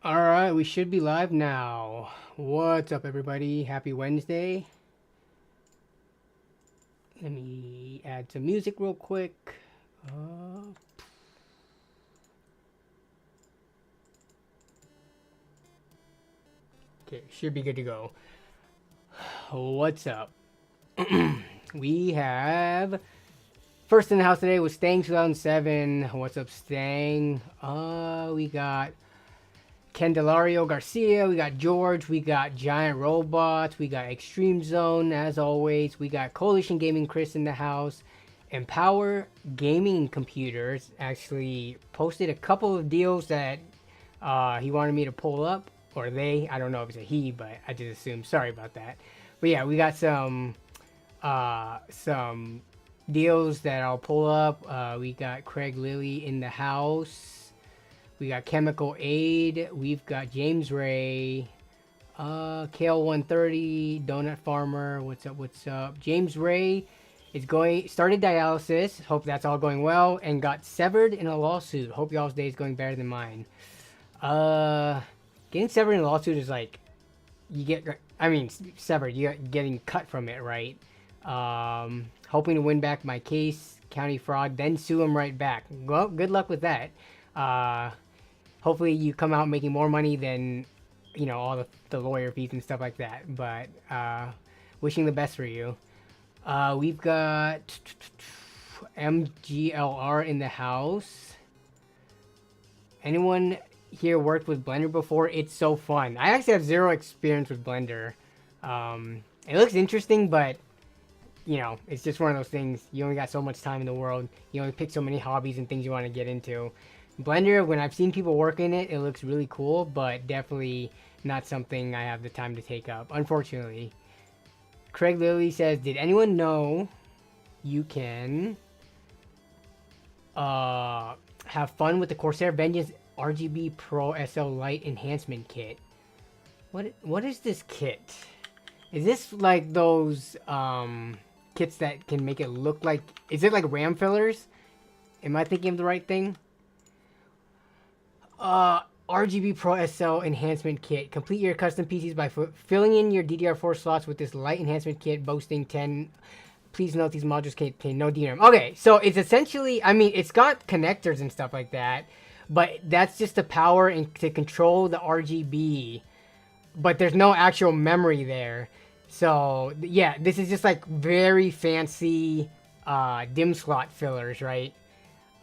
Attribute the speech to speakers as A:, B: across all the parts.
A: Alright, we should be live now. What's up, everybody? Happy Wednesday. Let me add some music real quick. Okay, should be good to go. What's up? We have... First in the house today was Stang 2007. What's up, Stang? We got... Candelario Garcia, we got George, we got Giant Robots, we got Extreme Zone, as always, we got Coalition Gaming Chris in the house, Empower Gaming Computers actually posted a couple of deals that he wanted me to pull up, or they, I don't know if it's a he, but I just assumed, sorry about that. But yeah, we got some deals that I'll pull up. We got Craig Lilly in the house. We got Chemical Aid. We've got James Ray. Kale 130. Donut Farmer. What's up? What's up? James Ray is started dialysis. Hope that's all going well. And got severed in a lawsuit. Hope y'all's day is going better than mine. Getting severed in a lawsuit is like, severed. You're getting cut from it, right? Hoping to win back my case. County fraud. Then sue him right back. Well, good luck with that. Hopefully you come out making more money than, you know, all the lawyer fees and stuff like that. But wishing the best for you. We've got MGLR in the house. Anyone here worked with Blender before? It's so fun. I actually have zero experience with Blender. It looks interesting, but, you know, it's just one of those things. You only got so much time in the world. You only pick so many hobbies and things you want to get into. Blender, when I've seen people work in it, it looks really cool, but definitely not something I have the time to take up, unfortunately. Craig Lilly says, did anyone know you can have fun with the Corsair Vengeance RGB Pro SL Light Enhancement Kit? What is this kit? Is this like those kits that can make it look like... Is it like RAM fillers? Am I thinking of the right thing? RGB Pro SL Enhancement Kit. Complete your custom PCs by filling in your DDR4 slots with this light enhancement kit boasting 10. Please note these modules contain no DRAM. Okay, so it's essentially, I mean, it's got connectors and stuff like that, but that's just the power and to control the RGB, but there's no actual memory there. So yeah, this is just like very fancy DIMM slot fillers, right?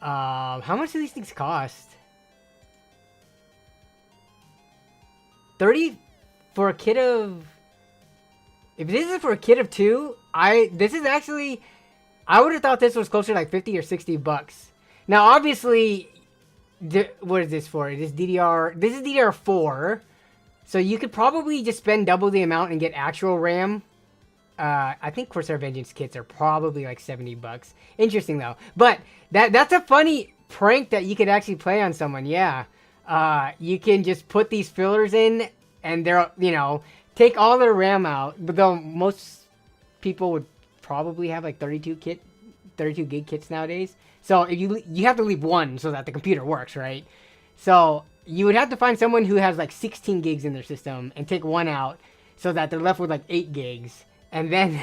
A: How much do these things cost? 30 for a kit of... If this is for a kit of 2, this is actually... I would have thought this was closer to like 50 or 60 bucks. Now, obviously, what is this for? This is DDR4. So you could probably just spend double the amount and get actual RAM. I think Corsair Vengeance kits are probably like 70 bucks. Interesting, though. But that's a funny prank that you could actually play on someone, yeah. You can just put these fillers in and they're, you know, take all their RAM out, but though most people would probably have like 32 gig kits nowadays. So if you have to leave one so that the computer works, right? So you would have to find someone who has like 16 gigs in their system and take one out so that they're left with like 8 gigs. And then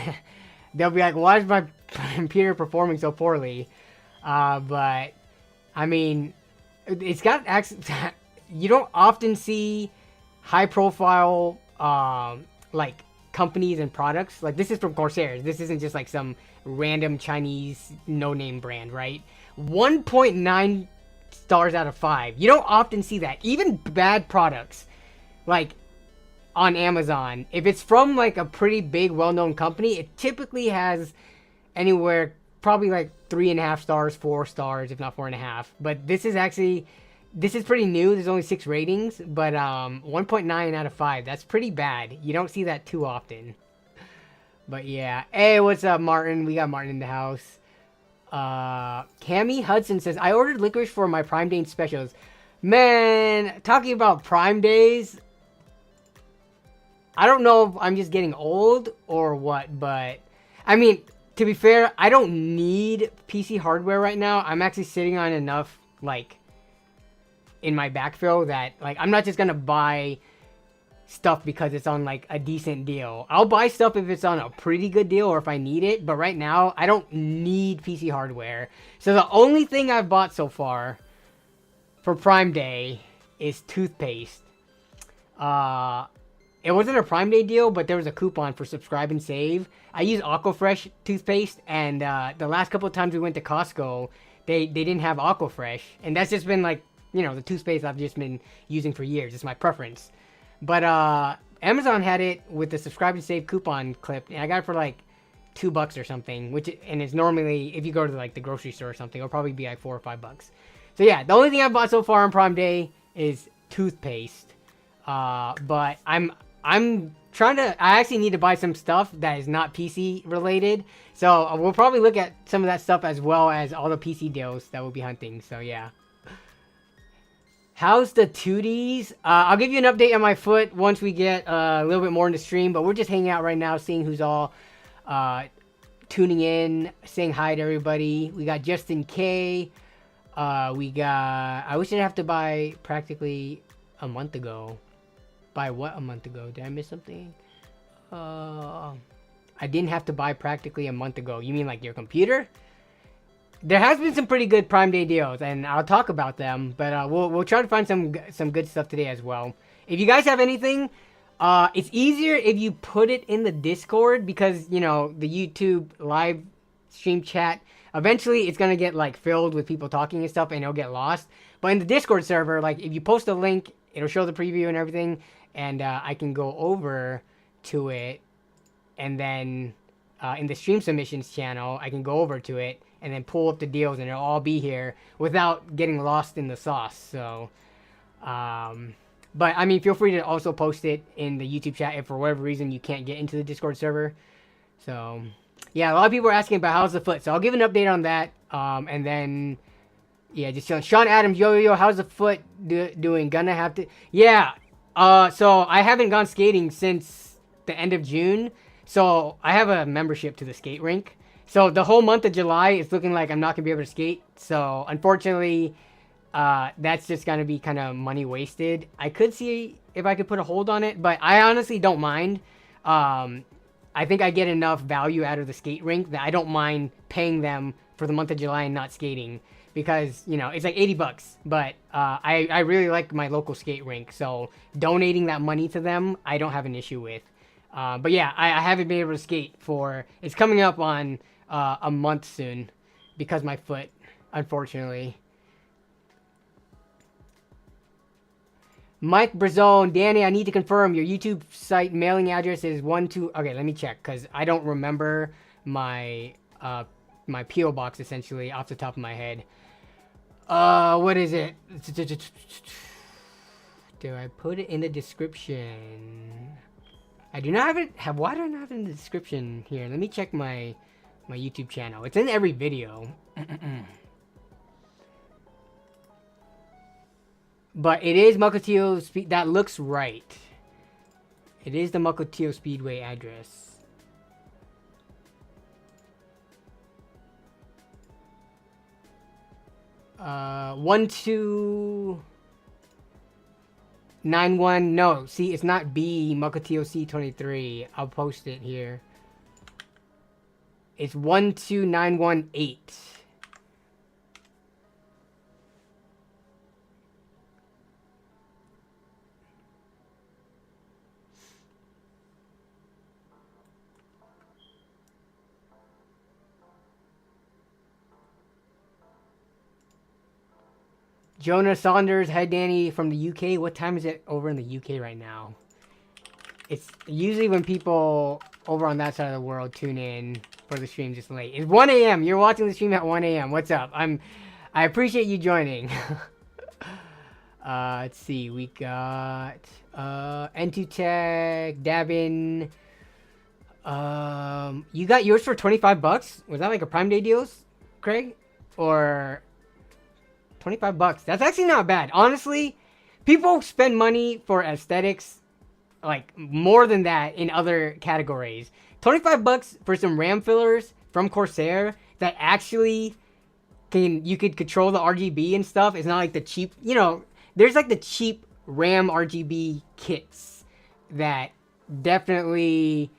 A: they'll be like, why is my computer performing so poorly? But I mean, it's got access. You don't often see high profile like companies and products. Like this is from Corsair. This isn't just like some random Chinese no-name brand, right? 1.9 stars out of 5. You don't often see that. Even bad products like on Amazon, if it's from like a pretty big well-known company, it typically has anywhere probably like 3.5 stars, 4 stars, if not 4.5. But this is pretty new. There's only 6 ratings, but 1.9 out of 5. That's pretty bad. You don't see that too often. But yeah. Hey, what's up, Martin? We got Martin in the house. Cammy Hudson says, I ordered licorice for my Prime Day specials. Man, talking about Prime Days, I don't know if I'm just getting old or what, but I mean, to be fair, I don't need PC hardware right now. I'm actually sitting on enough, like, in my backfill that, like, I'm not just gonna buy stuff because it's on like a decent deal. I'll buy stuff if it's on a pretty good deal or if I need it, but right now I don't need PC hardware. So the only thing I've bought so far for Prime Day is toothpaste. It wasn't a Prime Day deal, but there was a coupon for subscribe and save. I use Aquafresh toothpaste, and the last couple of times we went to Costco, they didn't have Aquafresh, and that's just been like, you know, the toothpaste I've just been using for years. It's my preference. But Amazon had it with the subscribe and save coupon clip, and I got it for like $2 or something, and it's normally, if you go to like the grocery store or something, it'll probably be like $4 or $5. So yeah, the only thing I've bought so far on Prime Day is toothpaste. But I'm trying to, I actually need to buy some stuff that is not PC related. So we'll probably look at some of that stuff as well as all the PC deals that we'll be hunting. So yeah. How's the 2Ds? I'll give you an update on my foot once we get a little bit more in the stream, but we're just hanging out right now, seeing who's all tuning in, saying hi to everybody. We got Justin K. We got, I wish I'd have to buy practically a month ago. Buy what a month ago? Did I miss something? I didn't have to buy practically a month ago. You mean like your computer? There has been some pretty good Prime Day deals, and I'll talk about them. But we'll try to find some good stuff today as well. If you guys have anything, it's easier if you put it in the Discord, because you know the YouTube live stream chat. Eventually, it's gonna get like filled with people talking and stuff, and it'll get lost. But in the Discord server, like if you post a link, it'll show the preview and everything, and I can go over to it, and then in the stream submissions channel, I can go over to it and then pull up the deals, and it'll all be here without getting lost in the sauce. So, but I mean, feel free to also post it in the YouTube chat if for whatever reason you can't get into the Discord server. So, yeah, a lot of people are asking about how's the foot, so I'll give an update on that, and then, yeah, just Sean Adams, yo, how's the foot doing? Gonna have to, yeah, so I haven't gone skating since the end of June, so I have a membership to the skate rink. So the whole month of July, it's looking like I'm not going to be able to skate. So unfortunately, that's just going to be kind of money wasted. I could see if I could put a hold on it, but I honestly don't mind. I think I get enough value out of the skate rink that I don't mind paying them for the month of July and not skating. Because, you know, it's like $80. But I really like my local skate rink. So donating that money to them, I don't have an issue with. But yeah, I haven't been able to skate for, it's coming up on a month soon because my foot, unfortunately. Mike Brazone, Danny, I need to confirm your YouTube site mailing address is 12. Okay, let me check because I don't remember my my PO box essentially off the top of my head. What is it? Do I put it in the description? I do not have it. Why do I not have it in the description here? Let me check my YouTube channel. It's in every video. But it is Mukilteo Speed. That looks right. It is the Mukilteo Speedway address. Uh, 1291. No, see, it's not B. Mukilteo C23. I'll post it here. It's 12918. Jonah Saunders, hi Danny from the UK. What time is it over in the UK right now? It's usually when people over on that side of the world tune in for the stream just late. It's 1 a.m. You're watching the stream at 1 a.m. What's up? I appreciate you joining. Let's see. We got N2Tech, Davin. You got yours for $25? Was that like a Prime Day deals, Craig? Or $25? That's actually not bad. Honestly, people spend money for aesthetics like more than that in other categories. $25 for some RAM fillers from Corsair that actually you could control the RGB and stuff. It's not like the cheap, you know, there's like the cheap RAM RGB kits that definitely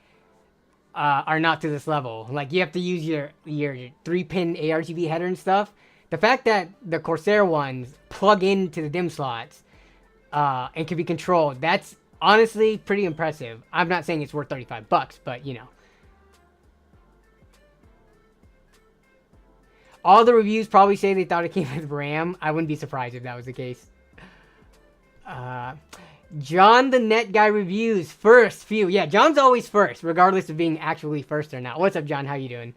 A: are not to this level. Like you have to use your 3-pin ARGB header and stuff. The fact that the Corsair ones plug into the DIMM slots and can be controlled, that's honestly pretty impressive. I'm not saying it's worth $35, but you know. All the reviews probably say they thought it came with RAM. I wouldn't be surprised if that was the case. John the Net Guy reviews first few. Yeah, John's always first, regardless of being actually first or not. What's up, John? How you doing?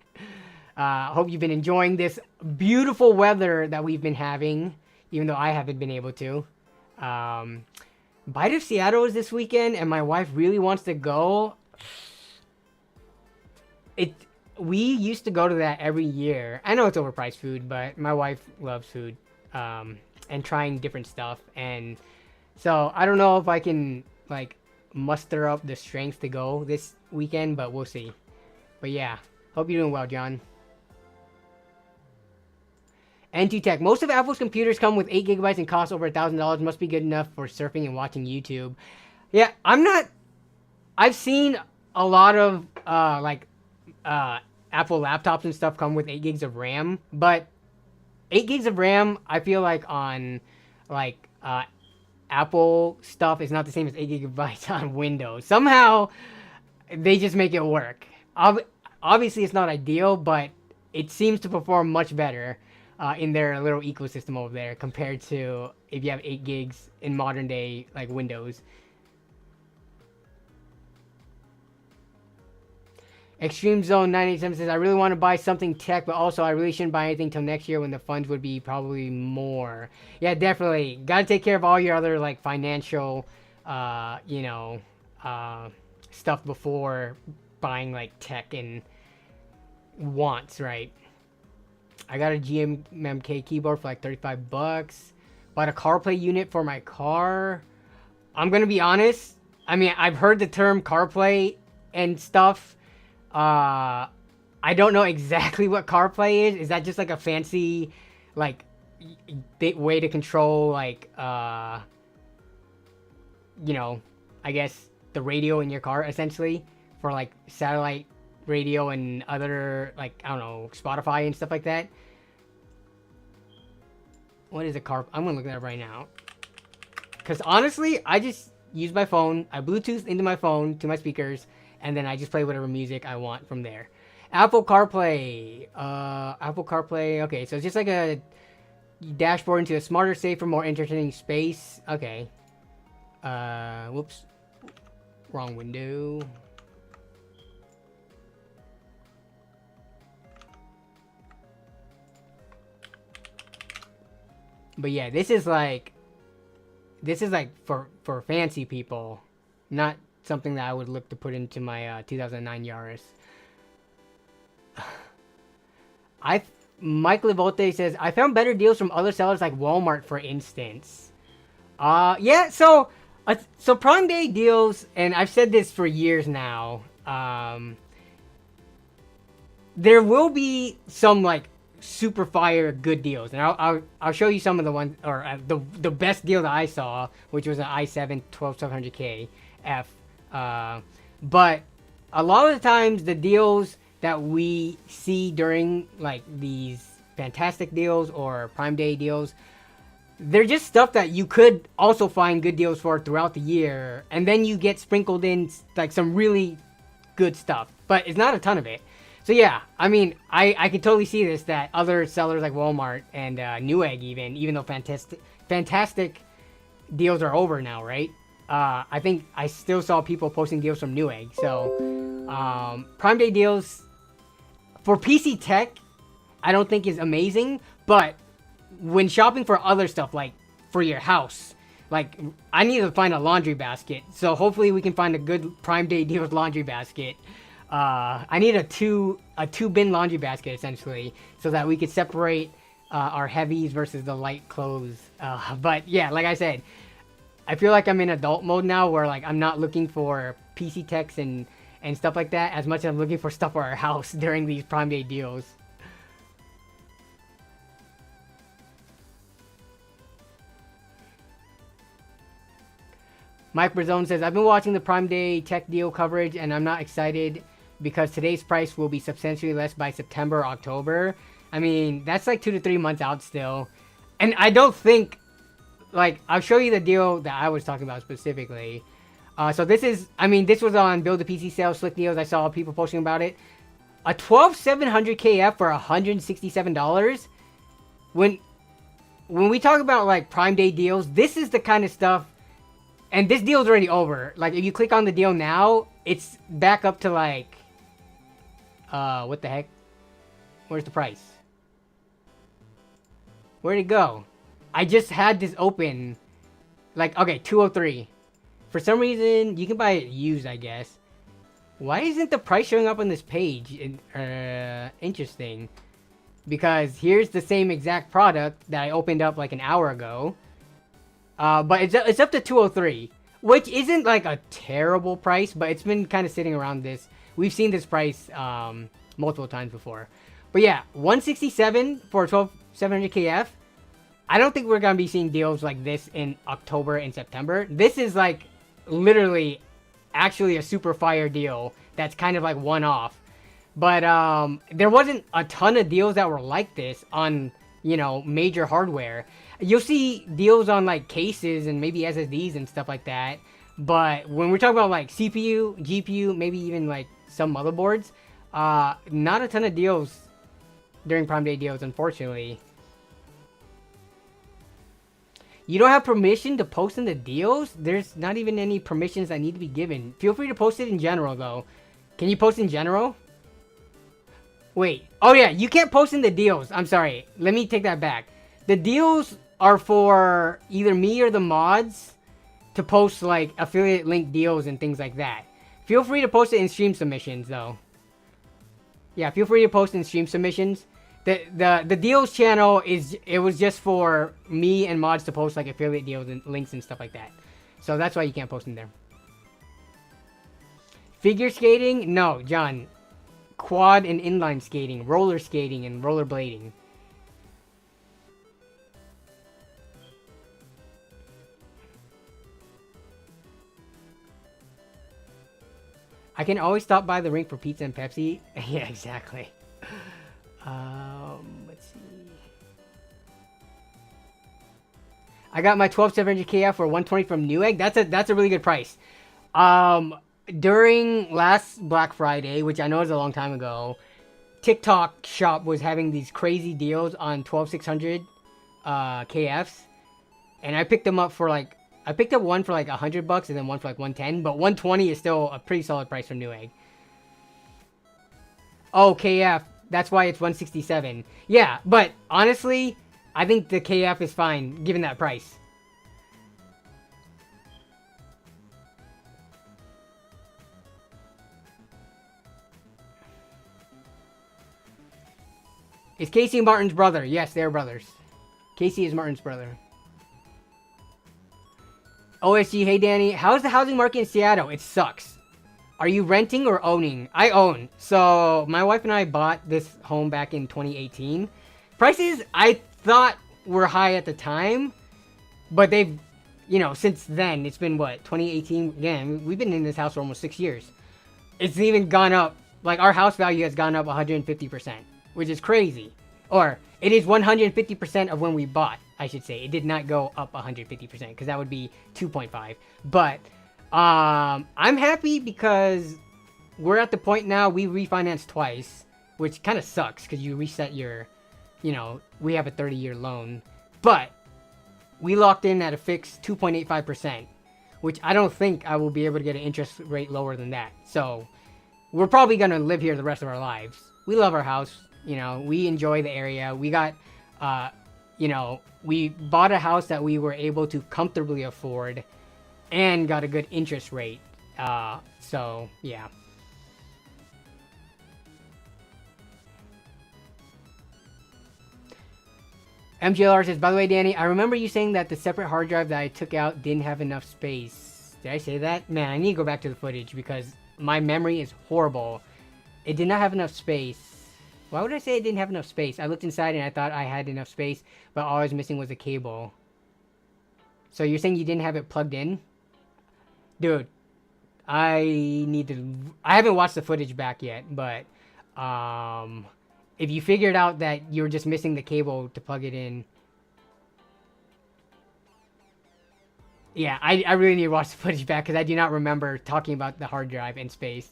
A: Hope you've been enjoying this beautiful weather that we've been having, even though I haven't been able to. Bite of Seattle is this weekend, and my wife really wants to go. We used to go to that every year. I know it's overpriced food, but my wife loves food and trying different stuff. And so I don't know if I can like muster up the strength to go this weekend, but we'll see. But yeah, hope you're doing well, John. NT Tech. Most of Apple's computers come with 8 gigabytes and cost over $1,000. Must be good enough for surfing and watching YouTube. Yeah, I've seen a lot of Apple laptops and stuff come with 8 gigs of RAM, but 8 gigs of RAM, I feel like on like Apple stuff is not the same as 8 gigabytes on Windows. Somehow they just make it work. Obviously it's not ideal, but it seems to perform much better in their little ecosystem over there compared to if you have 8 gigs in modern day like Windows. Extreme Zone 987 says, I really want to buy something tech, but also I really shouldn't buy anything till next year when the funds would be probably more. Yeah, definitely. Got to take care of all your other like financial, stuff before buying like tech and wants, right? I got a GMMK keyboard for like $35. Bought a CarPlay unit for my car. I'm going to be honest. I mean, I've heard the term CarPlay and stuff. I don't know exactly what CarPlay is. Is that just like a fancy, like, way to control, like, I guess the radio in your car, essentially, for, like, satellite radio and other, like, I don't know, Spotify and stuff like that? What is a car? I'm gonna look that up right now. Because, honestly, I just use my phone. I Bluetooth into my phone to my speakers, and then I just play whatever music I want from there. Apple CarPlay. Okay, so it's just like a dashboard into a smarter, safer, more entertaining space. Okay. Whoops. Wrong window. But yeah, this is like for fancy people, not something that I would look to put into my 2009 Yaris. Mike Levolte says, I found better deals from other sellers like Walmart, for instance. Yeah, so Prime Day deals, and I've said this for years now, there will be some like super fire good deals, and I'll show you some of the ones, or the best deal that I saw, which was an i7 12700K F. But a lot of the times the deals that we see during like these fantastic deals or Prime Day deals, they're just stuff that you could also find good deals for throughout the year, and then you get sprinkled in like some really good stuff, but it's not a ton of it. So yeah, I mean, I can totally see this, that other sellers like Walmart and Newegg even though fantastic deals are over now, right? I think I still saw people posting deals from Newegg. So Prime Day deals for PC tech, I don't think is amazing, but when shopping for other stuff, like for your house, like I need to find a laundry basket. So hopefully we can find a good Prime Day deal with laundry basket. I need a two bin laundry basket essentially, so that we could separate our heavies versus the light clothes. But yeah, like I said, I feel like I'm in adult mode now, where like I'm not looking for PC techs and stuff like that as much as I'm looking for stuff for our house during these Prime Day deals. Mike Brazone says, I've been watching the Prime Day tech deal coverage, and I'm not excited because today's price will be substantially less by September or October. I mean, that's like 2 to 3 months out still. And I don't think, like, I'll show you the deal that I was talking about specifically. So this is, I mean, this was on Build a PC Sales, Slick Deals. I saw people posting about it. A 12700KF for $167. When we talk about, like, Prime Day deals, this is the kind of stuff. And this deal's already over. Like, if you click on the deal now, it's back up to, like, what the heck? Where's the price? Where'd it go? I just had this open. Like, okay, 203. For some reason, you can buy it used, I guess. Why isn't the price showing up on this page? Interesting. Because here's the same exact product that I opened up like an hour ago. But it's up to 203. Which isn't like a terrible price, but it's been kind of sitting around this. We've seen this price multiple times before. But yeah, 167 for 12700KF. I don't think we're going to be seeing deals like this in October and September. This is like literally actually a super fire deal that's kind of like one-off. But there wasn't a ton of deals that were like this on, you know, major hardware. You'll see deals on like cases and maybe SSDs and stuff like that. But when we're talking about like CPU, GPU, maybe even like some motherboards, not a ton of deals during Prime Day deals, unfortunately. You don't have permission to post in the deals? There's not even any permissions that need to be given. Feel free to post it in general, though. Can you post in general? Wait. Oh, yeah. You can't post in the deals. I'm sorry. Let me take that back. The deals are for either me or the mods to post, like, affiliate link deals and things like that. Feel free to post it in stream submissions, though. Yeah, feel free to post in stream submissions. The deals channel was just for me and mods to post like affiliate deals and links and stuff like that. So that's why you can't post in there. Figure skating? No, John. Quad and inline skating, roller skating, and rollerblading. I can always stop by the rink for pizza and Pepsi. Yeah, exactly. Let's see. I got my 12700KF for 120 from Newegg. That's a really good price. During last Black Friday, which I know is a long time ago, TikTok Shop was having these crazy deals on 12600 KFs, and I picked them up for like I picked up one for like $100 and then one for like 110, but 120 is still a pretty solid price from Newegg. Oh, KF. That's why it's 167. Yeah, but honestly, I think the KF is fine given that price. Is Casey Martin's brother? Yes, they're brothers. Casey is Martin's brother. OSG, hey Danny, how's the housing market in Seattle? It sucks. Are you renting or owning? I own. So my wife and I bought this home back in 2018. Prices I thought were high at the time, but they've, you know, since then, it's been what, 2018? Again, we've been in this house for almost 6 years. It's even gone up, like our house value has gone up 150%, which is crazy. Or it is 150% of when we bought, I should say. It did not go up 150% because that would be 2.5. But I'm happy because we're at the point now we refinanced twice, which kind of sucks because you reset your, you know, we have a 30-year loan, but we locked in at a fixed 2.85%, which I don't think I will be able to get an interest rate lower than that. So we're probably going to live here the rest of our lives. We love our house. You know, we enjoy the area. We got, you know, we bought a house that we were able to comfortably afford and got a good interest rate. So, yeah. MGLR says, by the way, Danny, I remember you saying that the separate hard drive that I took out didn't have enough space. Did I say that? Man, I need to go back to the footage because my memory is horrible. It did not have enough space. Why would I say it didn't have enough space? I looked inside and I thought I had enough space, but all I was missing was a cable. So you're saying you didn't have it plugged in? Dude, I need to. I haven't watched the footage back yet, but if you figured out that you're just missing the cable to plug it in, yeah, I really need to watch the footage back because I do not remember talking about the hard drive in space.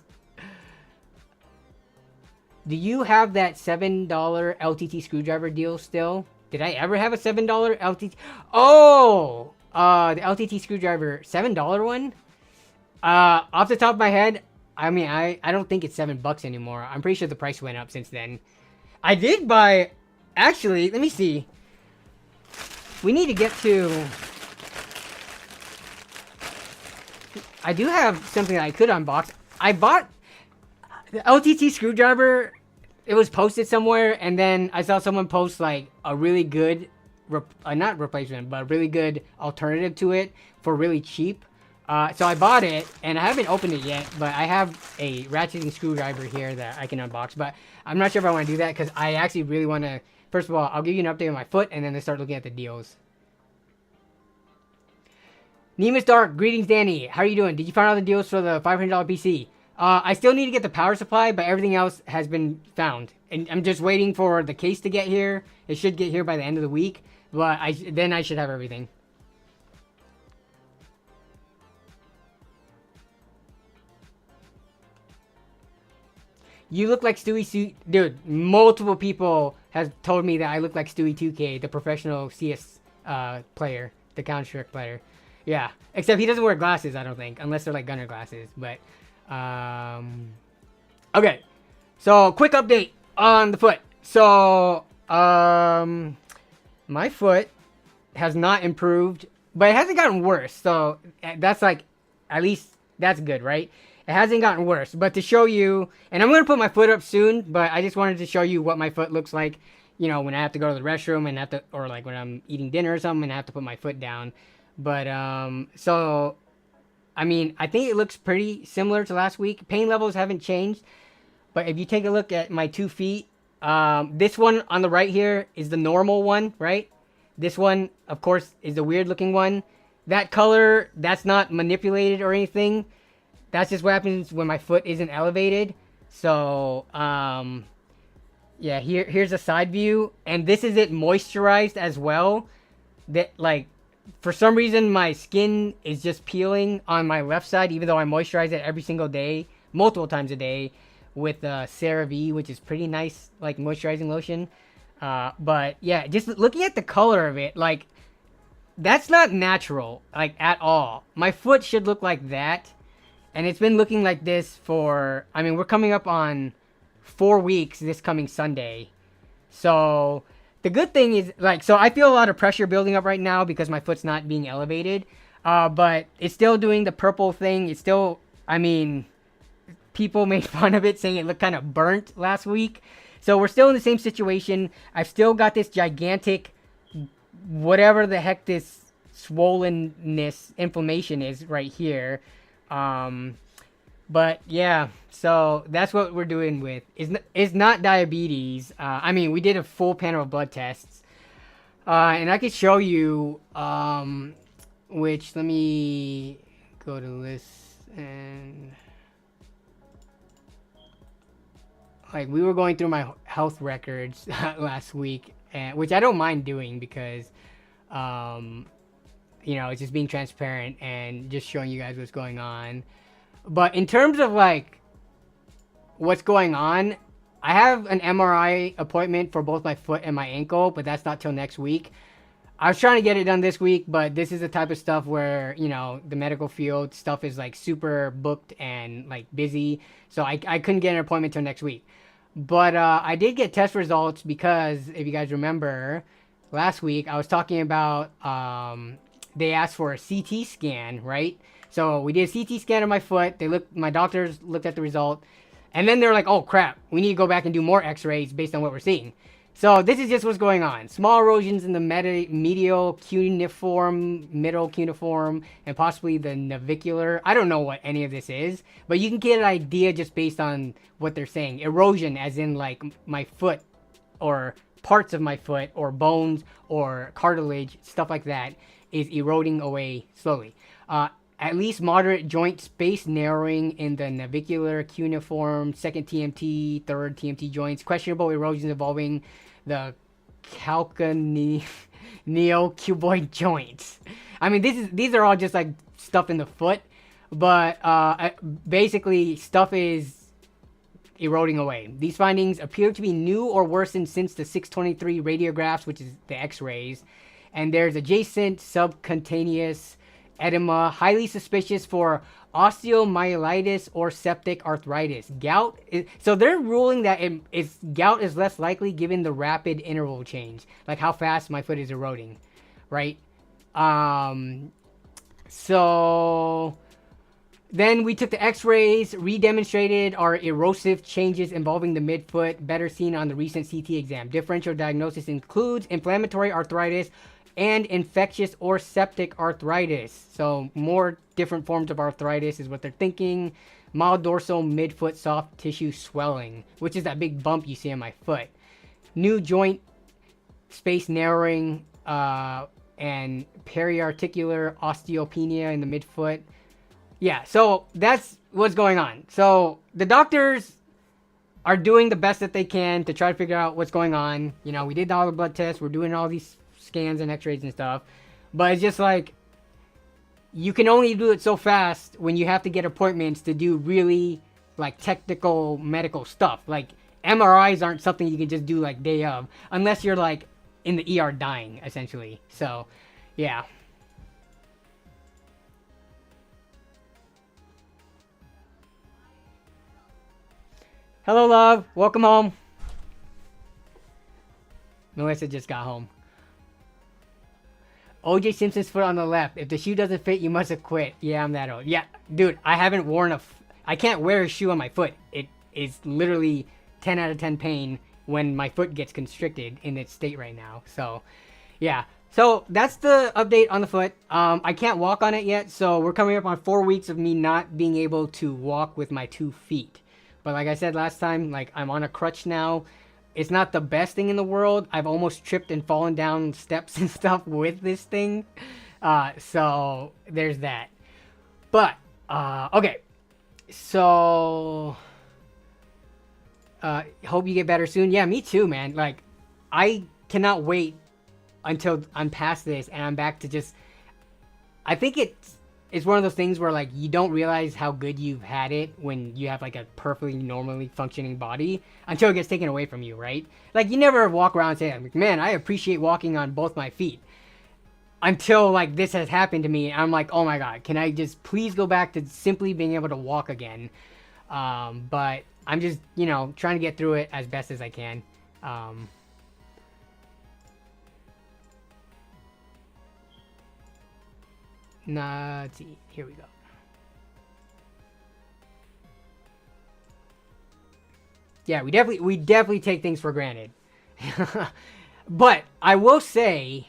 A: Do you have that $7 LTT screwdriver deal still? Did I ever have a $7 LTT? Oh, the LTT screwdriver, $7 one. Off the top of my head, I mean, I don't think it's $7 anymore. I'm pretty sure the price went up since then. I did buy. Actually, let me see. We need to get to. I do have something that I could unbox. I bought the LTT screwdriver. It was posted somewhere, and then I saw someone post like a really good, not replacement, but a really good alternative to it for really cheap. So I bought it, and I haven't opened it yet, but I have a ratcheting screwdriver here that I can unbox. But I'm not sure if I want to do that because I actually really want to. First of all, I'll give you an update on my foot, and then I start looking at the deals. Nemus Dark, greetings, Danny. How are you doing? Did you find out the deals for the $500 PC? I still need to get the power supply, but everything else has been found. And I'm just waiting for the case to get here. It should get here by the end of the week, but then I should have everything. You look like Stewie. Dude, multiple people have told me that I look like Stewie 2K, the professional CS player, the Counter-Strike player. Yeah, except he doesn't wear glasses, I don't think, unless they're like gunner glasses. But okay, so quick update on the foot. So my foot has not improved, but it hasn't gotten worse. So that's like, at least that's good, right? It hasn't gotten worse. But to show you, and I'm gonna put my foot up soon, but I just wanted to show you what my foot looks like. You know, when I have to go to the restroom and have to, or like when I'm eating dinner or something and I have to put my foot down. But so I mean, I think it looks pretty similar to last week. Pain levels haven't changed, but if you take a look at my 2 feet, this one on the right here is the normal one, right? This one, of course, is the weird looking one. That color, that's not manipulated or anything. That's just what happens when my foot isn't elevated. So, yeah, here's a side view, and this is it moisturized as well. That, like, for some reason, my skin is just peeling on my left side, even though I moisturize it every single day, multiple times a day, with CeraVe, which is pretty nice, like, moisturizing lotion. But, yeah, just looking at the color of it, like, that's not natural, like, at all. My foot should look like that, and it's been looking like this for, I mean, we're coming up on 4 weeks this coming Sunday. So the good thing is, like, so I feel a lot of pressure building up right now because my foot's not being elevated. But it's still doing the purple thing. It's still, I mean, people made fun of it saying it looked kind of burnt last week. So we're still in the same situation. I've still got this gigantic, whatever the heck this swollenness, inflammation is right here. But yeah, so that's what we're doing with. It's not diabetes. I mean, we did a full panel of blood tests. And I could show you, which, let me go to this, and like, we were going through my health records last week, which I don't mind doing because, you know, it's just being transparent and just showing you guys what's going on. But in terms of, like, what's going on, I have an MRI appointment for both my foot and my ankle, but that's not till next week. I was trying to get it done this week, but this is the type of stuff where, you know, the medical field stuff is, like, super booked and, like, busy. So I couldn't get an appointment till next week. But I did get test results because, if you guys remember, last week I was talking about they asked for a CT scan, right? So we did a CT scan of my foot. My doctors looked at the result, and then they're like, "Oh crap, we need to go back and do more X-rays based on what we're seeing." So this is just what's going on: small erosions in the medial cuneiform, middle cuneiform, and possibly the navicular. I don't know what any of this is, but you can get an idea just based on what they're saying. Erosion, as in like my foot, or parts of my foot, or bones, or cartilage, stuff like that, is eroding away slowly. at least moderate joint space narrowing in the navicular, cuneiform, second TMT, third TMT joints. Questionable erosions involving the calcaneocuboid joints. I mean, these are all just like stuff in the foot, but basically stuff is eroding away. These findings appear to be new or worsened since the 623 radiographs, which is the X-rays, and there's adjacent subcutaneous edema, highly suspicious for osteomyelitis or septic arthritis. Gout so they're ruling that gout is less likely given the rapid interval change, like how fast my foot is eroding, right? So then we took the X-rays, re-demonstrated our erosive changes involving the midfoot, better seen on the recent CT exam. Differential diagnosis includes inflammatory arthritis and infectious or septic arthritis. So more different forms of arthritis is what they're thinking. Mild dorsal midfoot soft tissue swelling, which is that big bump you see on my foot. New joint space narrowing and periarticular osteopenia in the midfoot. Yeah, so that's what's going on. So the doctors are doing the best that they can to try to figure out what's going on. You know, we did all the blood tests. We're doing all these scans and x-rays and stuff, but it's just like you can only do it so fast when you have to get appointments to do really like technical medical stuff. Like MRIs aren't something you can just do like day of, unless you're like in the ER dying essentially. So yeah. Hello, love, welcome home. Melissa just got home. OJ Simpson's foot on the left. If the shoe doesn't fit, you must have quit. Yeah, I'm that old. Yeah, dude, I haven't worn I can't wear a shoe on my foot. It is literally 10 out of 10 pain when my foot gets constricted in its state right now. So, yeah. So, that's the update on the foot. I can't walk on it yet, so we're coming up on 4 weeks of me not being able to walk with my 2 feet. But like I said last time, like I'm on a crutch now. It's not the best thing in the world. I've almost tripped and fallen down steps and stuff with this thing. So there's that. But, okay. So, hope you get better soon. Yeah, me too, man. Like, I cannot wait until I'm past this and I'm back to just... I think it's one of those things where like you don't realize how good you've had it when you have like a perfectly normally functioning body until it gets taken away from you, right? Like you never walk around and say, man, I appreciate walking on both my feet, until like this has happened to me. I'm like, oh my god, can I just please go back to simply being able to walk again? But I'm just, you know, trying to get through it as best as I can. Let's see. Here we go. Yeah, we definitely take things for granted. But I will say,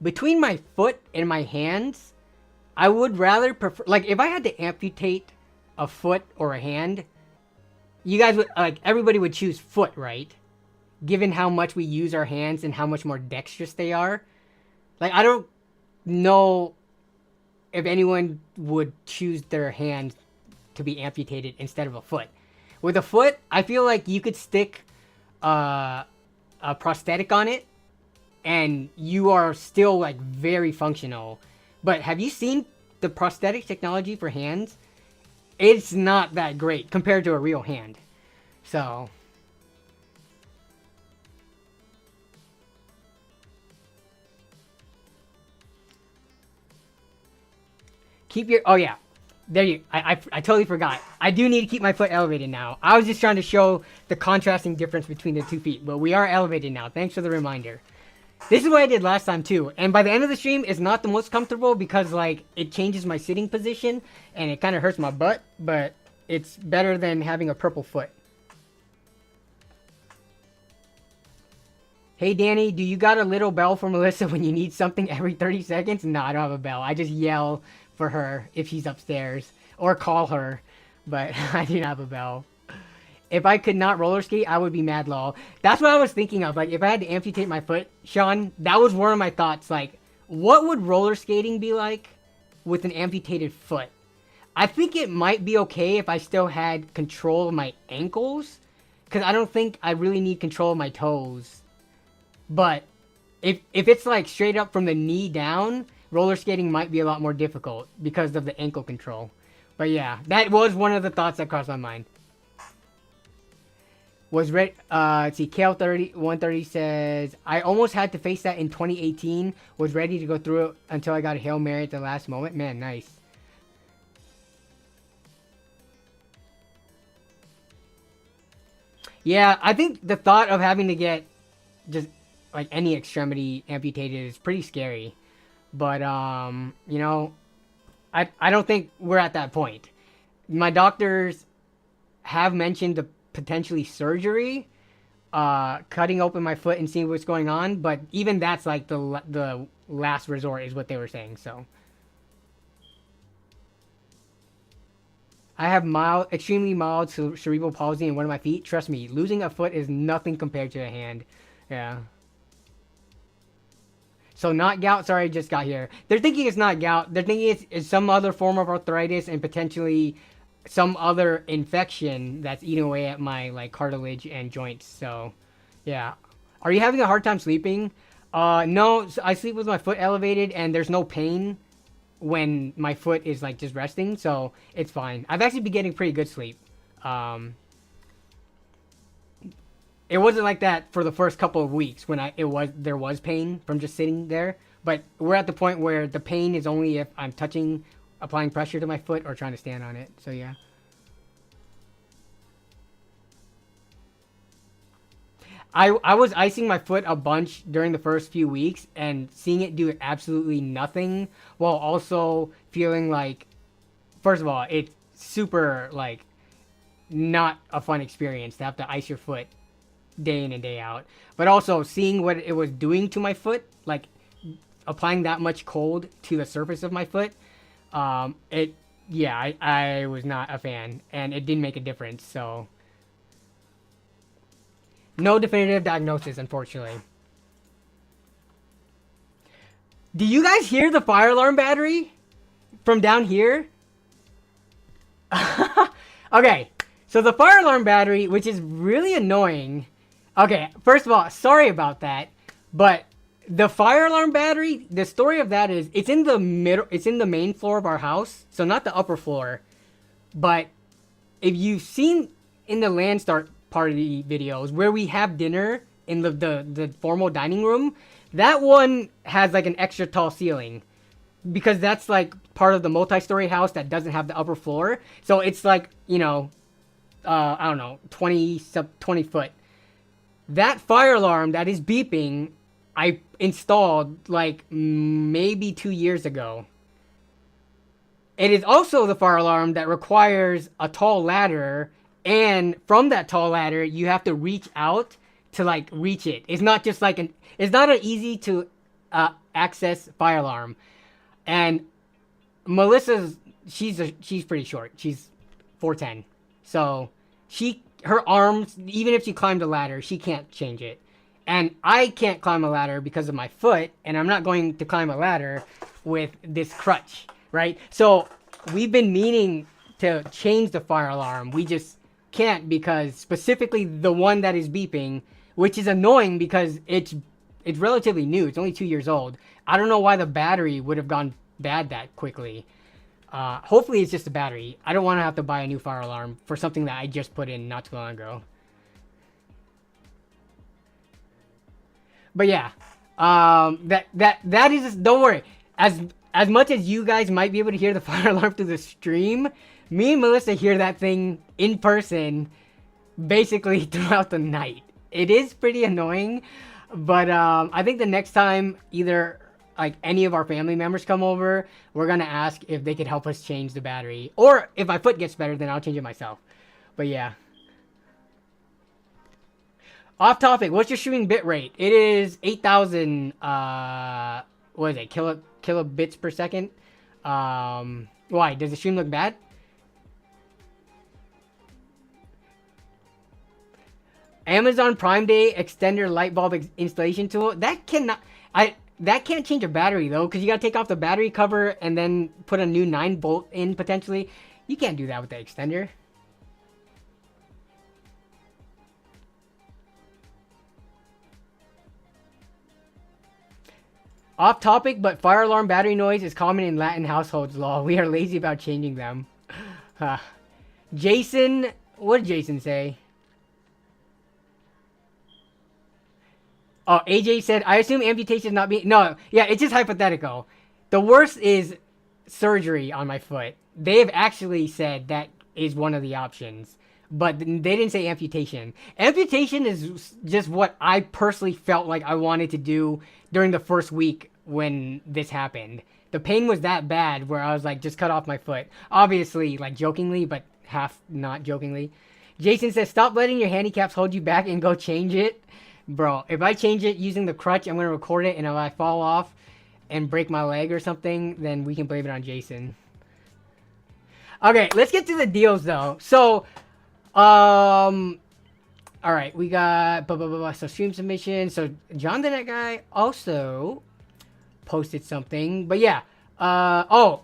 A: between my foot and my hands, I would rather prefer, like if I had to amputate a foot or a hand, you guys would, like everybody would choose foot, right? Given how much we use our hands and how much more dexterous they are. Like I don't know if anyone would choose their hand to be amputated instead of a foot. With a foot, I feel like you could stick a prosthetic on it and you are still like very functional. But have you seen the prosthetic technology for hands? It's not that great compared to a real hand. So... keep your... Oh, yeah. There you... I totally forgot. I do need to keep my foot elevated now. I was just trying to show the contrasting difference between the 2 feet. But we are elevated now. Thanks for the reminder. This is what I did last time, too. And by the end of the stream, it's not the most comfortable because, like, it changes my sitting position. And it kind of hurts my butt. But it's better than having a purple foot. Hey, Danny, do you got a little bell for Melissa when you need something every 30 seconds? No, I don't have a bell. I just yell for her if she's upstairs, or call her, but I do not have a bell. If I could not roller skate, I would be mad lol. That's what I was thinking of. Like, if I had to amputate my foot, Sean, that was one of my thoughts. Like, what would roller skating be like with an amputated foot. I think it might be okay if I still had control of my ankles, because I don't think I really need control of my toes. But if it's like straight up from the knee down, roller skating might be a lot more difficult because of the ankle control. But yeah, that was one of the thoughts that crossed my mind. Was ready. Let's see. Kale130 says, I almost had to face that in 2018. Was ready to go through it until I got a Hail Mary at the last moment. Man, nice. Yeah, I think the thought of having to get just like any extremity amputated is pretty scary. But you know, I don't think we're at that point. My doctors have mentioned the potentially surgery, cutting open my foot and seeing what's going on, but even that's like the last resort is what they were saying. So I have extremely mild cerebral palsy in one of my feet. Trust me, losing a foot is nothing compared to a hand. Yeah. So not gout. Sorry, I just got here. They're thinking it's not gout. They're thinking it's some other form of arthritis and potentially some other infection that's eating away at my like cartilage and joints. So, yeah. Are you having a hard time sleeping? No. I sleep with my foot elevated and there's no pain when my foot is like just resting, so it's fine. I've actually been getting pretty good sleep. It wasn't like that for the first couple of weeks when there was pain from just sitting there, but we're at the point where the pain is only if I'm applying pressure to my foot or trying to stand on it. So yeah. I was icing my foot a bunch during the first few weeks and seeing it do absolutely nothing, while also feeling like, first of all, it's super like not a fun experience to have to ice your foot day in and day out, but also seeing what it was doing to my foot, like applying that much cold to the surface of my foot. I was not a fan, and it didn't make a difference. So no definitive diagnosis, unfortunately. Do you guys hear the fire alarm battery from down here? Okay, so the fire alarm battery, which is really annoying. Okay, first of all, sorry about that, but the fire alarm battery, the story of that is it's in the main floor of our house, so not the upper floor. But if you've seen in the land start party videos where we have dinner in the formal dining room, that one has like an extra tall ceiling because that's like part of the multi-story house that doesn't have the upper floor. So it's like, you know, I don't know, 20 foot. That fire alarm that is beeping, I installed like maybe 2 years ago. It is also the fire alarm that requires a tall ladder, and from that tall ladder, you have to reach out to like reach it. It's not just like it's not an easy to access fire alarm. And Melissa's, she's pretty short. She's 4'10", so her arms, even if she climbed a ladder, she can't change it. And I can't climb a ladder because of my foot, and I'm not going to climb a ladder with this crutch, right? So we've been meaning to change the fire alarm. We just can't because specifically the one that is beeping, which is annoying because it's relatively new. It's only 2 years old. I don't know why the battery would have gone bad that quickly. Hopefully it's just a battery. I don't want to have to buy a new fire alarm for something that I just put in not too long ago. But yeah, that is just, don't worry. As much as you guys might be able to hear the fire alarm through the stream, me and Melissa hear that thing in person basically throughout the night. It is pretty annoying, but I think the next time either like any of our family members come over, we're gonna ask if they could help us change the battery, or if my foot gets better, then I'll change it myself. But yeah. Off topic, what's your streaming bit rate? It is 8,000 what is it, kilobits per second. Why, does the stream look bad? Amazon Prime Day extender light bulb installation tool, that cannot, that can't change a battery though, because you gotta take off the battery cover and then put a new 9-bolt in potentially. You can't do that with the extender. Off topic, but fire alarm battery noise is common in Latin households, lol. We are lazy about changing them. Jason, what did Jason say? Oh, AJ said, I assume amputation is not being... No, yeah, it's just hypothetical. The worst is surgery on my foot. They have actually said that is one of the options. But they didn't say amputation. Amputation is just what I personally felt like I wanted to do during the first week when this happened. The pain was that bad where I was like, just cut off my foot. Obviously, like jokingly, but half not jokingly. Jason says, stop letting your handicaps hold you back and go change it. Bro, if I change it using the crutch, I'm going to record it, and if I fall off and break my leg or something, then we can blame it on Jason. Okay, let's get to the deals, though. So, alright, we got, so stream submission. So, John the Net Guy also posted something. But yeah, oh,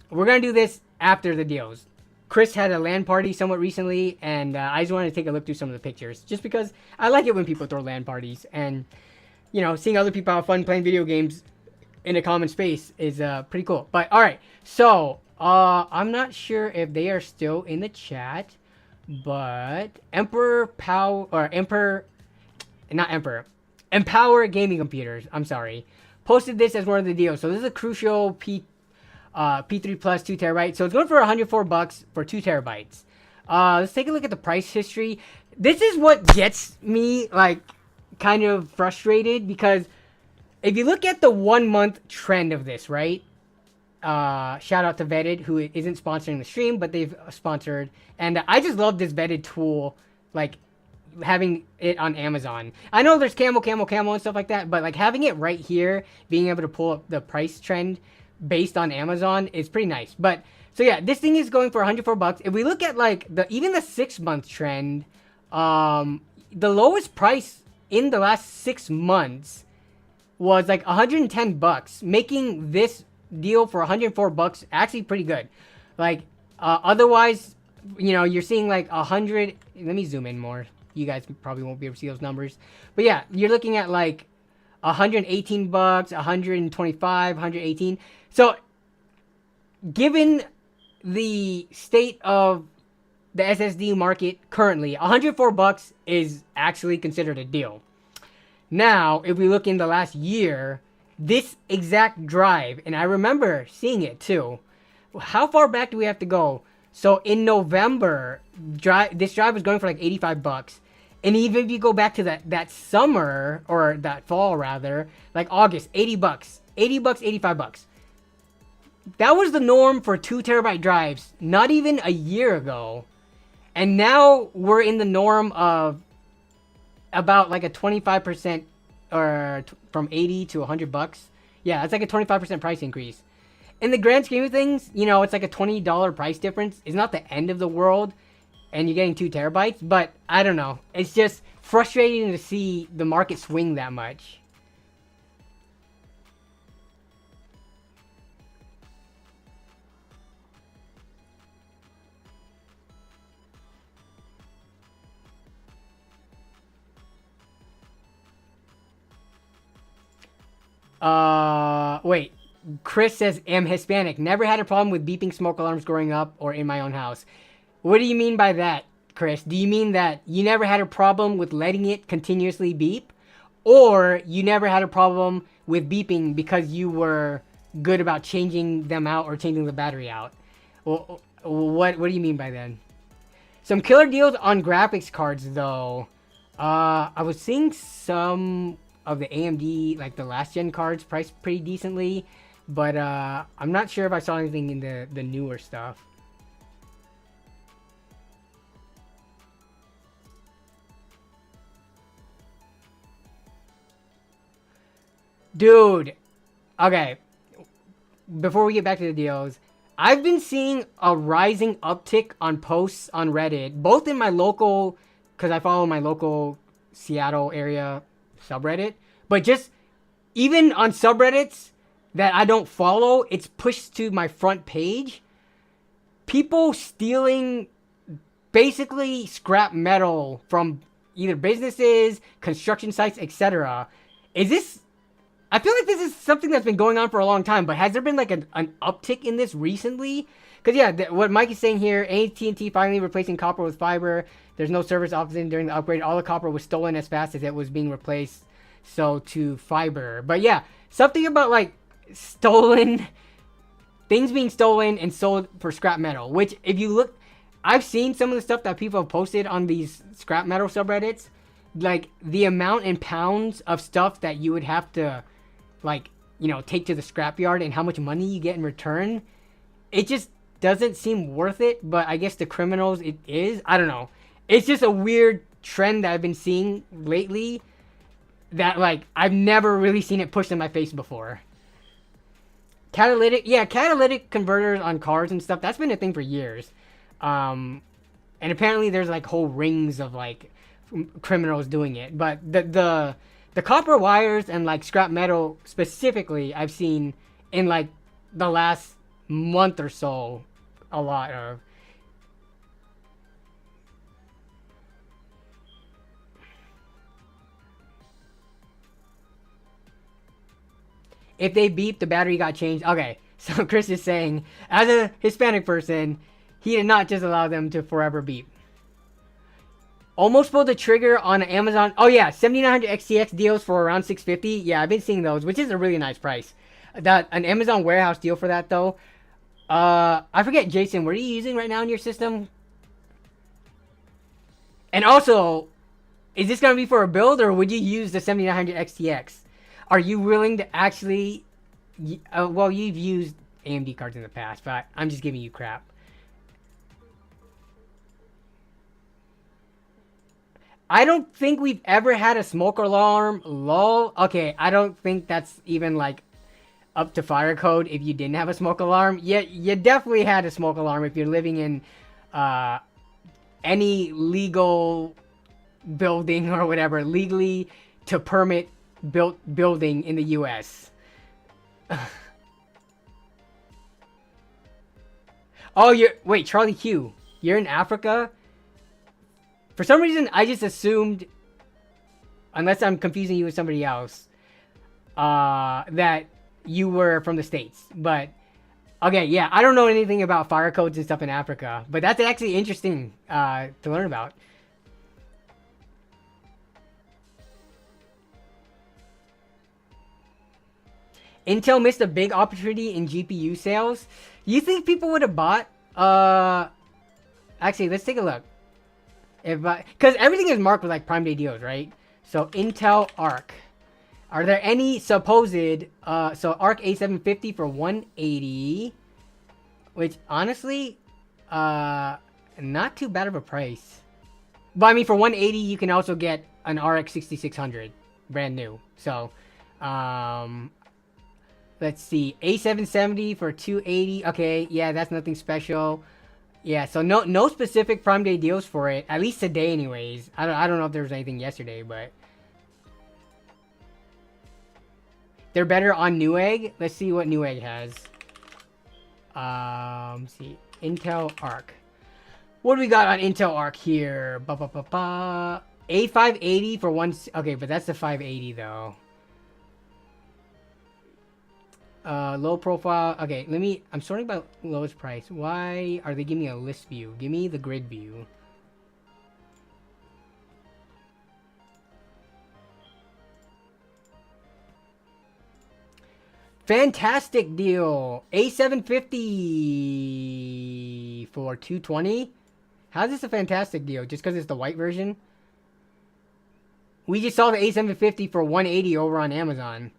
A: we're going to do this after the deals. Chris had a LAN party somewhat recently, and I just wanted to take a look through some of the pictures. Just because I like it when people throw LAN parties. And, you know, seeing other people have fun playing video games in a common space is pretty cool. But, alright, so, I'm not sure if they are still in the chat. But, Empower Gaming Computers, I'm sorry, posted this as one of the deals. So, this is a Crucial P3 Plus 2 terabytes. So it's going for $104 for 2 terabytes. Let's take a look at the price history. This is what gets me like kind of frustrated, because if you look at the 1 month trend of this, right? Shout out to Vetted, who isn't sponsoring the stream, but they've sponsored. And I just love this Vetted tool, like having it on Amazon. I know there's camel and stuff like that, but like having it right here, being able to pull up the price trend based on Amazon is pretty nice. But so yeah, this thing is going for $104. If we look at like even the 6 month trend, the lowest price in the last 6 months was like $110, making this deal for $104 actually pretty good. Like otherwise, you know, you're seeing like 100. Let me zoom in more. You guys probably won't be able to see those numbers, but yeah, you're looking at like $118, 125, 118. So, given the state of the SSD market currently, $104 is actually considered a deal. Now, if we look in the last year, this exact drive, and I remember seeing it too. How far back do we have to go? So in November, this drive was going for like $85. And even if you go back to that summer, or that fall rather, like August, $80, $85. That was the norm for 2 terabyte drives not even a year ago. And now we're in the norm of about like a 25%, or from 80 to $100. Yeah, it's like a 25% price increase. In the grand scheme of things, you know, it's like a $20 price difference. It's not the end of the world, and you're getting 2 terabytes, but I don't know. It's just frustrating to see the market swing that much. Wait. Chris says, am Hispanic. Never had a problem with beeping smoke alarms growing up or in my own house. What do you mean by that, Chris? Do you mean that you never had a problem with letting it continuously beep? Or you never had a problem with beeping because you were good about changing them out or changing the battery out? Well, what do you mean by that? Some killer deals on graphics cards, though. I was seeing some of the AMD, like the last gen cards, priced pretty decently. But I'm not sure if I saw anything in the newer stuff. Dude, okay, before we get back to the deals, I've been seeing a rising uptick on posts on Reddit, both in my local, because I follow my local Seattle area subreddit, but just even on subreddits that I don't follow, it's pushed to my front page. People stealing basically scrap metal from either businesses, construction sites, etc. Is this... I feel like this is something that's been going on for a long time, but has there been like an uptick in this recently? Because yeah, what Mike is saying here, AT&T finally replacing copper with fiber. There's no service often during the upgrade. All the copper was stolen as fast as it was being replaced. So to fiber. But yeah, something about like stolen... things being stolen and sold for scrap metal. Which if you look... I've seen some of the stuff that people have posted on these scrap metal subreddits. Like the amount in pounds of stuff that you would have to... like, you know, take to the scrapyard and how much money you get in return, it just doesn't seem worth it. But I guess the criminals, it is. I don't know. It's just a weird trend that I've been seeing lately that, like, I've never really seen it pushed in my face before. Catalytic converters on cars and stuff, that's been a thing for years. And apparently there's, like, whole rings of, like, criminals doing it. But the copper wires and like scrap metal specifically, I've seen in like the last month or so a lot of. If they beep, the battery got changed. Okay, so Chris is saying, as a Hispanic person, he did not just allow them to forever beep. Almost pulled the trigger on Amazon. Oh yeah, 7900 XTX deals for around $650. Yeah, I've been seeing those, which is a really nice price. An Amazon warehouse deal for that though. I forget, Jason, what are you using right now in your system? And also, is this gonna be for a build or would you use the 7900 XTX? Are you willing to actually? Well, you've used AMD cards in the past, but I'm just giving you crap. I don't think we've ever had a smoke alarm. Lol. Okay, I don't think that's even like up to fire code if you didn't have a smoke alarm. Yeah, you definitely had a smoke alarm if you're living in any legal building or whatever, legally to permit built building in the US. Oh, wait, Charlie Q. You're in Africa? For some reason, I just assumed, unless I'm confusing you with somebody else, that you were from the States. But, okay, yeah, I don't know anything about fire codes and stuff in Africa. But that's actually interesting to learn about. Intel missed a big opportunity in GPU sales. You think people would have bought? Actually, let's take a look. Because everything is marked with like Prime Day deals, right? So Intel Arc. Are there any supposed so Arc A750 for 180, which honestly not too bad of a price. But I mean for 180 you can also get an RX 6600 brand new. So let's see, A770 for 280. Okay, yeah, that's nothing special. Yeah, so no specific Prime Day deals for it, at least today anyways. I don't know if there was anything yesterday, but they're better on Newegg. Let's see what Newegg has. Let's see, Intel Arc. What do we got on Intel Arc here? A580 for one. Okay, but that's the 580 though. Low profile. Okay, I'm sorting by lowest price. Why are they giving me a list view? Give me the grid view. Fantastic deal. A750 for 220. How's this a fantastic deal? Just because it's the white version? We just saw the A750 for 180 over on Amazon.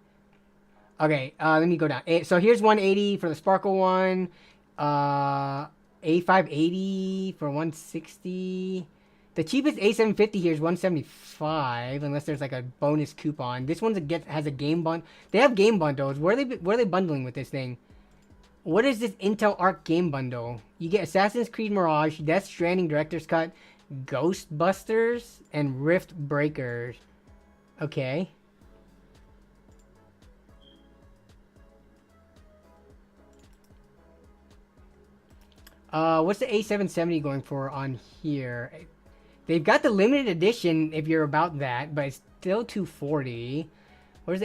A: Okay, let me go down. So here's 180 for the Sparkle one. A580 for 160. The cheapest A750 here is 175, unless there's like a bonus coupon. This one has a game bundle. They have game bundles. Where are they bundling with this thing? What is this Intel Arc game bundle? You get Assassin's Creed Mirage, Death Stranding Director's Cut, Ghostbusters, and Rift Breakers. Okay. What's the A770 going for on here? They've got the limited edition if you're about that, but it's still 240. Where's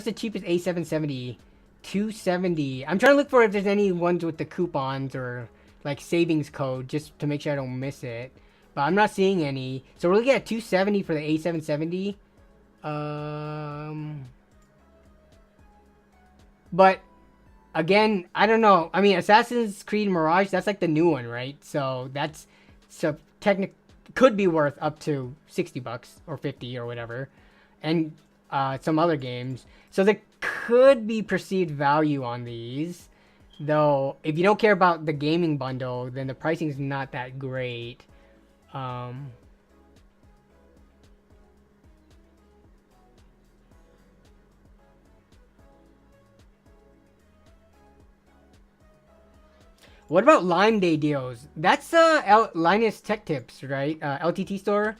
A: the cheapest A770? 270. I'm trying to look for if there's any ones with the coupons or like savings code just to make sure I don't miss it. But I'm not seeing any. So we're looking at 270 for the A770. But again, I don't know. I mean, Assassin's Creed Mirage, that's like the new one, right? So technically could be worth up to 60 bucks or 50 or whatever. And some other games. So there could be perceived value on these. Though, if you don't care about the gaming bundle, then the pricing is not that great. What about Lime Day deals? That's Linus Tech Tips, right? LTT store.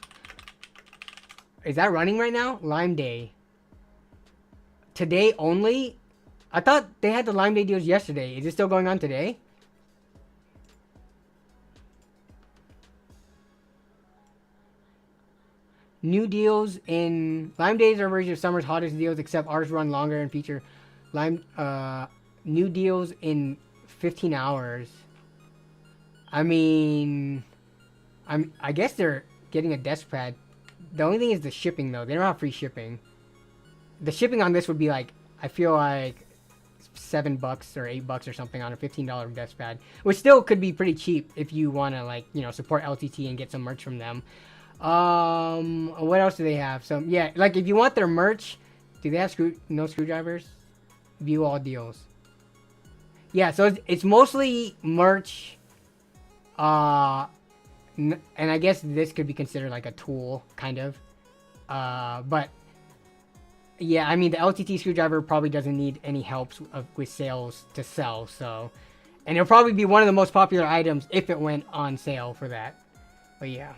A: Is that running right now? Lime Day. Today only? I thought they had the Lime Day deals yesterday. Is it still going on today? New deals in... Lime Days are a version of summer's hottest deals, except ours run longer and feature new deals in 15 hours. I mean... I guess they're getting a desk pad. The only thing is the shipping, though. They don't have free shipping. The shipping on this would be like... I feel like... $7 or $8 or something on a $15 desk pad, which still could be pretty cheap if you want to, like, you know, support LTT and get some merch from them. What else do they have? So yeah, like if you want their merch, do they have no screwdrivers? View all deals. Yeah, so it's mostly merch. And I guess this could be considered like a tool, kind of. But yeah, I mean, the LTT screwdriver probably doesn't need any help with sales to sell, so... And it'll probably be one of the most popular items if it went on sale for that. But yeah.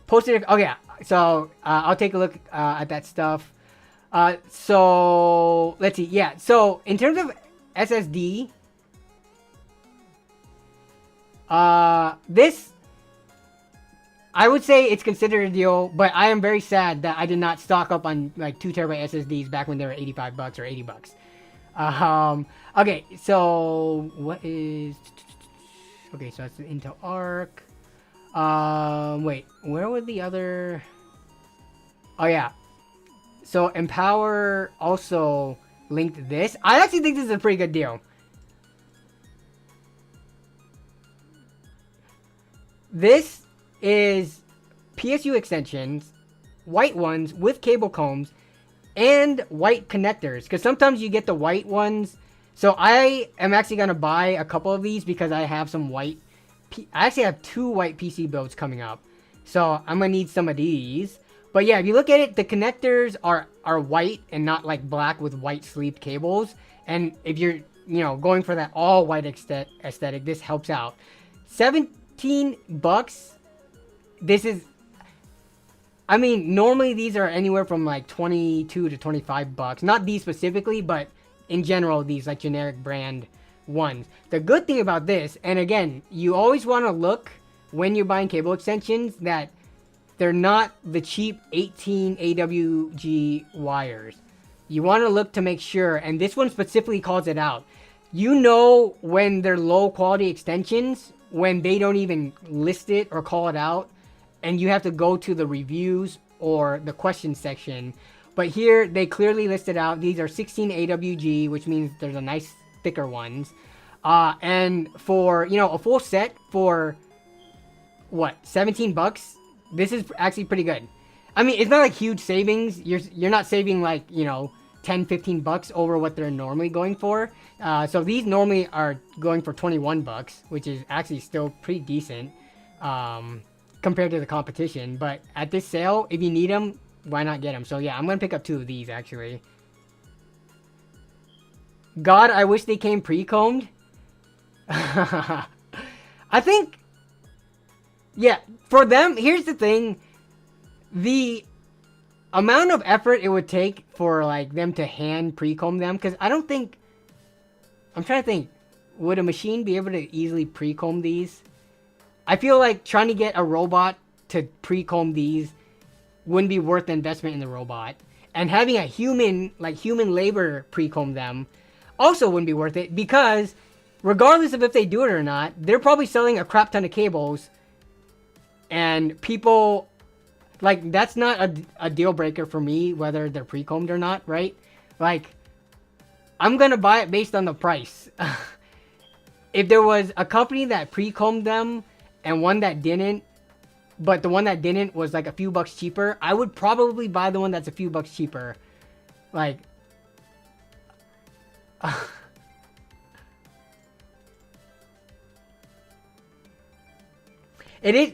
A: Posted... Oh, yeah. So, I'll take a look at that stuff. So, let's see. Yeah, so, in terms of SSD... this... I would say it's considered a deal, but I am very sad that I did not stock up on like 2TB SSDs back when they were $85 or $80. Okay, so what is... Okay, so that's the Intel Arc. Wait, where would the other... Oh yeah. So Empower also linked this. I actually think this is a pretty good deal. This is PSU extensions, white ones with cable combs, and white connectors. Because sometimes you get the white ones. So I am actually going to buy a couple of these because I have some white... I actually have 2 white PC builds coming up. So I'm going to need some of these. But yeah, if you look at it, the connectors are white and not like black with white sleeved cables. And if you're, you know, going for that all white aesthetic, this helps out. $17. This is, I mean, normally these are anywhere from like 22 to 25 bucks. Not these specifically, but in general, these like generic brand ones. The good thing about this, and again, you always want to look when you're buying cable extensions that they're not the cheap 18 AWG wires. You want to look to make sure, and this one specifically calls it out. You know when they're low quality extensions, when they don't even list it or call it out. And you have to go to the reviews or the question section. But here, they clearly listed out, these are 16 AWG, which means there's a nice thicker ones. And for, you know, a full set for, what, 17 bucks? This is actually pretty good. I mean, it's not like huge savings. You're not saving like, you know, 10, 15 bucks over what they're normally going for. So these normally are going for 21 bucks, which is actually still pretty decent. Compared to the competition, but at this sale, if you need them, why not get them? So yeah, I'm gonna pick up 2 of these actually. God, I wish they came pre-combed. I think, yeah, for them, here's the thing. The amount of effort it would take for like them to hand pre-comb them, because I don't think, I'm trying to think, would a machine be able to easily pre-comb these? I feel like trying to get a robot to pre-comb these wouldn't be worth the investment in the robot. And having a human, like human labor pre-comb them also wouldn't be worth it, because regardless of if they do it or not, they're probably selling a crap ton of cables. And people, like, that's not a deal breaker for me, whether they're pre-combed or not, right? Like, I'm going to buy it based on the price. If there was a company that pre-combed them and one that didn't, but the one that didn't was like a few bucks cheaper, I would probably buy the one that's a few bucks cheaper. Like, it is.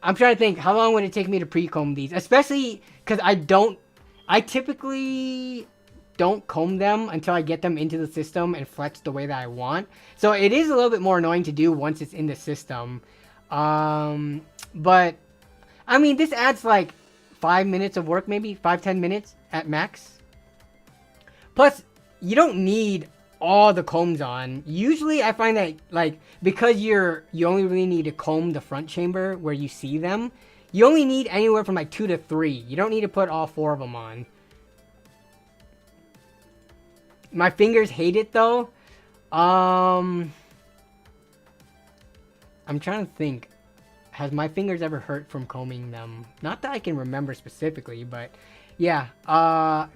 A: I'm trying to think, how long would it take me to pre-comb these? Especially because I typically don't comb them until I get them into the system and flex the way that I want. So it is a little bit more annoying to do once it's in the system. But, I mean, this adds like 5 minutes of work, maybe 5-10 minutes at max. Plus, you don't need all the combs on. Usually I find that, like, because you only really need to comb the front chamber where you see them, you only need anywhere from like 2 to 3. You don't need to put all 4 of them on. My fingers hate it though. I'm trying to think. Has my fingers ever hurt from combing them? Not that I can remember specifically, but yeah.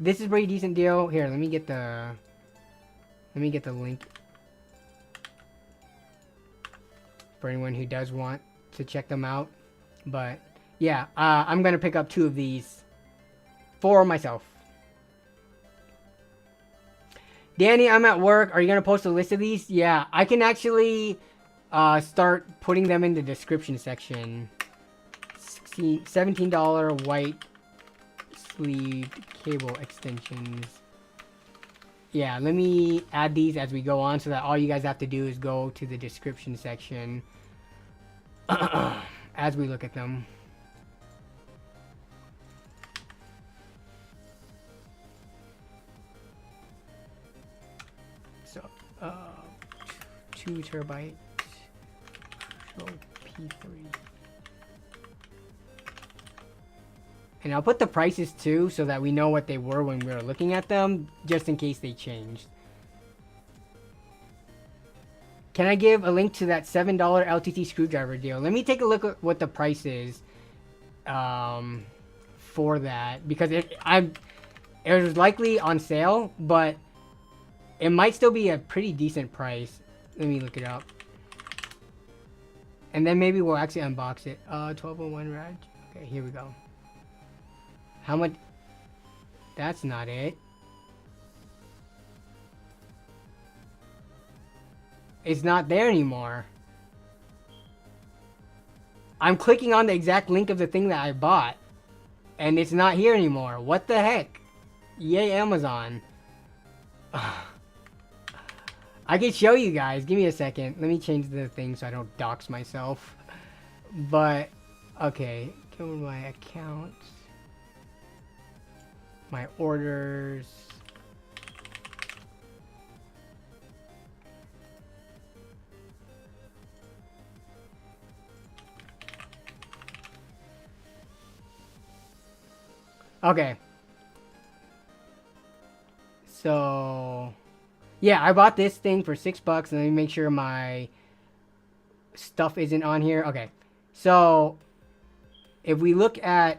A: This is a pretty decent deal. Here, let me get the link for anyone who does want to check them out. But yeah, I'm gonna pick up 2 of these for myself. Danny, I'm at work. Are you gonna post a list of these? Yeah, I can actually start putting them in the description section. $17 white sleeved cable extensions. Yeah, let me add these as we go on so that all you guys have to do is go to the description section as we look at them. So, 2 terabytes. P3. And I'll put the prices too so that we know what they were when we were looking at them, just in case they changed. Can I give a link to that $7 LTT screwdriver deal? Let me take a look at what the price is for that, because it was likely on sale, but it might still be a pretty decent price. Let me look it up. And then maybe we'll actually unbox it. 1201 Raj. Okay, here we go. How much? That's not it. It's not there anymore. I'm clicking on the exact link of the thing that I bought, and it's not here anymore. What the heck? Yay, Amazon. I can show you guys. Give me a second. Let me change the thing so I don't dox myself. But, okay. Go to my accounts. My orders. Okay. So... yeah, I bought this thing for $6. Let me make sure my stuff isn't on here. Okay, so if we look at...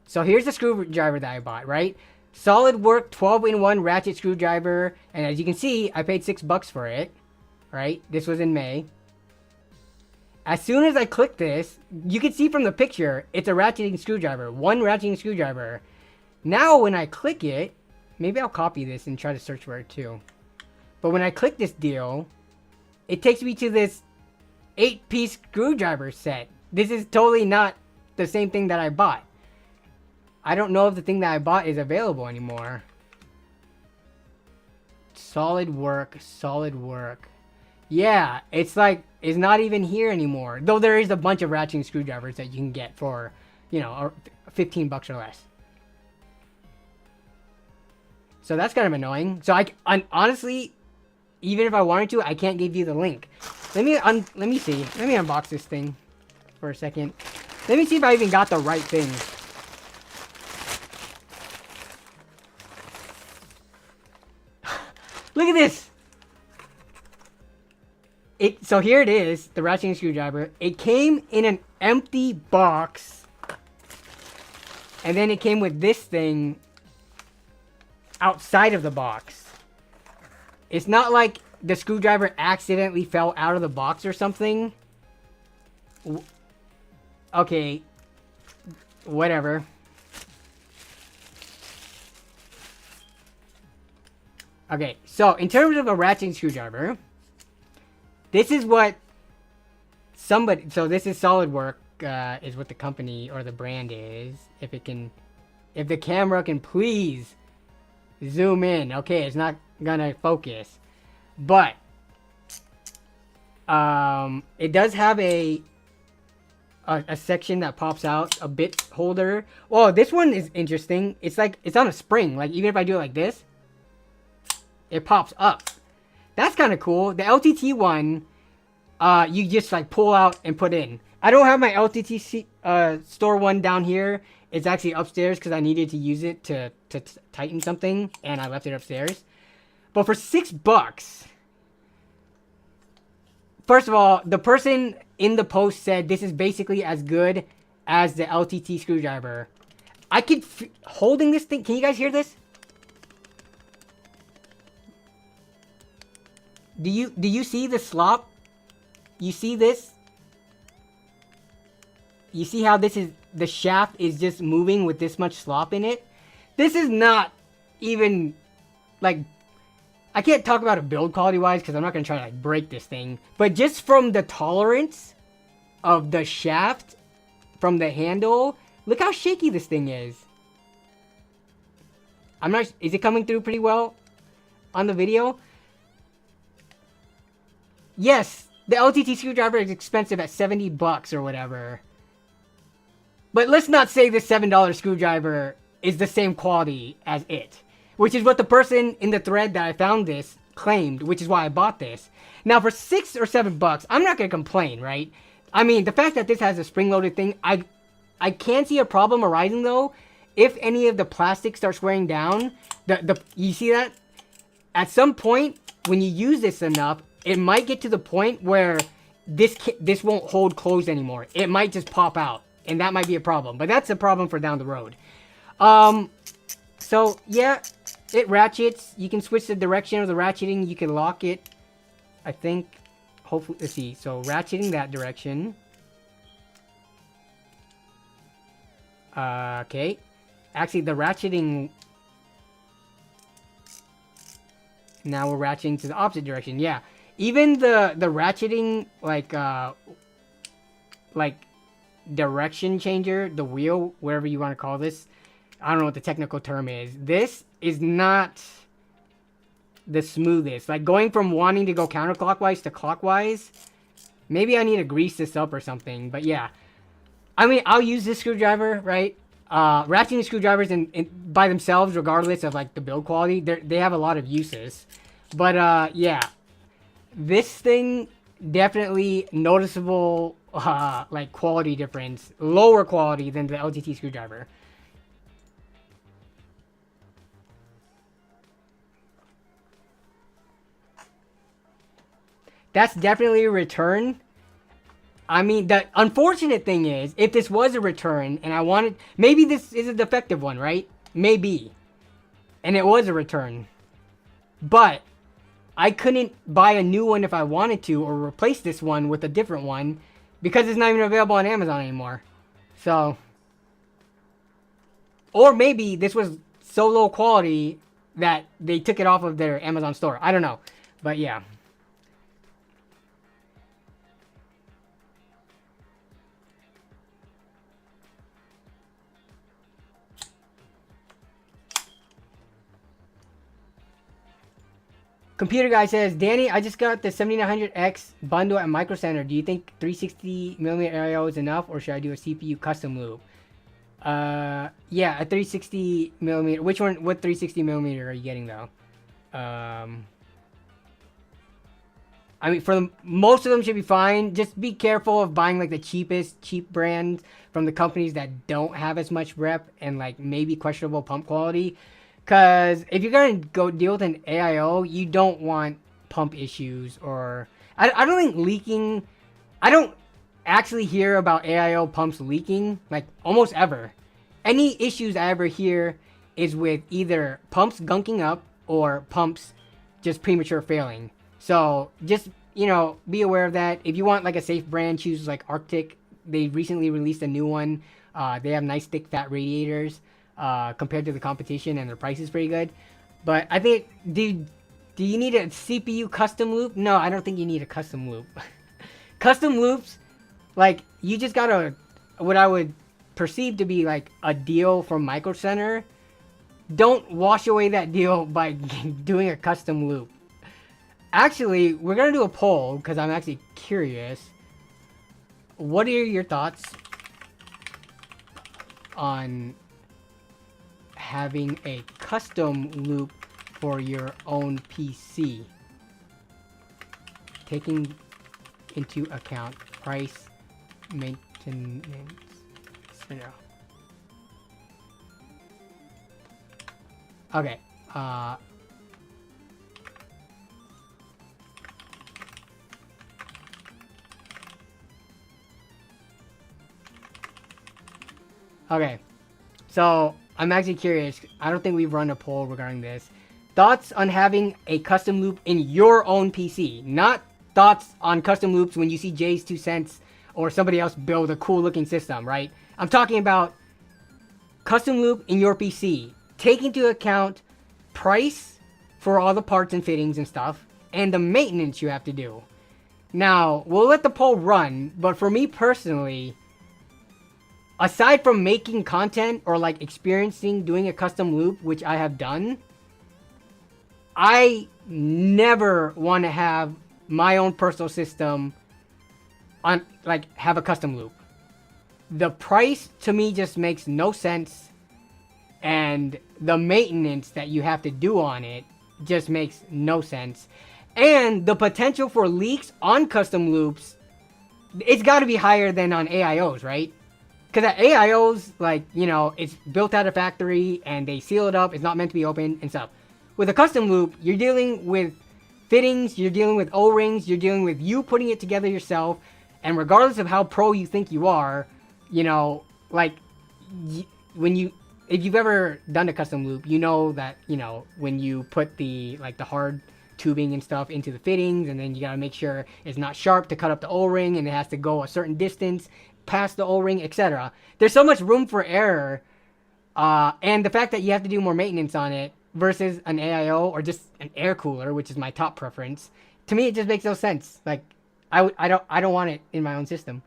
A: so here's the screwdriver that I bought, right? Solid work 12-in-1 ratchet screwdriver. And as you can see, I paid $6 for it, right? This was in May. As soon as I click this, you can see from the picture, it's a ratcheting screwdriver. One ratcheting screwdriver. Now when I click it, maybe I'll copy this and try to search for it too. But when I click this deal, it takes me to this 8-piece screwdriver set. This is totally not the same thing that I bought. I don't know if the thing that I bought is available anymore. Solid work, solid work. Yeah, it's like, it's not even here anymore. Though there is a bunch of ratcheting screwdrivers that you can get for, you know, $15 or less. So that's kind of annoying. So honestly, even if I wanted to, I can't give you the link. Let me see. Let me unbox this thing for a second. Let me see if I even got the right thing. Look at this. So here it is, the ratcheting screwdriver. It came in an empty box. And then it came with this thing outside of the box. It's not like the screwdriver accidentally fell out of the box or something. Okay. Whatever. Okay, so in terms of a ratcheting screwdriver, this is what somebody... So this is SolidWorks, is what the company or the brand is. If the camera can please zoom in. Okay, it's not gonna focus. But it does have a section that pops out, a bit holder. Oh, this one is interesting. It's like it's on a spring. Like even if I do it like this, it pops up. That's kind of cool. The LTT one, you just like pull out and put in. I don't have my LTT store one down here. It's actually upstairs because I needed to use it to tighten something, and I left it upstairs. But for $6, first of all, the person in the post said this is basically as good as the LTT screwdriver. I could holding this thing. Can you guys hear this? Do you see the slop? You see this? You see how this is, the shaft is just moving with this much slop in it? This is not even, like, I can't talk about it build quality wise because I'm not going to try to like break this thing. But just from the tolerance of the shaft from the handle, look how shaky this thing is. I'm not, is it coming through pretty well on the video? Yes, the LTT screwdriver is expensive at $70 or whatever. But let's not say this $7 screwdriver is the same quality as it. Which is what the person in the thread that I found this claimed, which is why I bought this. Now for $6 or $7, I'm not going to complain, right? I mean, the fact that this has a spring-loaded thing, I can see a problem arising though. If any of the plastic starts wearing down, you see that? At some point, when you use this enough, it might get to the point where this won't hold closed anymore. It might just pop out, and that might be a problem. But that's a problem for down the road. So, yeah, it ratchets. You can switch the direction of the ratcheting. You can lock it, I think. Hopefully, let's see. So, ratcheting that direction. Okay. Actually, the ratcheting... Now we're ratcheting to the opposite direction. Yeah. Even the ratcheting, like direction changer, the wheel, whatever you want to call this. I don't know what the technical term is. This is not the smoothest. Like going from wanting to go counterclockwise to clockwise. Maybe I need to grease this up or something. But yeah. I mean, I'll use this screwdriver, right? Ratcheting screwdrivers by themselves, regardless of like the build quality, they have a lot of uses. But yeah. This thing, definitely noticeable, like, quality difference. Lower quality than the LTT screwdriver. That's definitely a return. I mean, the unfortunate thing is, if this was a return, and I wanted... Maybe this is a defective one, right? Maybe. And it was a return. But... I couldn't buy a new one if I wanted to, or replace this one with a different one, because it's not even available on Amazon anymore. So, or maybe this was so low quality that they took it off of their Amazon store. I don't know, but yeah. Computer Guy says, Danny, I just got the 7900X bundle at Micro Center. Do you think 360mm IO is enough, or should I do a CPU custom loop? Yeah, a 360mm. Which one? What 360mm are you getting though? I mean, most of them should be fine. Just be careful of buying like the cheap brands from the companies that don't have as much rep and like maybe questionable pump quality. Because if you're gonna go deal with an AIO, you don't want pump issues or I don't think leaking. I don't actually hear about AIO pumps leaking like almost ever. Any issues I ever hear is with either pumps gunking up or pumps just premature failing. So just, be aware of that. If you want like a safe brand, choose like Arctic. They recently released a new one. They have nice thick fat radiators compared to the competition, and their price is pretty good. But I think, do you need a CPU custom loop? No, I don't think you need a custom loop. Custom loops, like you just got what I would perceive to be like a deal from Micro Center. Don't wash away that deal by doing a custom loop. Actually, we're going to do a poll because I'm actually curious. What are your thoughts on having a custom loop for your own PC? Taking into account price, maintenance, etc. Okay. Okay. So, I'm actually curious. I don't think we've run a poll regarding this. Thoughts on having a custom loop in your own PC. Not thoughts on custom loops when you see Jay's 2 cents or somebody else build a cool looking system, right? I'm talking about custom loop in your PC. Take into account price for all the parts and fittings and stuff, and the maintenance you have to do. Now, we'll let the poll run, but for me personally, aside from making content or like experiencing doing a custom loop, which I have done, I never want to have my own personal system on like have a custom loop. The price to me just makes no sense, and the maintenance that you have to do on it just makes no sense. And the potential for leaks on custom loops, it's got to be higher than on AIOs, right? Because at AIOs, like, it's built out of factory and they seal it up. It's not meant to be open and stuff. With a custom loop, you're dealing with fittings, you're dealing with O-rings, you're dealing with you putting it together yourself. And regardless of how pro you think you are, like, if you've ever done a custom loop, you know that, when you put the hard tubing and stuff into the fittings, and then you gotta make sure it's not sharp to cut up the O-ring, and it has to go a certain distance past the O-ring, etc. There's so much room for error, and the fact that you have to do more maintenance on it versus an AIO or just an air cooler, which is my top preference, to me it just makes no sense. Like, I don't want it in my own system.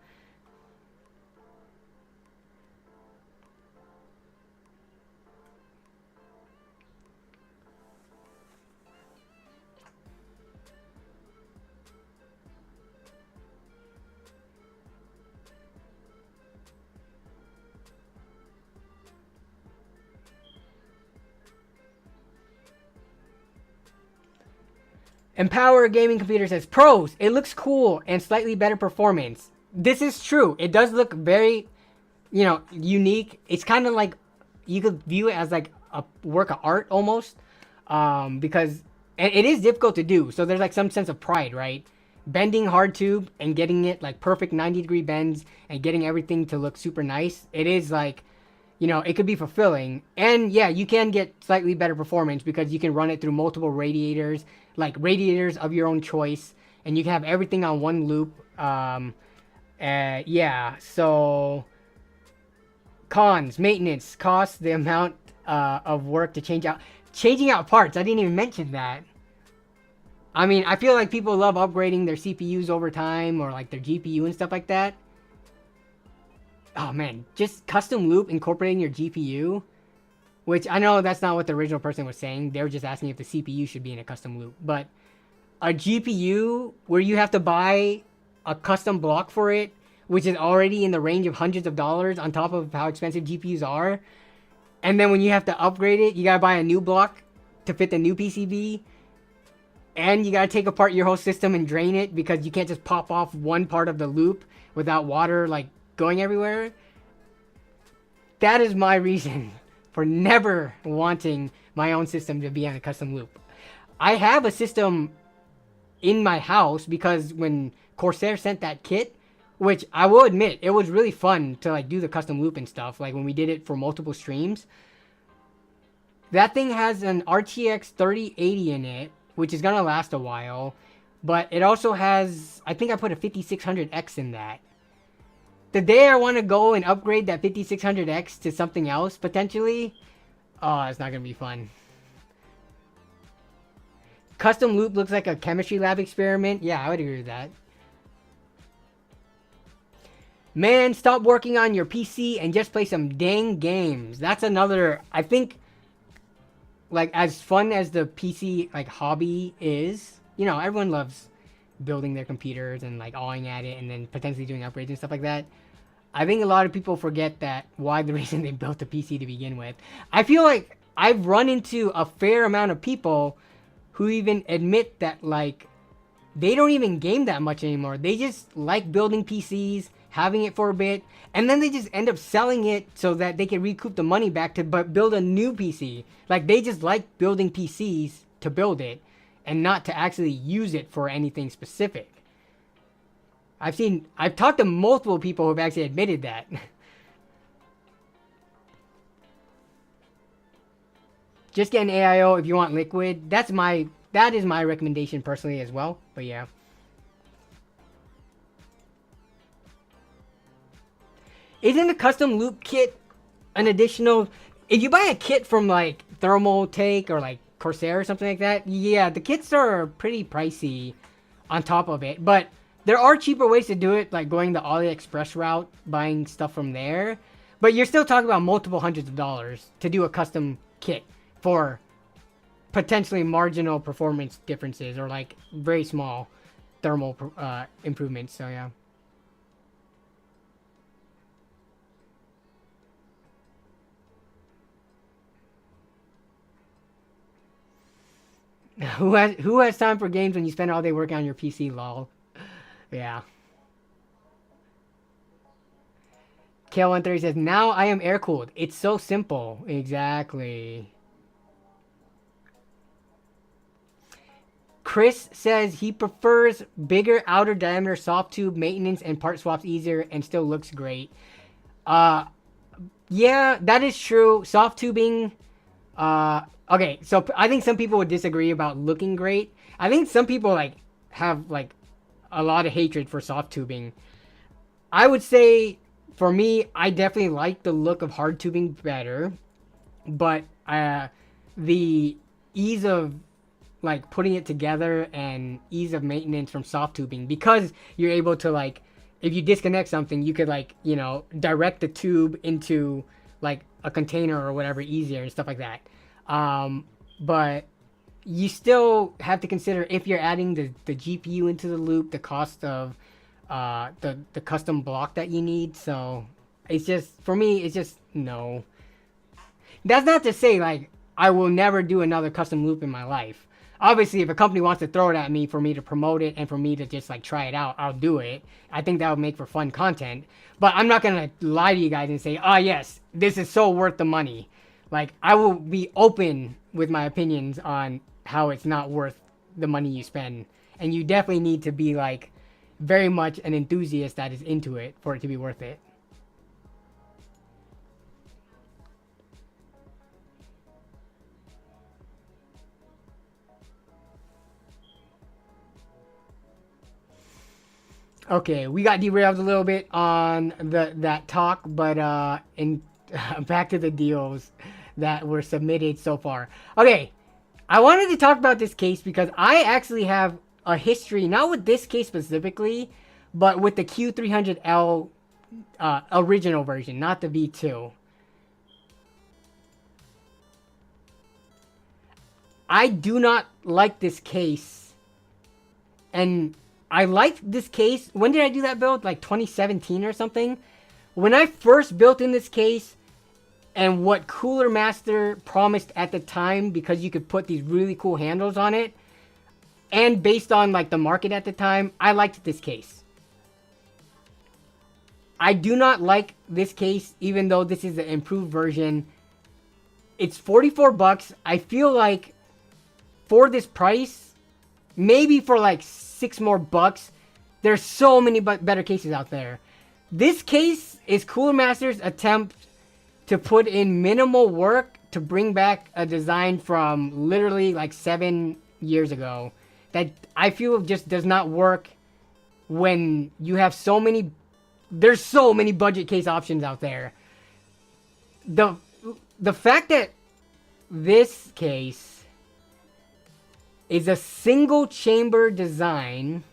A: Empower Gaming Computer says, pros, it looks cool and slightly better performance. This is true. It does look very, unique. It's kind of like, you could view it as like a work of art almost. Because it is difficult to do. So there's like some sense of pride, right? Bending hard tube and getting it like perfect 90-degree bends and getting everything to look super nice. It is like, it could be fulfilling. And yeah, you can get slightly better performance because you can run it through multiple radiators, like radiators of your own choice, and you can have everything on one loop. Yeah, so cons, maintenance, cost, the amount of work to changing out parts. I didn't even mention that. I mean, I feel like people love upgrading their CPUs over time or like their GPU and stuff like that. Oh man, just custom loop incorporating your GPU, which I know that's not what the original person was saying. They were just asking if the CPU should be in a custom loop. But a GPU where you have to buy a custom block for it, which is already in the range of hundreds of dollars on top of how expensive GPUs are. And then when you have to upgrade it, you gotta buy a new block to fit the new PCB. and you gotta take apart your whole system and drain it because you can't just pop off one part of the loop without water like going everywhere. That is my reason for never wanting my own system to be on a custom loop. I have a system in my house because when Corsair sent that kit, which I will admit, it was really fun to like do the custom loop and stuff, like when we did it for multiple streams. That thing has an RTX 3080 in it, which is gonna last a while, but it also has, I think I put a 5600X in that. The day I want to go and upgrade that 5600X to something else, potentially, oh, it's not gonna be fun. Custom loop looks like a chemistry lab experiment. Yeah, I would agree with that. Man, stop working on your PC and just play some dang games. That's another, I think, like, as fun as the PC, like, hobby is, you know, everyone loves building their computers and, like, awing at it and then potentially doing upgrades and stuff like that. I think a lot of people forget that why the reason they built a PC to begin with. I feel like I've run into a fair amount of people who even admit that, like, they don't even game that much anymore. They just like building PCs, having it for a bit, and then they just end up selling it so that they can recoup the money back to build a new PC. Like, they just like building PCs to build it and not to actually use it for anything specific. I've talked to multiple people who have actually admitted that. Just get an AIO if you want liquid. That is my recommendation personally as well. But yeah. Isn't a custom loop kit an additional... If you buy a kit from like Thermaltake or like Corsair or something like that, yeah, the kits are pretty pricey on top of it. But there are cheaper ways to do it, like going the AliExpress route, buying stuff from there. But you're still talking about multiple hundreds of dollars to do a custom kit for potentially marginal performance differences or like very small thermal improvements. So yeah. Who has time for games when you spend all day working on your PC, lol? Yeah. Kale130 says, now I am air-cooled. It's so simple. Exactly. Chris says he prefers bigger outer diameter soft tube, maintenance and part swaps easier, and still looks great. Yeah, that is true. Soft tubing... okay, so I think some people would disagree about looking great. I think some people like have like a lot of hatred for soft tubing. I would say for me, I definitely like the look of hard tubing better, but the ease of like putting it together and ease of maintenance from soft tubing, because you're able to like, if you disconnect something, you could like, you know, direct the tube into like a container or whatever easier and stuff like that. But you still have to consider, if you're adding the GPU into the loop, the cost of the custom block that you need. So it's just, for me, it's just no. That's not to say like I will never do another custom loop in my life. Obviously, if a company wants to throw it at me for me to promote it and for me to just like try it out, I'll do it. I think that would make for fun content. But I'm not gonna lie to you guys and say, ah, yes, this is so worth the money. Like, I will be open with my opinions on how it's not worth the money you spend. And you definitely need to be, like, very much an enthusiast that is into it for it to be worth it. Okay, we got derailed a little bit on that talk, but back to the deals that were submitted so far. Okay, I wanted to talk about this case because I actually have a history, not with this case specifically, but with the Q300L original version, not the V2. I do not like this case, and I liked this case. When did I do that build? Like 2017 or something? When I first built in this case, and what Cooler Master promised at the time, because you could put these really cool handles on it, and based on like the market at the time, I liked this case. I do not like this case, even though this is the improved version. It's 44 bucks. I feel like for this price, maybe for like 6 more bucks, there's so many better cases out there. This case is Cooler Master's attempt to put in minimal work to bring back a design from literally like 7 years ago that I feel just does not work when you have so many. There's so many budget case options out there. The fact that this case is a single chamber design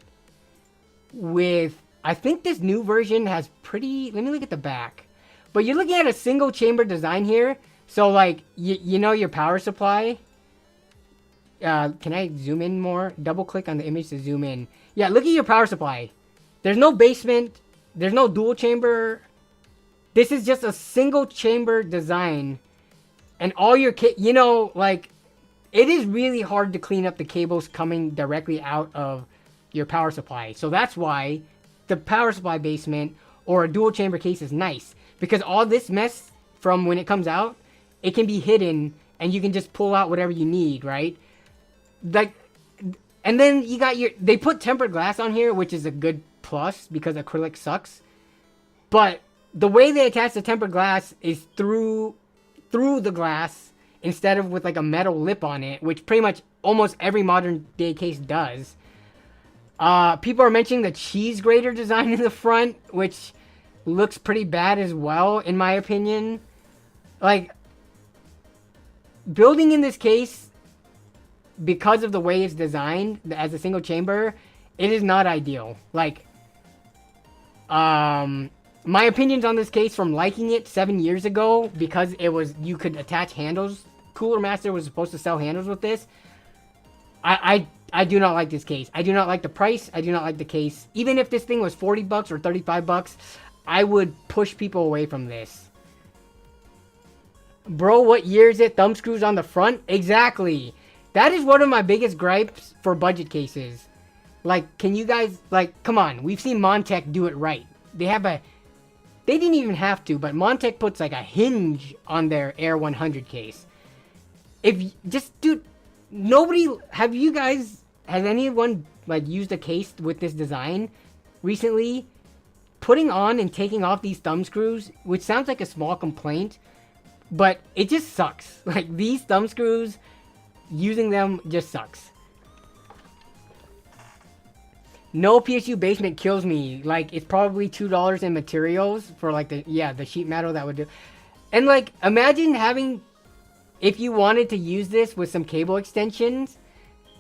A: with, I think this new version has pretty, let me look at the back. But you're looking at a single chamber design here. So like, you know your power supply. Can I zoom in more? Double click on the image to zoom in. Yeah, look at your power supply. There's no basement. There's no dual chamber. This is just a single chamber design. And all your, you know, like, it is really hard to clean up the cables coming directly out of your power supply. So that's why the power supply basement or a dual chamber case is nice. Because all this mess from when it comes out, it can be hidden and you can just pull out whatever you need, right? Like, and then you got your, they put tempered glass on here, which is a good plus because acrylic sucks. But the way they attach the tempered glass is through the glass instead of with like a metal lip on it, which pretty much almost every modern day case does. People are mentioning the cheese grater design in the front, which looks pretty bad as well, in my opinion. Like, building in this case, because of the way it's designed as a single chamber, it is not ideal. Like, my opinions on this case from liking it 7 years ago, because it was, you could attach handles. Cooler Master was supposed to sell handles with this. I do not like this case. I do not like the price. I do not like the case. Even if this thing was 40 bucks or 35 bucks, I would push people away from this. Bro, what year is it? Thumb screws on the front? Exactly. That is one of my biggest gripes for budget cases. Like, can you guys, like, come on. We've seen Montech do it right. They didn't even have to, but Montech puts like a hinge on their Air 100 case. Dude, has anyone like used a case with this design recently? Putting on and taking off these thumb screws, which sounds like a small complaint, but it just sucks. Like, these thumb screws, using them just sucks. No PSU basement kills me. Like, it's probably $2 in materials for like the sheet metal that would do. And like, imagine having, if you wanted to use this with some cable extensions,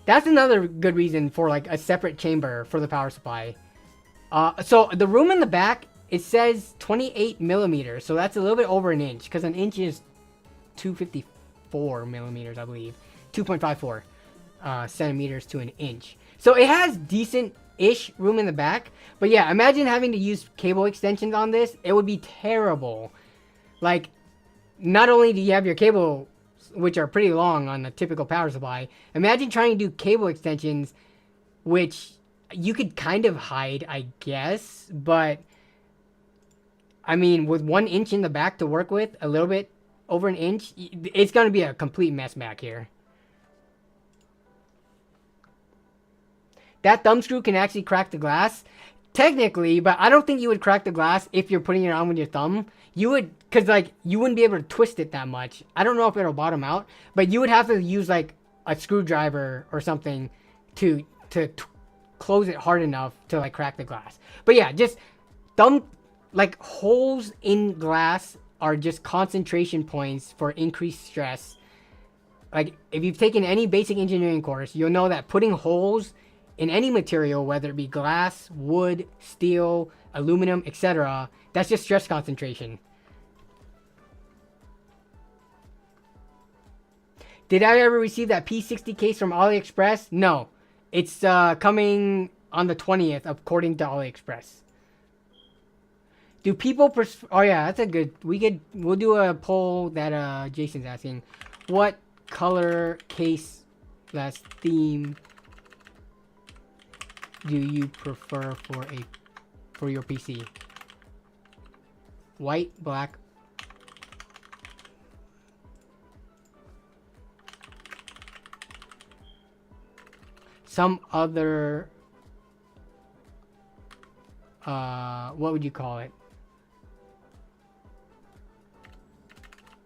A: that's another good reason for like a separate chamber for the power supply. So the room in the back, it says 28 millimeters. So that's a little bit over an inch, because an inch is 254 millimeters, I believe. 2.54 centimeters to an inch. So it has decent-ish room in the back. But yeah, imagine having to use cable extensions on this. It would be terrible. Like, not only do you have your cable, which are pretty long on a typical power supply, imagine trying to do cable extensions, which you could kind of hide, I guess, but I mean, with 1 inch in the back to work with, a little bit over an inch, it's going to be a complete mess back here. That thumb screw can actually crack the glass. Technically, but I don't think you would crack the glass if you're putting it on with your thumb. You would, because like, you wouldn't be able to twist it that much. I don't know if it'll bottom out, but you would have to use like a screwdriver or something to close it hard enough to like crack the glass. But yeah, just like holes in glass are just concentration points for increased stress. Like, if you've taken any basic engineering course, you'll know that putting holes in any material, whether it be glass, wood, steel, aluminum, etc., that's just stress concentration. Did I ever receive that P60 case from AliExpress? No. It's coming on the 20th, according to AliExpress. Do people oh yeah, that's a good, we'll do a poll that Jason's asking. What color case / theme do you prefer for your PC? White, black. Some other, what would you call it?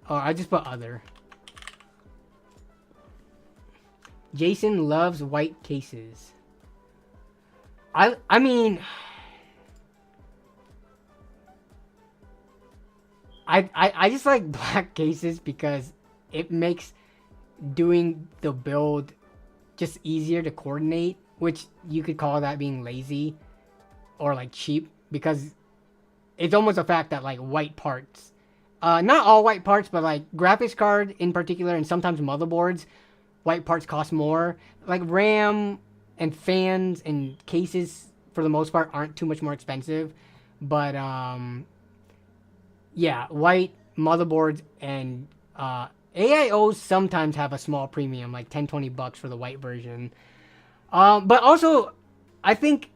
A: Oh, I just put other. Jason loves white cases. I mean, I just like black cases because it makes doing the build just easier to coordinate, which you could call that being lazy or like cheap, because it's almost a fact that like white parts, not all white parts, but like graphics card in particular, and sometimes motherboards, white parts cost more. Like RAM and fans and cases for the most part aren't too much more expensive, but yeah, white motherboards and AIOs sometimes have a small premium, like $10-20 for the white version. But also, I think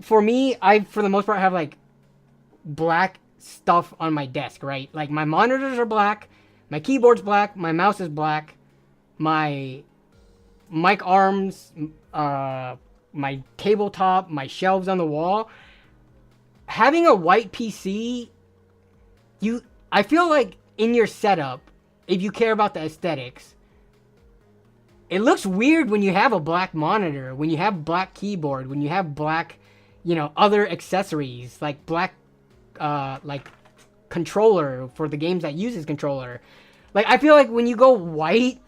A: for me, I for the most part have like black stuff on my desk, right? Like my monitors are black, my keyboard's black, my mouse is black, my mic arms, my tabletop, my shelves on the wall. Having a white PC, I feel like in your setup, if you care about the aesthetics, it looks weird when you have a black monitor, when you have black keyboard, when you have black, other accessories, like black, like controller for the games that uses controller. Like, I feel like when you go white,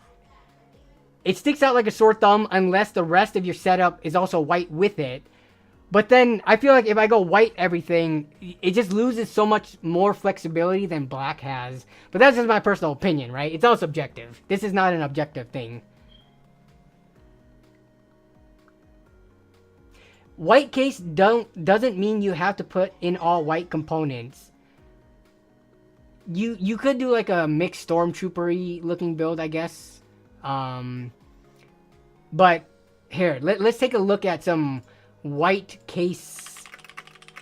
A: it sticks out like a sore thumb unless the rest of your setup is also white with it. But then I feel like if I go white everything, it just loses so much more flexibility than black has. But that's just my personal opinion, right? It's all subjective. This is not an objective thing. White case doesn't mean you have to put in all white components. You could do like a mixed stormtrooper-y looking build, I guess. But here, let's take a look at some white case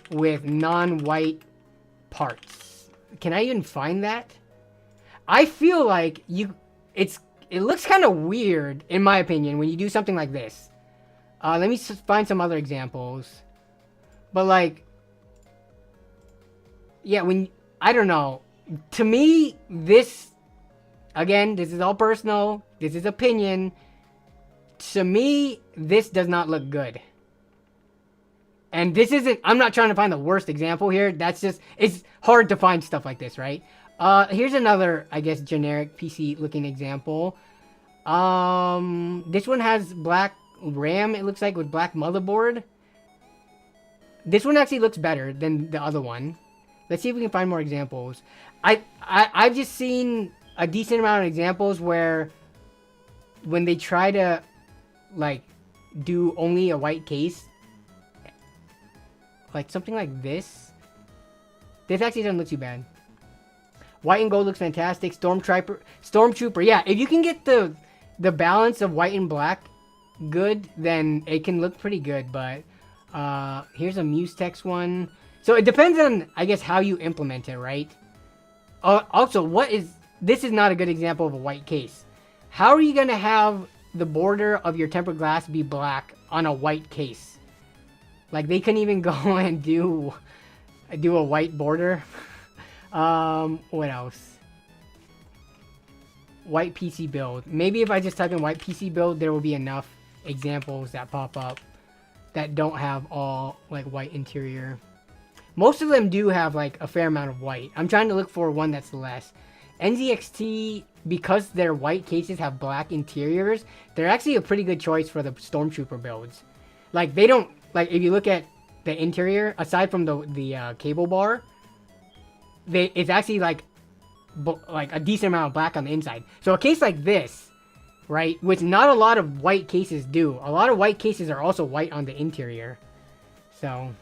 A: with non-white parts. Can I even find that? I feel like it looks kind of weird, in my opinion, when you do something like this. Let me find some other examples. But like, yeah, I don't know. To me, this, again, this is all personal. This is opinion. To me, this does not look good. And this isn't, I'm not trying to find the worst example here. That's just, it's hard to find stuff like this, right? Here's another, I guess, generic PC looking example. This one has black RAM, it looks like, with black motherboard. This one actually looks better than the other one. Let's see if we can find more examples. I've just seen a decent amount of examples where when they try to, like, do only a white case, like something like this. This actually doesn't look too bad. White and gold looks fantastic. Stormtrooper. Yeah, if you can get the balance of white and black good, then it can look pretty good. But here's a Mustex one. So it depends on, I guess, how you implement it, right? Also, this is not a good example of a white case. How are you going to have the border of your tempered glass be black on a white case? Like, they couldn't even go and do a white border. What else? White PC build. Maybe if I just type in white PC build, there will be enough examples that pop up that don't have all, like, white interior. Most of them do have, like, a fair amount of white. I'm trying to look for one that's less. NZXT, because their white cases have black interiors, they're actually a pretty good choice for the Stormtrooper builds. Like, they don't, like, if you look at the interior, aside from the cable bar, it's actually, like a decent amount of black on the inside. So a case like this, right, which not a lot of white cases do. A lot of white cases are also white on the interior. So,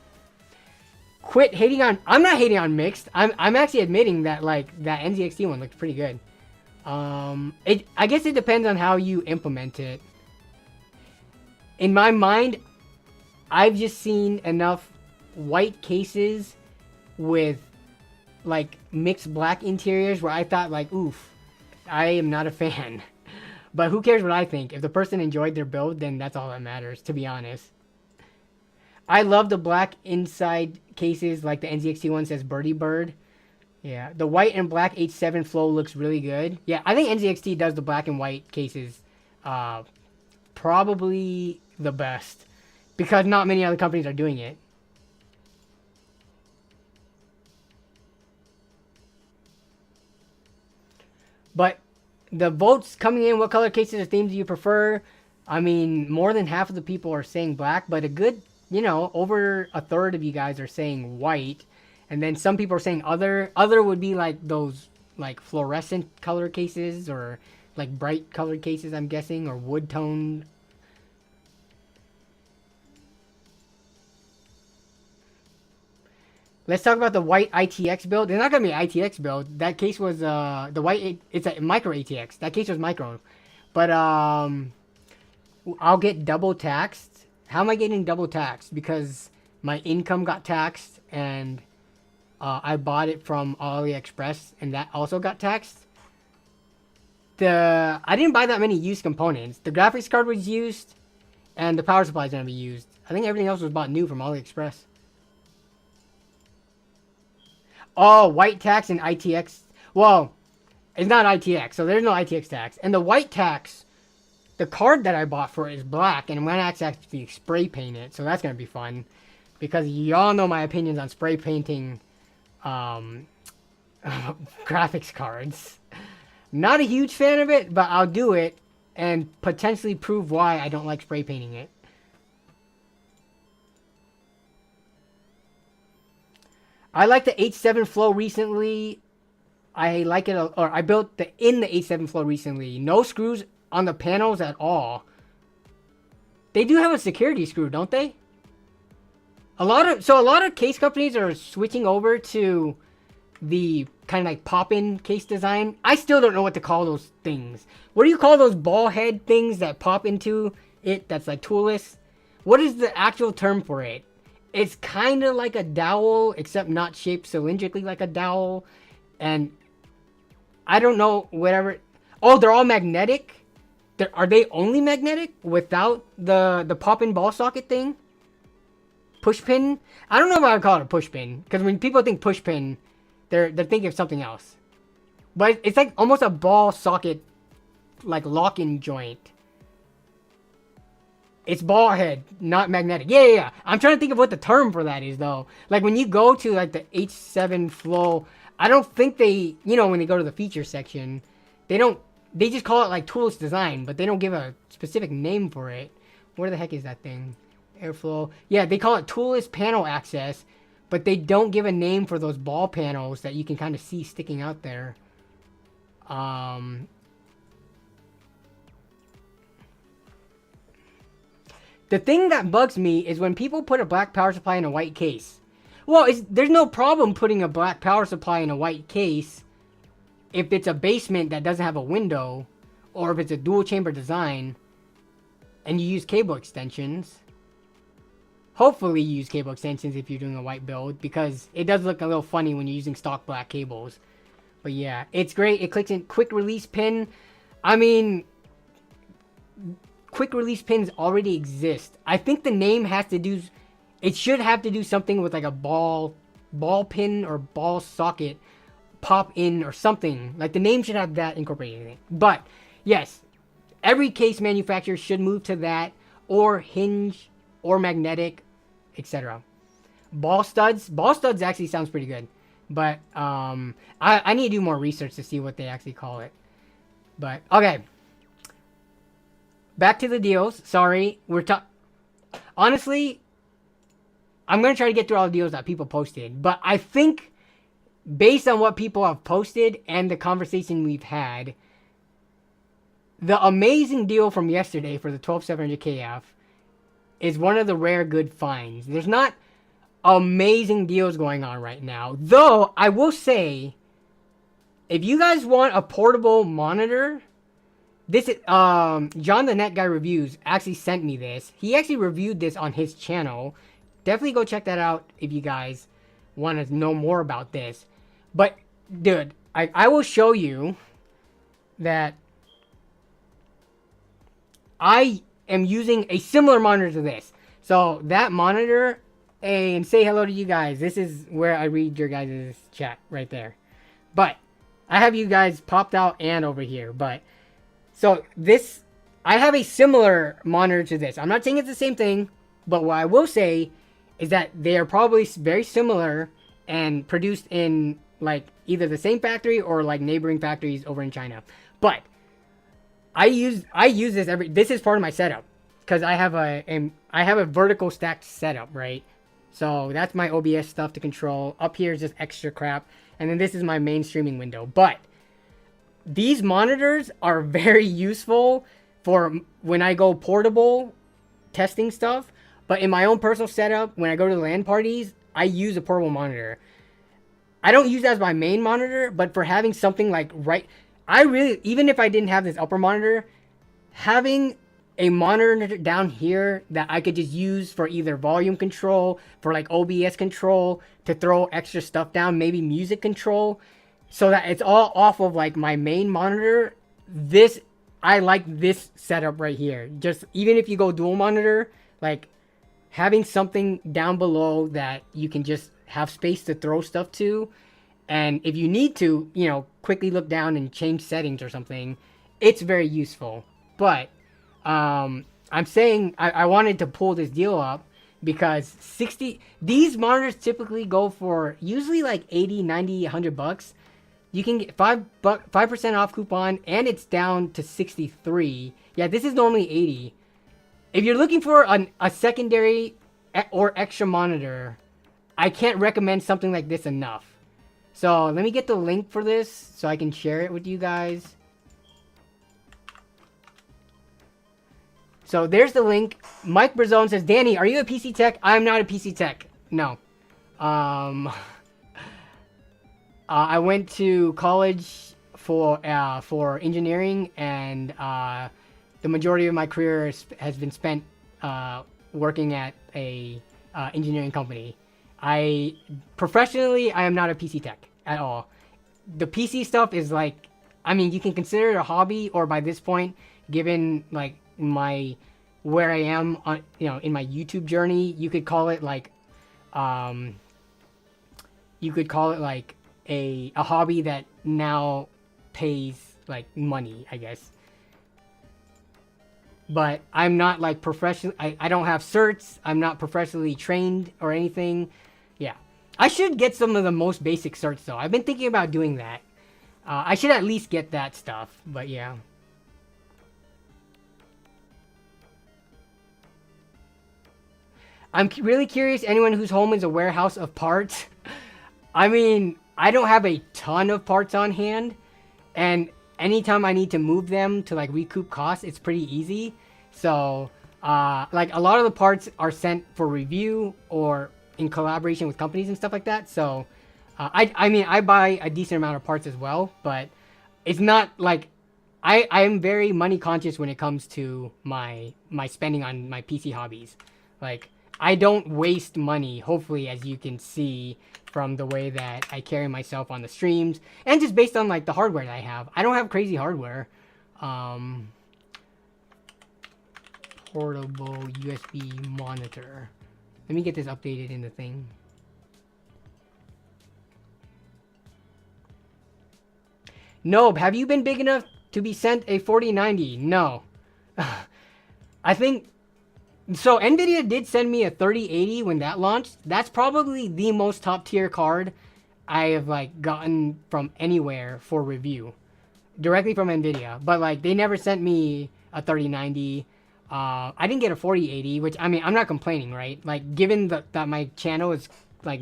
A: quit hating on, I'm not hating on mixed. I'm actually admitting that, like, that NZXT one looks pretty good. I guess it depends on how you implement it. In my mind, I've just seen enough white cases with like mixed black interiors where I thought like, oof, I am not a fan. But who cares what I think? If the person enjoyed their build, then that's all that matters, to be honest. I love the black inside cases, like the NZXT one says Birdie Bird. Yeah, the white and black H7 flow looks really good. Yeah, I think NZXT does the black and white cases probably the best, because not many other companies are doing it. But the votes coming in, what color cases or themes do you prefer? I mean, more than half of the people are saying black, but a good, you know, over a third of you guys are saying white. And then some people are saying other. Other would be like those like fluorescent color cases or like bright colored cases, I'm guessing, or wood tone. Let's talk about the white ITX build. It's not going to be an ITX build. That case was the white, it's a micro ATX. That case was micro. But I'll get double taxed. How am I getting double taxed? Because my income got taxed and I bought it from AliExpress, and that also got taxed. I didn't buy that many used components. The graphics card was used, and the power supply is going to be used. I think everything else was bought new from AliExpress. Oh, white tax and ITX. Well, it's not ITX, so there's no ITX tax. And the white tax, the card that I bought for it is black, and I'm going to actually spray paint it, so that's going to be fun. Because y'all know my opinions on spray painting graphics cards. Not a huge fan of it, but I'll do it and potentially prove why I don't like spray painting it. I like the H7 flow recently. I like it, or I built in the H7 flow recently. No screws on the panels at all. They do have a security screw, don't they? A lot of case companies are switching over to the kind of like pop-in case design. I still don't know what to call those things. What do you call those ball head things that pop into it that's like toolless? What is the actual term for it? It's kind of like a dowel, except not shaped cylindrically like a dowel. And I don't know, whatever. Oh, they're all magnetic? Are they only magnetic without the pop-in ball socket thing? Push pin? I don't know if I would call it a push pin, because when people think push pin, they're thinking of something else. But it's like almost a ball socket, like lock-in joint. It's ball head, not magnetic. Yeah. I'm trying to think of what the term for that is, though. Like when you go to like the H7 flow, I don't think they, you know, when they go to the feature section, they just call it like toolless design, but they don't give a specific name for it. Where the heck is that thing? Airflow. Yeah, they call it toolless panel access, but they don't give a name for those ball panels that you can kind of see sticking out there. The thing that bugs me is when people put a black power supply in a white case. Well, there's no problem putting a black power supply in a white case if it's a basement that doesn't have a window, or if it's a dual chamber design and you use cable extensions. Hopefully you use cable extensions if you're doing a white build, because it does look a little funny when you're using stock black cables. But yeah, it's great. It clicks in quick release pin. I mean, quick release pins already exist. I think the name has to do, it should have to do something with like a ball pin or ball socket pop in or something. Like the name should have that incorporated in it. But yes, every case manufacturer should move to that, or hinge, or magnetic, etc. Ball studs actually sounds pretty good, but I need to do more research to see what they actually call it. But okay, back to the deals. Sorry, honestly, I'm gonna try to get through all the deals that people posted, but I think based on what people have posted and the conversation we've had, the amazing deal from yesterday for the 12700 KF is one of the rare good finds. There's not amazing deals going on right now. Though, I will say, if you guys want a portable monitor This is John the Net Guy Reviews actually sent me this. He actually reviewed this on his channel. Definitely go check that out if you guys want to know more about this. But dude, I will show you that I am using a similar monitor to this. So that monitor, and say hello to you guys. This is where I read your guys' chat right there. But I have you guys popped out and over here. But so this, I have a similar monitor to this. I'm not saying it's the same thing, but what I will say is that they are probably very similar and produced in like either the same factory or like neighboring factories over in China. But I use this this is part of my setup because I have a vertical stacked setup, right? So that's my OBS stuff to control. Up here is just extra crap, and then this is my main streaming window. But these monitors are very useful for when I go portable testing stuff. But in my own personal setup, when I go to LAN parties, I use a portable monitor. I don't use that as my main monitor, but for having something like even if I didn't have this upper monitor, having a monitor down here that I could just use for either volume control, for like OBS control, to throw extra stuff down, maybe music control, so that it's all off of like my main monitor. I like this setup right here. Just even if you go dual monitor, like having something down below that you can just have space to throw stuff to, and if you need to, you know, quickly look down and change settings or something, it's very useful. But I'm saying I wanted to pull this deal up because these monitors typically go for usually like 80, 90, 100 bucks. You can get 5% off coupon, and it's down to 63. Yeah, this is normally 80. If you're looking for a secondary or extra monitor, I can't recommend something like this enough. So let me get the link for this so I can share it with you guys. So there's the link. Mike Brazone says, Danny, are you a PC tech? I'm not a PC tech. No. I went to college for engineering, and the majority of my career has been spent working at a engineering company. Professionally, I am not a PC tech at all. The PC stuff is like, I mean, you can consider it a hobby, or by this point, given like where I am on, you know, in my YouTube journey, you could call it like, a hobby that now pays like money, I guess. But I'm not like professional. I don't have certs. I'm not professionally trained or anything. Yeah, I should get some of the most basic certs though. I've been thinking about doing that. I should at least get that stuff. But yeah. I'm really curious. Anyone whose home is a warehouse of parts. I mean, I don't have a ton of parts on hand, and anytime I need to move them to like recoup costs, it's pretty easy. So like a lot of the parts are sent for review or in collaboration with companies and stuff like that. So I mean, I buy a decent amount of parts as well, but it's not like I am very money conscious when it comes to my spending on my PC hobbies. Like, I don't waste money, hopefully, as you can see from the way that I carry myself on the streams, and just based on like the hardware that I have. I don't have crazy hardware. Portable USB monitor. Let me get this updated in the thing. Nope, have you been big enough to be sent a 4090? No. I think... So, NVIDIA did send me a 3080 when that launched. That's probably the most top tier card I have, like, gotten from anywhere for review. Directly from NVIDIA. But, like, they never sent me a 3090. I didn't get a 4080, which, I mean, I'm not complaining, right? Like, given that my channel is, like,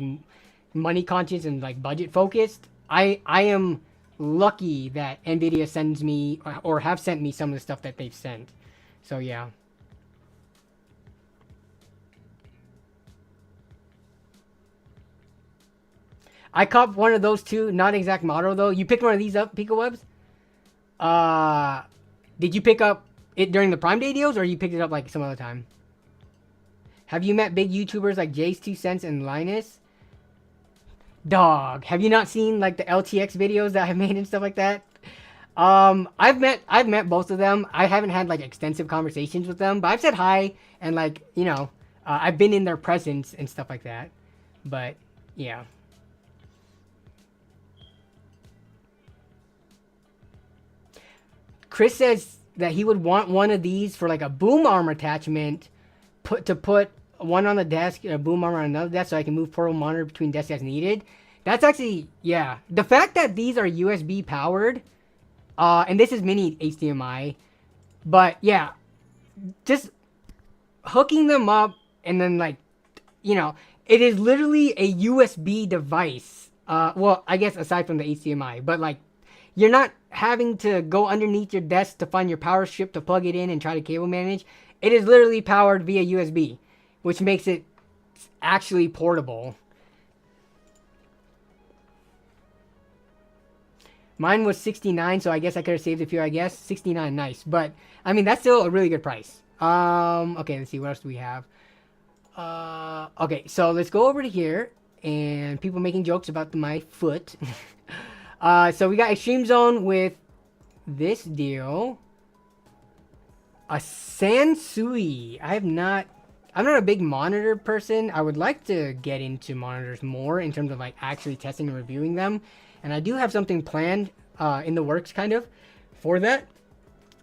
A: money conscious and, like, budget focused, I am lucky that NVIDIA sends me, or have sent me some of the stuff that they've sent. So, yeah. I copped one of those too. Not exact model though. You picked one of these up, PicoWebs? Did you pick up it during the Prime Day deals, or you picked it up like some other time? Have you met big YouTubers like Jay's 2 Cents and Linus? Dog, have you not seen like the LTX videos that I've made and stuff like that? I've met both of them. I haven't had like extensive conversations with them, but I've said hi and like, you know, I've been in their presence and stuff like that. But yeah. Chris says that he would want one of these for like a boom arm attachment, put one on the desk, a boom arm on another desk, so I can move portable monitor between desks as needed. That's actually, yeah. The fact that these are USB powered, and this is mini HDMI, but yeah, just hooking them up and then like, you know, it is literally a USB device. Well, I guess aside from the HDMI, but like, you're not having to go underneath your desk to find your power strip to plug it in and try to cable manage. It is literally powered via USB, which makes it actually portable. Mine was $69, so I guess I could have saved a few, I guess. $69, nice. But, I mean, that's still a really good price. Okay, let's see. What else do we have? Okay, so let's go over to here. And people making jokes about my foot. So we got Extreme Zone with this deal. A Sansui. I'm not a big monitor person. I would like to get into monitors more in terms of like actually testing and reviewing them. And I do have something planned in the works kind of for that.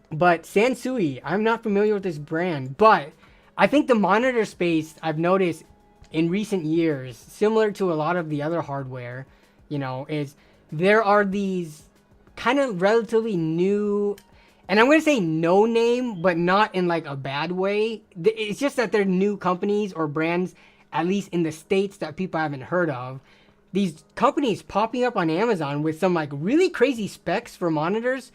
A: But Sansui, I'm not familiar with this brand, but I think the monitor space I've noticed in recent years, similar to a lot of the other hardware, you know, is there are these kind of relatively new, and I'm going to say no name, but not in like a bad way. It's just that they're new companies or brands, at least in the States, that people haven't heard of. These companies popping up on Amazon with some like really crazy specs for monitors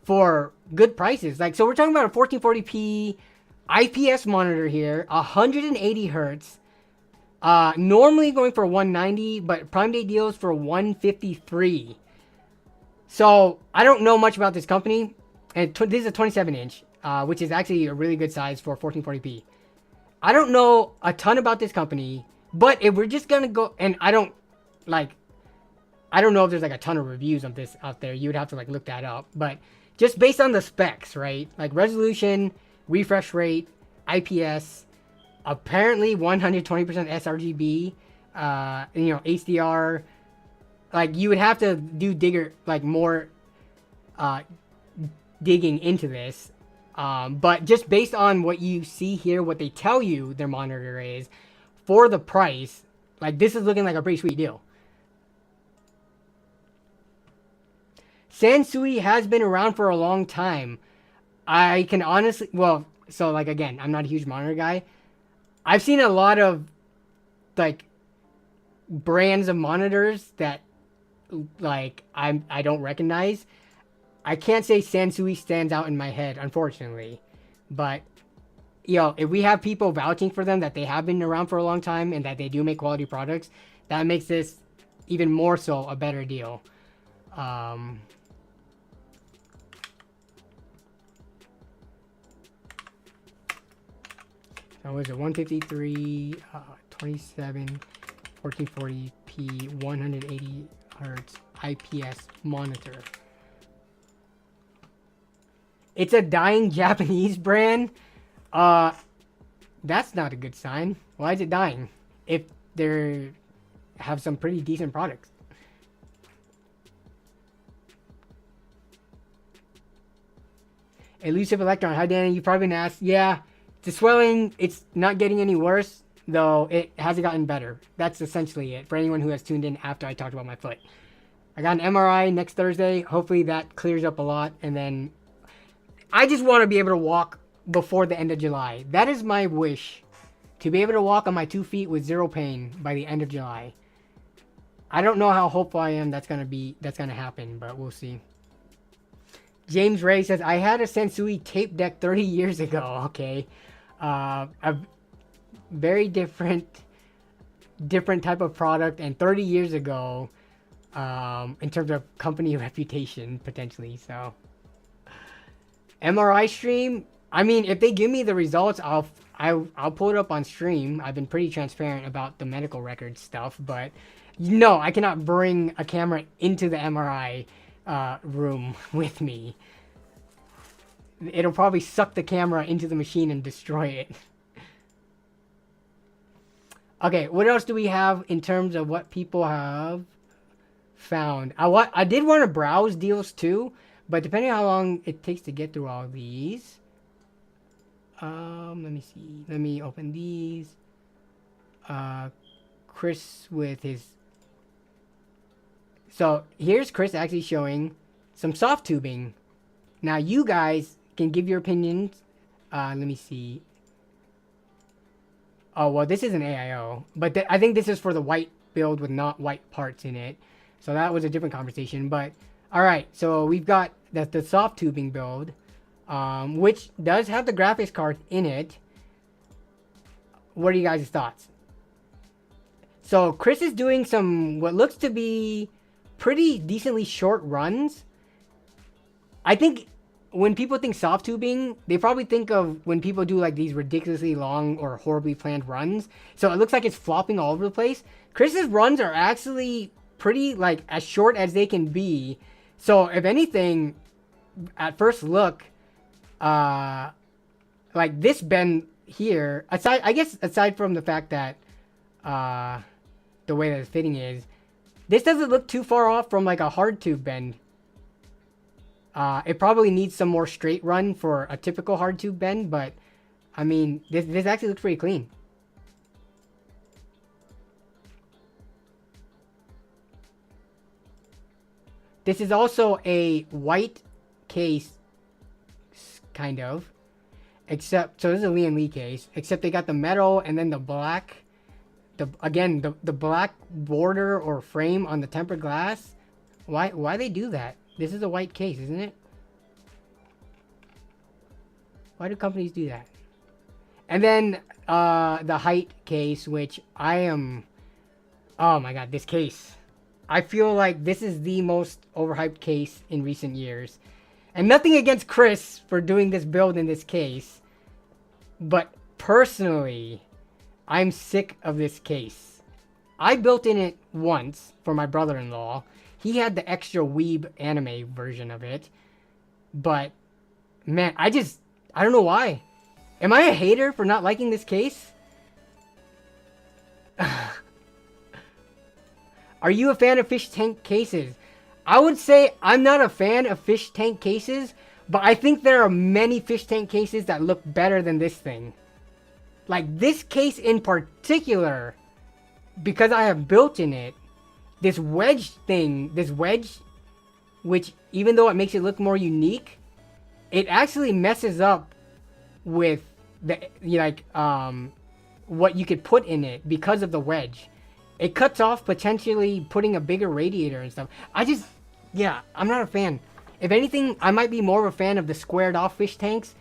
A: for good prices. Like, so we're talking about a 1440p IPS monitor here, 180 hertz, normally going for 190, but Prime Day deals for 153. So I don't know much about this company, and this is a 27 inch, which is actually a really good size for 1440p. I don't know a ton about this company, but if we're just gonna go, and I don't know if there's like a ton of reviews of this out there. You would have to like look that up, but just based on the specs, right? Like resolution, refresh rate, IPS, apparently 120% sRGB, you know, HDR. Like you would have to do more digging into this. But just based on what you see here, what they tell you their monitor is for the price, like this is looking like a pretty sweet deal. Sansui has been around for a long time. I can honestly, well, so like again, I'm not a huge monitor guy. I've seen a lot of like brands of monitors that like I don't recognize. I can't say Sansui stands out in my head, unfortunately. But you know, if we have people vouching for them that they have been around for a long time and that they do make quality products, that makes this even more so a better deal. So was it 153, 27, 1440p, 180 hertz IPS monitor. It's a dying Japanese brand. That's not a good sign. Why is it dying? If they have some pretty decent products. Elusive Electron. Hi, Danny. You probably been asked. Yeah, the swelling, it's not getting any worse, though it hasn't gotten better. That's essentially it for anyone who has tuned in after I talked about my foot. I got an MRI next Thursday. Hopefully that clears up a lot. And then I just want to be able to walk before the end of July. That is my wish. To be able to walk on my 2 feet with zero pain by the end of July. I don't know how hopeful I am that's gonna happen, but we'll see. James Ray says, I had a Sansui tape deck 30 years ago. Okay. A very different type of product, and 30 years ago, in terms of company reputation, potentially. So MRI stream. I mean, if they give me the results, I'll pull it up on stream. I've been pretty transparent about the medical record stuff, but no, I cannot bring a camera into the MRI room with me. It'll probably suck the camera into the machine and destroy it. Okay, what else do we have in terms of what people have found? I did want to browse deals too, but depending on how long it takes to get through all these. Let me see. Let me open these. Chris with his... So, here's Chris actually showing some soft tubing. Now, you guys can give your opinions. Let me see. Oh, well, this is an AIO. But I think this is for the white build with not white parts in it. So, that was a different conversation. But, alright. So, we've got the soft tubing build. Which does have the graphics card in it. What are you guys' thoughts? So, Chris is doing some, what looks to be pretty decently short runs. I think when people think soft tubing, they probably think of when people do like these ridiculously long or horribly planned runs. So, it looks like it's flopping all over the place. Chris's runs are actually pretty, like, as short as they can be. So, if anything, at first look, like this bend here, aside from the fact that the way that the fitting is, this doesn't look too far off from like a hard tube bend. It probably needs some more straight run for a typical hard tube bend, but I mean, this actually looks pretty clean. This is also a white case, kind of, except, so this is a Lee case, except they got the metal and then the black, the black border or frame on the tempered glass. Why they do that? This is a white case, isn't it? Why do companies do that? And then the height case, which I am, oh my god, this case, I feel like this is the most overhyped case in recent years. And nothing against Chris for doing this build in this case, but personally, I'm sick of this case. I built in it once for my brother-in-law. He had the extra weeb anime version of it, but man, I don't know why. Am I a hater for not liking this case? Are you a fan of fish tank cases? I would say I'm not a fan of fish tank cases, but I think there are many fish tank cases that look better than this thing. Like this case in particular, because I have built in it, this wedge thing, which even though it makes it look more unique, it actually messes up with the, like, what you could put in it because of the wedge. It cuts off potentially putting a bigger radiator and stuff. Yeah, I'm not a fan. If anything, I might be more of a fan of the squared off fish tanks.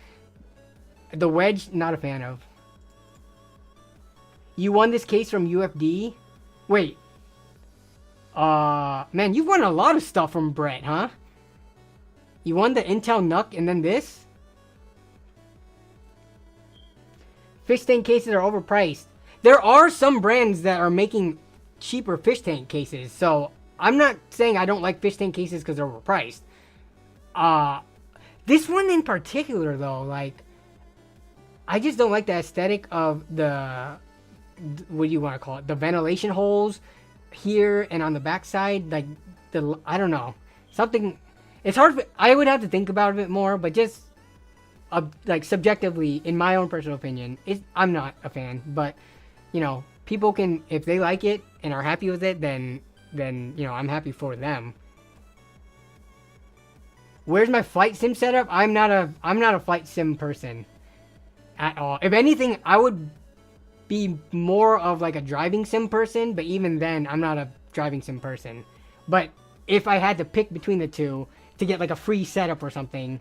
A: The wedge, not a fan of. You won this case from UFD? Wait. Man, you've won a lot of stuff from Brett, huh? You won the Intel NUC and then this? Fish tank cases are overpriced. There are some brands that are making cheaper fish tank cases, so I'm not saying I don't like fish tank cases because they're overpriced. This one in particular, though, like, I just don't like the aesthetic of the, what do you want to call it? The ventilation holes here and on the backside, like, I don't know. Something, it's hard, I would have to think about it a bit more, but just, like, subjectively, in my own personal opinion, I'm not a fan, but, you know, people can, if they like it and are happy with it, then, you know, I'm happy for them. Where's my flight sim setup? I'm not a flight sim person at all. If anything, I would be more of like a driving sim person, but even then, I'm not a driving sim person. But if I had to pick between the two to get like a free setup or something,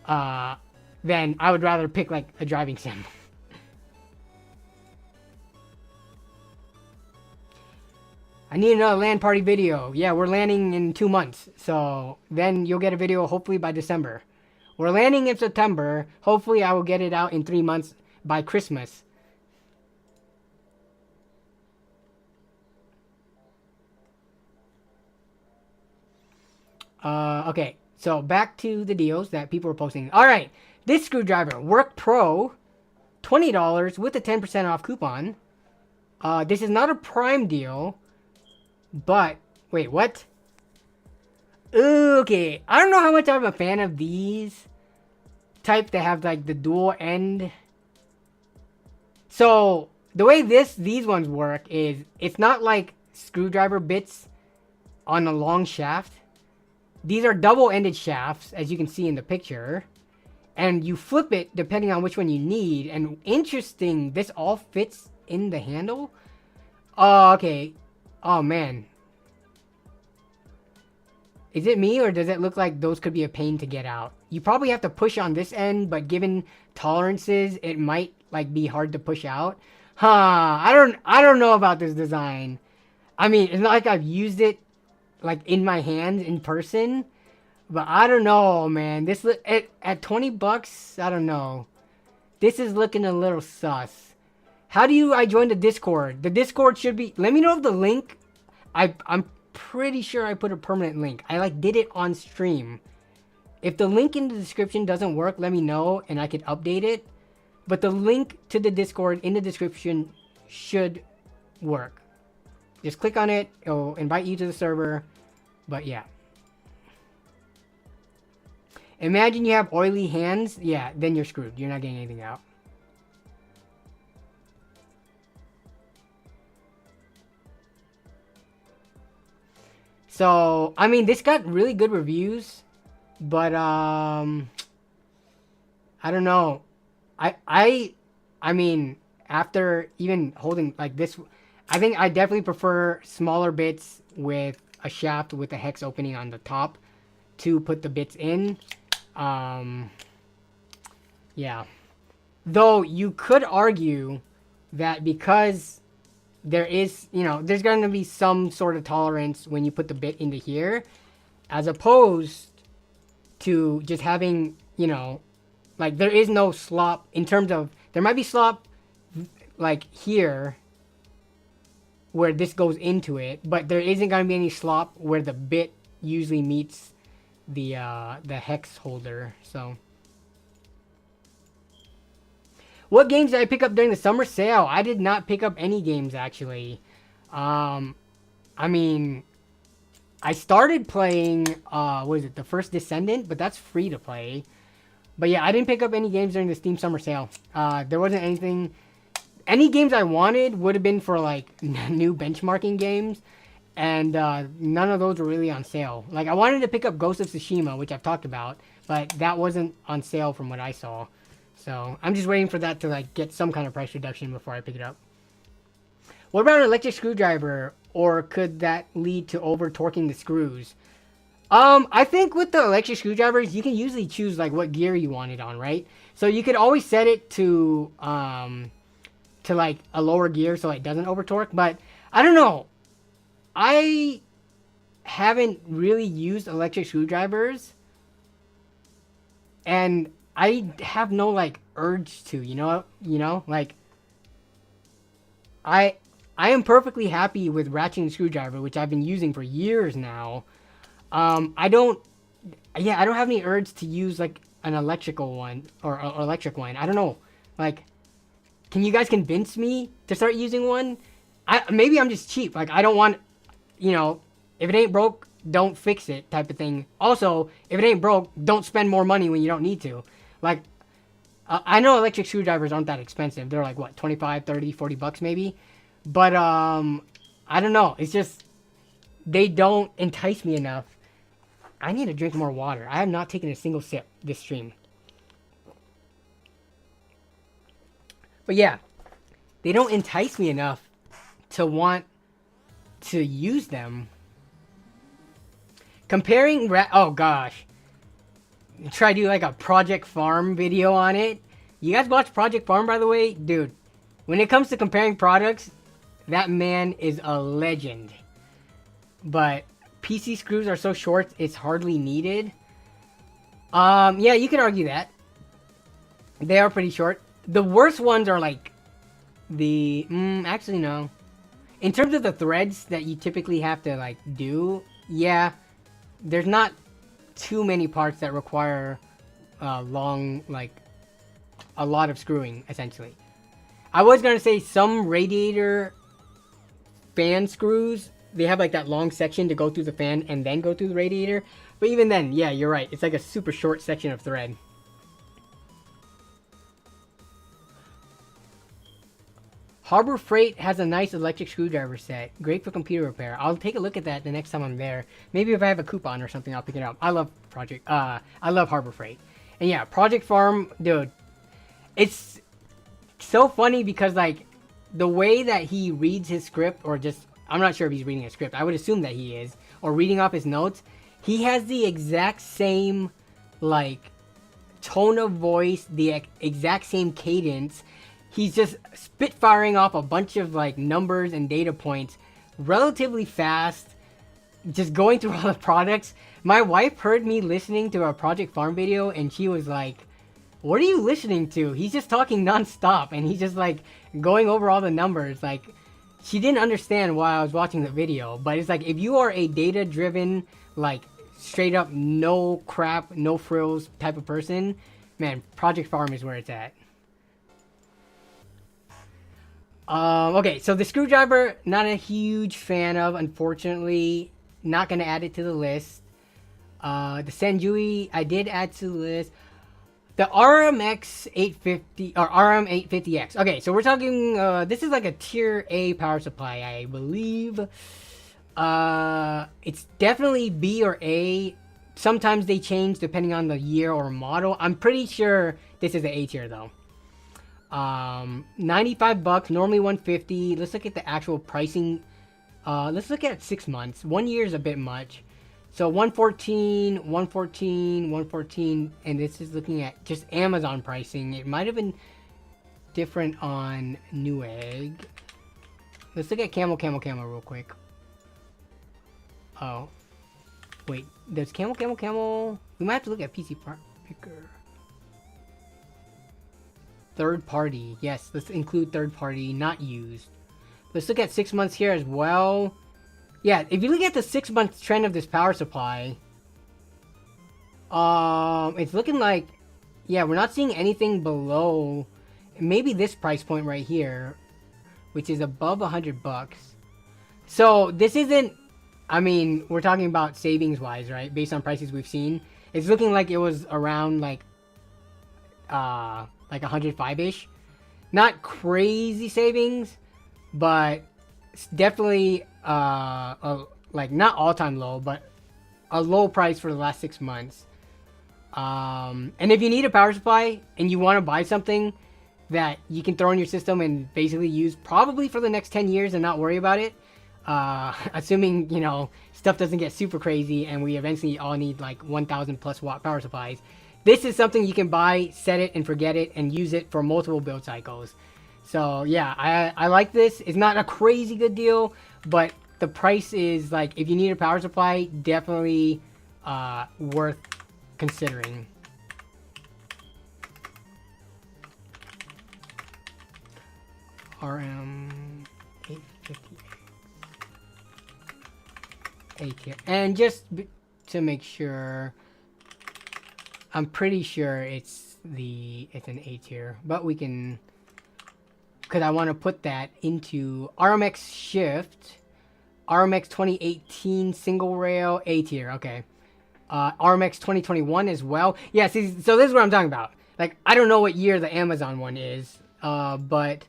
A: then I would rather pick like a driving sim. I need another LAN party video. Yeah, we're landing in 2 months. So then you'll get a video hopefully by December. We're landing in September. Hopefully I will get it out in 3 months by Christmas. Okay, so back to the deals that people were posting. All right, this screwdriver, Work Pro, $20 with a 10% off coupon. This is not a Prime deal, but wait, what? Okay, I don't know how much I'm a fan of these type that have like the dual end. So the way these ones work is it's not like screwdriver bits on a long shaft. These are double-ended shafts, as you can see in the picture. And you flip it depending on which one you need. And interesting, this all fits in the handle? Oh, okay. Oh, man. Is it me, or does it look like those could be a pain to get out? You probably have to push on this end, but given tolerances, it might like be hard to push out. Huh, I don't know about this design. I mean, it's not like I've used it like in my hands in person, but I don't know, man. This at $20, I don't know. This is looking a little sus. How do I join the Discord? The Discord should be, let me know if the link, I'm pretty sure I put a permanent link. I like did it on stream. If the link in the description doesn't work, let me know and I could update it. But the link to the Discord in the description should work. Just click on it. It'll invite you to the server. But yeah. Imagine you have oily hands. Yeah, then you're screwed. You're not getting anything out. So, I mean, this got really good reviews. But, I don't know. I mean, after even holding like this, I think I definitely prefer smaller bits with a shaft with a hex opening on the top to put the bits in. Yeah. Though you could argue that because there is, you know, there's going to be some sort of tolerance when you put the bit into here, as opposed to just having, you know, like there is no slop in terms of, there might be slop like here where this goes into it, but there isn't going to be any slop where the bit usually meets the hex holder. So what games did I pick up during the summer sale? I did not pick up any games actually. I mean, I started playing what is it, the First Descendant, but that's free to play. But yeah, I didn't pick up any games during the Steam summer sale. There wasn't anything. Any games I wanted would have been for like new benchmarking games, and none of those were really on sale. Like I wanted to pick up Ghost of Tsushima, which I've talked about, but that wasn't on sale from what I saw. So I'm just waiting for that to like get some kind of price reduction before I pick it up. What about an electric screwdriver, or could that lead to over torquing the screws? I think with the electric screwdrivers, you can usually choose like what gear you want it on, right? So you could always set it to like a lower gear so it doesn't over torque. But I don't know. I haven't really used electric screwdrivers, and I have no like urge to, you know, like I am perfectly happy with ratcheting screwdriver, which I've been using for years now. I don't have any urge to use like an electrical one or electric one. I don't know. Like, can you guys convince me to start using one? Maybe I'm just cheap. Like, I don't want, you know, if it ain't broke, don't fix it type of thing. Also, if it ain't broke, don't spend more money when you don't need to. Like, I know electric screwdrivers aren't that expensive. They're like, what, 25, 30, 40 bucks maybe? But, I don't know. It's just, they don't entice me enough. I need to drink more water. I have not taken a single sip this stream. But yeah, they don't entice me enough to want to use them. Comparing, oh gosh. Try to do like a Project Farm video on it. You guys watch Project Farm, by the way? Dude, when it comes to comparing products, that man is a legend. But PC screws are so short, it's hardly needed. Yeah, you could argue that. They are pretty short. The worst ones are like the actually no. In terms of the threads that you typically have to like do, yeah, there's not too many parts that require long, like a lot of screwing essentially. I was gonna say some radiator fan screws, they have like that long section to go through the fan and then go through the radiator, but even then, yeah, you're right, it's like a super short section of thread. Harbor Freight has a nice electric screwdriver set. Great for computer repair. I'll take a look at that the next time I'm there. Maybe if I have a coupon or something, I'll pick it up. I love I love Harbor Freight. And yeah, Project Farm, dude. It's so funny because like the way that he reads his script, or just, I'm not sure if he's reading a script. I would assume that he is, or reading off his notes. He has the exact same like tone of voice, the exact same cadence. He's just spitfiring off a bunch of like numbers and data points relatively fast, just going through all the products. My wife heard me listening to a Project Farm video and she was like, what are you listening to? He's just talking nonstop and he's just like going over all the numbers. Like, she didn't understand why I was watching the video, but it's like, if you are a data driven, like straight up no crap, no frills type of person, man, Project Farm is where it's at. Okay, so the screwdriver, not a huge fan of, unfortunately. Not going to add it to the list. The Senjui, I did add to the list. The RMX 850, or RM850X. Okay, so we're talking, this is like a tier A power supply, I believe. It's definitely B or A. Sometimes they change depending on the year or model. I'm pretty sure this is an A tier though. 95 bucks, normally 150. Let's look at the actual pricing. Let's look at 6 months. 1 year is a bit much. So 114, 114, 114, and this is looking at just Amazon pricing. It might have been different on Newegg. Let's look at Camel real quick. Oh, wait, there's Camel. We might have to look at PC Part Picker. Third party, yes, let's include third party, not used. Let's look at 6 months here as well. Yeah, if you look at the 6 month trend of this power supply, it's looking like, yeah, we're not seeing anything below maybe this price point right here, which is above 100 bucks. So this isn't, I mean, we're talking about savings wise, right? Based on prices we've seen, it's looking like it was around like 105-ish. Not crazy savings, but it's definitely like not all-time low, but a low price for the last 6 months. And if you need a power supply and you want to buy something that you can throw in your system and basically use probably for the next 10 years and not worry about it, assuming, you know, stuff doesn't get super crazy and we eventually all need like 1000 plus watt power supplies, this is something you can buy, set it and forget it, and use it for multiple build cycles. So yeah, I like this. It's not a crazy good deal, but the price is like, if you need a power supply, definitely worth considering. RM850 A tier. And just to make sure, I'm pretty sure it's an A tier, but we can, because I want to put that into RMX Shift, RMX 2018 single rail A tier. Okay, RMX 2021 as well. Yeah, see, so this is what I'm talking about. Like, I don't know what year the Amazon one is, but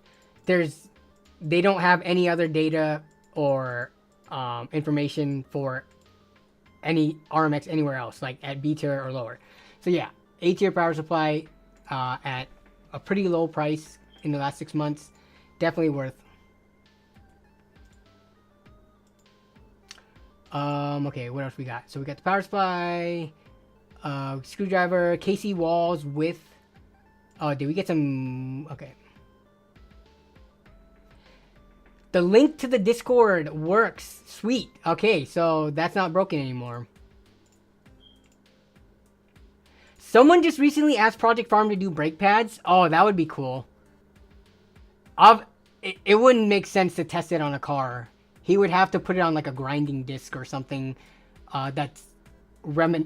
A: they don't have any other data or information for any RMX anywhere else, like at B tier or lower. So yeah, A tier power supply at a pretty low price in the last 6 months. Definitely worth. Okay, what else we got? So we got the power supply, screwdriver, KC walls with, oh, did we get some, okay. The link to the Discord works, sweet. Okay, so that's not broken anymore. Someone just recently asked Project Farm to do brake pads. Oh, that would be cool. It wouldn't make sense to test it on a car. He would have to put it on like a grinding disc or something that's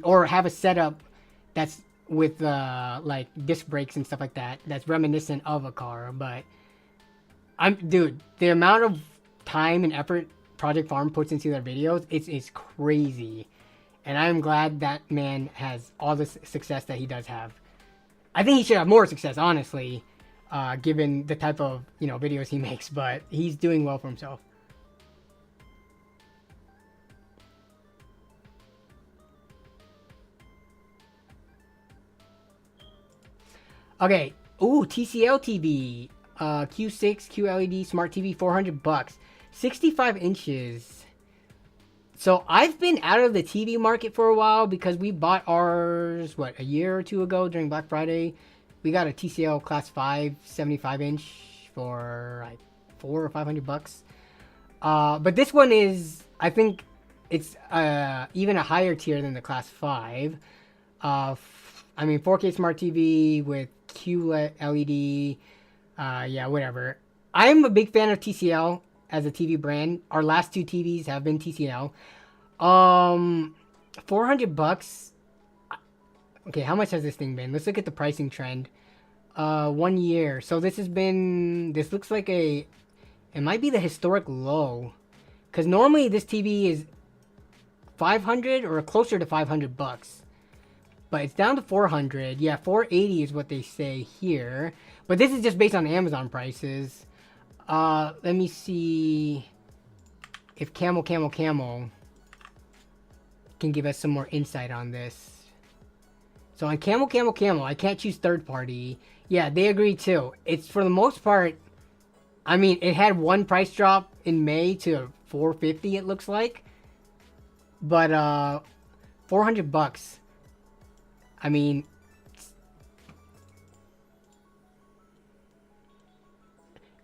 A: or have a setup that's with like disc brakes and stuff like that that's reminiscent of a car. But dude, the amount of time and effort Project Farm puts into their videos, it's crazy. And I'm glad that man has all the success that he does have. I think he should have more success, honestly, given the type of, videos he makes. But he's doing well for himself. Okay. Ooh, TCL TV. Q6 QLED Smart TV, $400. 65 inches. So I've been out of the TV market for a while because we bought ours, a year or two ago during Black Friday. We got a TCL Class 5 75 inch for like $400 or $500. But this one is, I think it's even a higher tier than the Class 5. 4K Smart TV with QLED. Yeah, whatever. I'm a big fan of TCL as a TV brand. Our last two TVs have been TCL. $400. Okay, how much has this thing been? Let's look at the pricing trend. 1 year. So this looks like it might be the historic low. Because normally this TV is 500 or closer to $500. But it's down to 400. Yeah, 480 is what they say here. But this is just based on Amazon prices. Let me see if Camel can give us some more insight on this. So on Camel, I can't choose third party. Yeah, they agree too. It's for the most part, it had one price drop in May to $450, it looks like. But $400.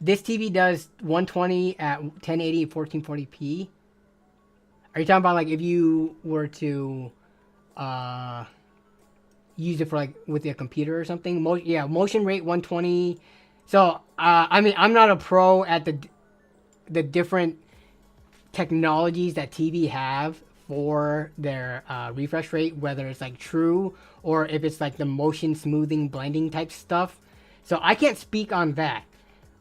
A: This TV does 120 at 1080 and 1440p. Are you talking about like if you were to use it for like with your computer or something? Motion rate 120. So I'm not a pro at the different technologies that TV have for their refresh rate, whether it's like true or if it's like the motion smoothing blending type stuff. So I can't speak on that.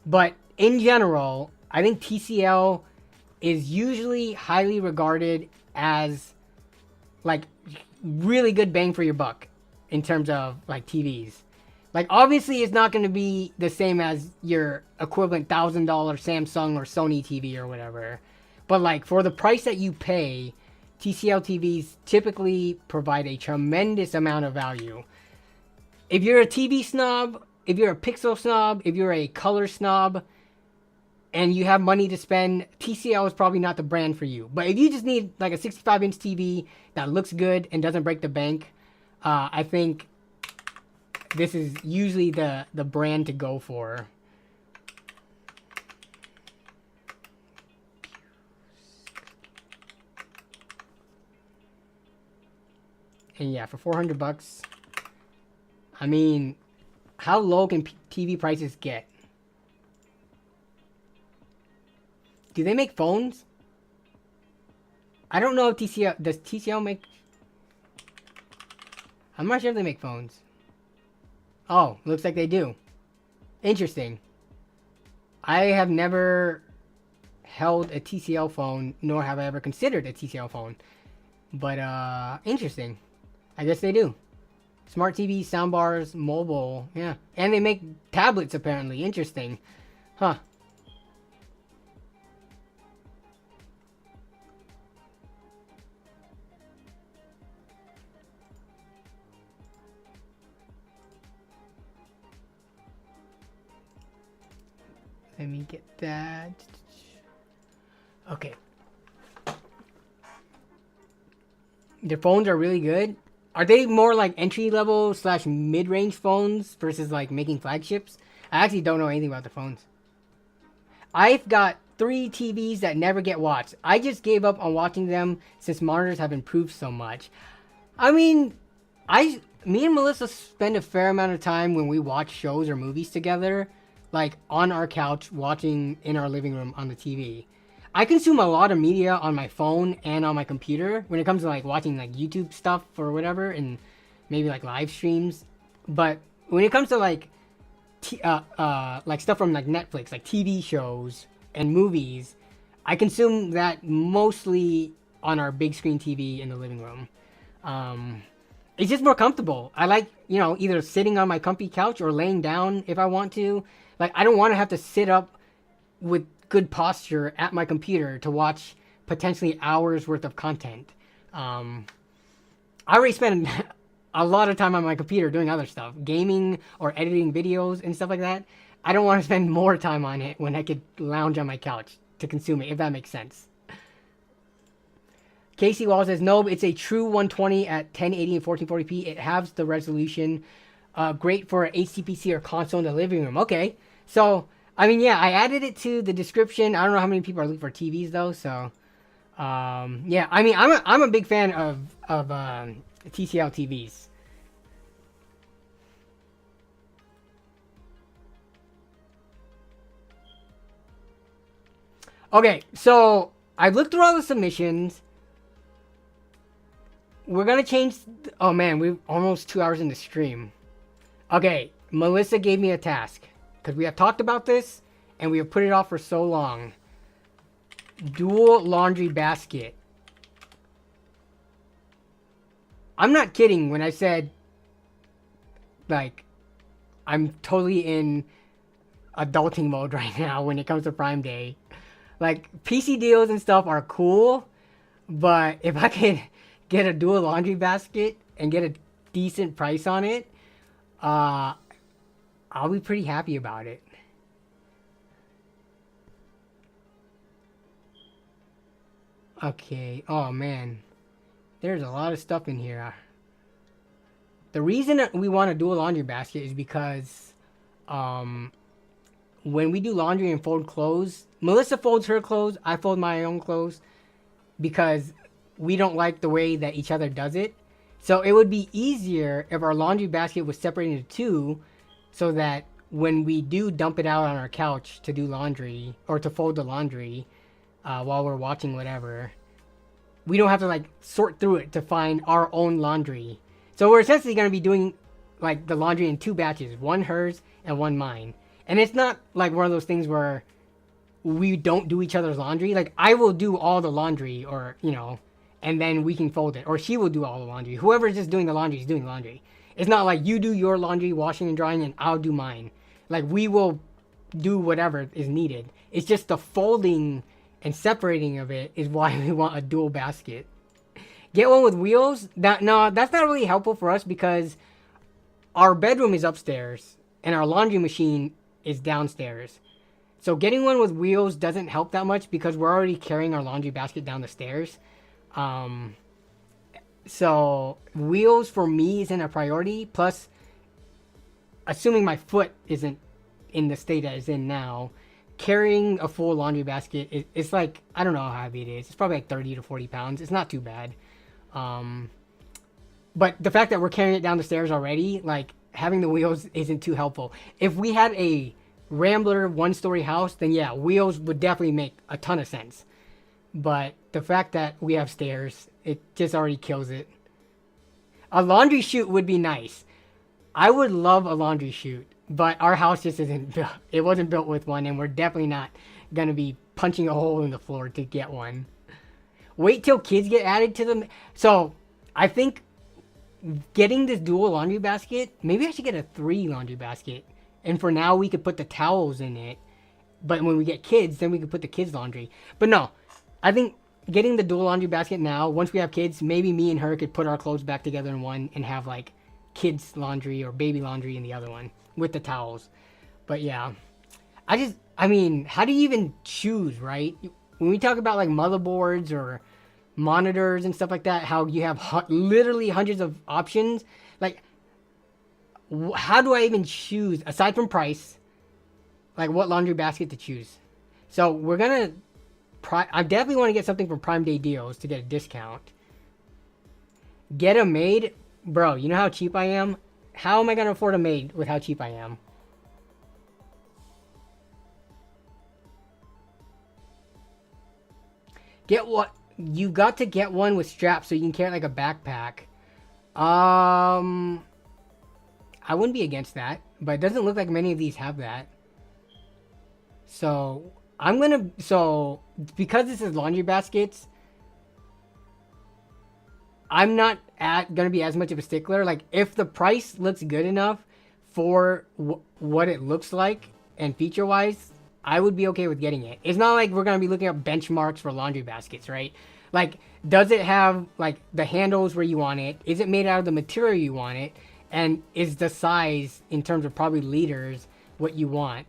A: But in general, I think TCL is usually highly regarded as like really good bang for your buck in terms of like TVs. Like obviously it's not going to be the same as your equivalent $1,000 Samsung or Sony TV or whatever. But like for the price that you pay, TCL TVs typically provide a tremendous amount of value. If you're a TV snob, if you're a pixel snob, if you're a color snob, and you have money to spend, TCL is probably not the brand for you. But if you just need like a 65-inch TV that looks good and doesn't break the bank, I think this is usually the brand to go for. And yeah, for $400, how low can TV prices get? Do they make phones? I don't know if TCL... Does TCL make... I'm not sure if they make phones. Oh, looks like they do. Interesting. I have never held a TCL phone, nor have I ever considered a TCL phone. But, interesting. I guess they do. Smart TV, soundbars, mobile. Yeah. And they make tablets, apparently. Interesting. Huh. Let me get that. Okay. Their phones are really good. Are they more like entry-level / mid-range phones versus like making flagships? I actually don't know anything about the phones. I've got 3 TVs that never get watched. I just gave up on watching them since monitors have improved so much. me and Melissa spend a fair amount of time when we watch shows or movies together, like on our couch watching in our living room on the TV. I consume a lot of media on my phone and on my computer when it comes to like watching like YouTube stuff or whatever, and maybe like live streams. But when it comes to like stuff from like Netflix, like TV shows and movies, I consume that mostly on our big screen TV in the living room. It's just more comfortable. I like, you know, either sitting on my comfy couch or laying down if I want to. Like, I don't want to have to sit up with good posture at my computer to watch potentially hours worth of content. I already spend a lot of time on my computer doing other stuff, gaming or editing videos and stuff like that. I don't want to spend more time on it when I could lounge on my couch to consume it, if that makes sense. Casey Wall says, no, it's a true 120 at 1080 and 1440p. It has the resolution. Great for HTPC or console in the living room. Okay. So, I mean, yeah, I added it to the description. I don't know how many people are looking for TVs, though. So, yeah, I mean, I'm a big fan of TCL TVs. Okay, so I've looked through all the submissions. We're gonna change. Oh man, we're almost 2 hours in the stream. Okay, Melissa gave me a task because we have talked about this and we have put it off for so long. Dual laundry basket. I'm not kidding when I said, like, I'm totally in adulting mode right now when it comes to Prime Day. Like, PC deals and stuff are cool, but if I could get a dual laundry basket and get a decent price on it, I'll be pretty happy about it. Okay. Oh, man. There's a lot of stuff in here. The reason that we want a dual laundry basket is because when we do laundry and fold clothes, Melissa folds her clothes, I fold my own clothes, because we don't like the way that each other does it. So it would be easier if our laundry basket was separated into two, so that when we do dump it out on our couch to do laundry or to fold the laundry while we're watching whatever, we don't have to like sort through it to find our own laundry. So we're essentially going to be doing like the laundry in two batches, one hers and one mine. And it's not like one of those things where we don't do each other's laundry. Like, I will do all the laundry, or, you know, and then we can fold it. Or she will do all the laundry. Whoever's just doing the laundry is doing laundry. It's not like you do your laundry, washing and drying, and I'll do mine. Like, we will do whatever is needed. It's just the folding and separating of it is why we want a dual basket. Get one with wheels? No, that's not really helpful for us because our bedroom is upstairs and our laundry machine is downstairs. So getting one with wheels doesn't help that much because we're already carrying our laundry basket down the stairs. So wheels for me isn't a priority. Plus, assuming my foot isn't in the state that it's in now, carrying a full laundry basket, it's like, I don't know how heavy it is. It's probably like 30 to 40 pounds. It's not too bad. But the fact that we're carrying it down the stairs already, like, having the wheels isn't too helpful. If we had a Rambler one-story house, then yeah, wheels would definitely make a ton of sense. But the fact that we have stairs, it just already kills it. A laundry chute would be nice. I would love a laundry chute, but our house just isn't built. It wasn't built with one, and we're definitely not going to be punching a hole in the floor to get one. Wait till kids get added to them. So, I think getting this dual laundry basket, maybe I should get a 3 laundry basket. And for now, we could put the towels in it. But when we get kids, then we could put the kids' laundry. But no, I think getting the dual laundry basket now, once we have kids, maybe me and her could put our clothes back together in one and have like kids' laundry or baby laundry in the other one with the towels. But yeah, I mean, how do you even choose, right? When we talk about like motherboards or monitors and stuff like that, how you have literally hundreds of options, like, how do I even choose, aside from price, like what laundry basket to choose? So we're gonna I definitely want to get something from Prime Day deals to get a discount. Get 'em made. Bro, you know how cheap I am? How am I gonna afford a maid with how cheap I am? Get what? You got to get one with straps so you can carry it like a backpack. I wouldn't be against that, but it doesn't look like many of these have that. So because this is laundry baskets, I'm not gonna be as much of a stickler. Like, if the price looks good enough for what it looks like and feature wise, I would be okay with getting it. It's not like we're gonna be looking at benchmarks for laundry baskets, right? Like, does it have like the handles where you want it? Is it made out of the material you want it? And is the size in terms of probably liters what you want?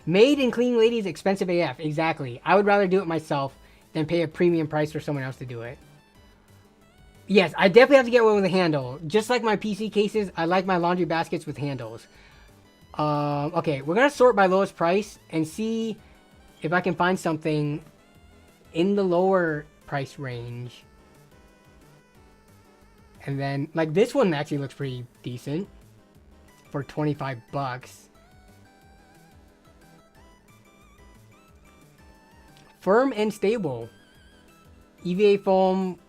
A: Made and clean ladies expensive AF. Exactly. I would rather do it myself than pay a premium price for someone else to do it. Yes, I definitely have to get one with a handle. Just like my PC cases, I like my laundry baskets with handles. Okay, we're going to sort by lowest price and see if I can find something in the lower price range. And then, like, this one actually looks pretty decent for 25 bucks. Firm and stable. EVA foam,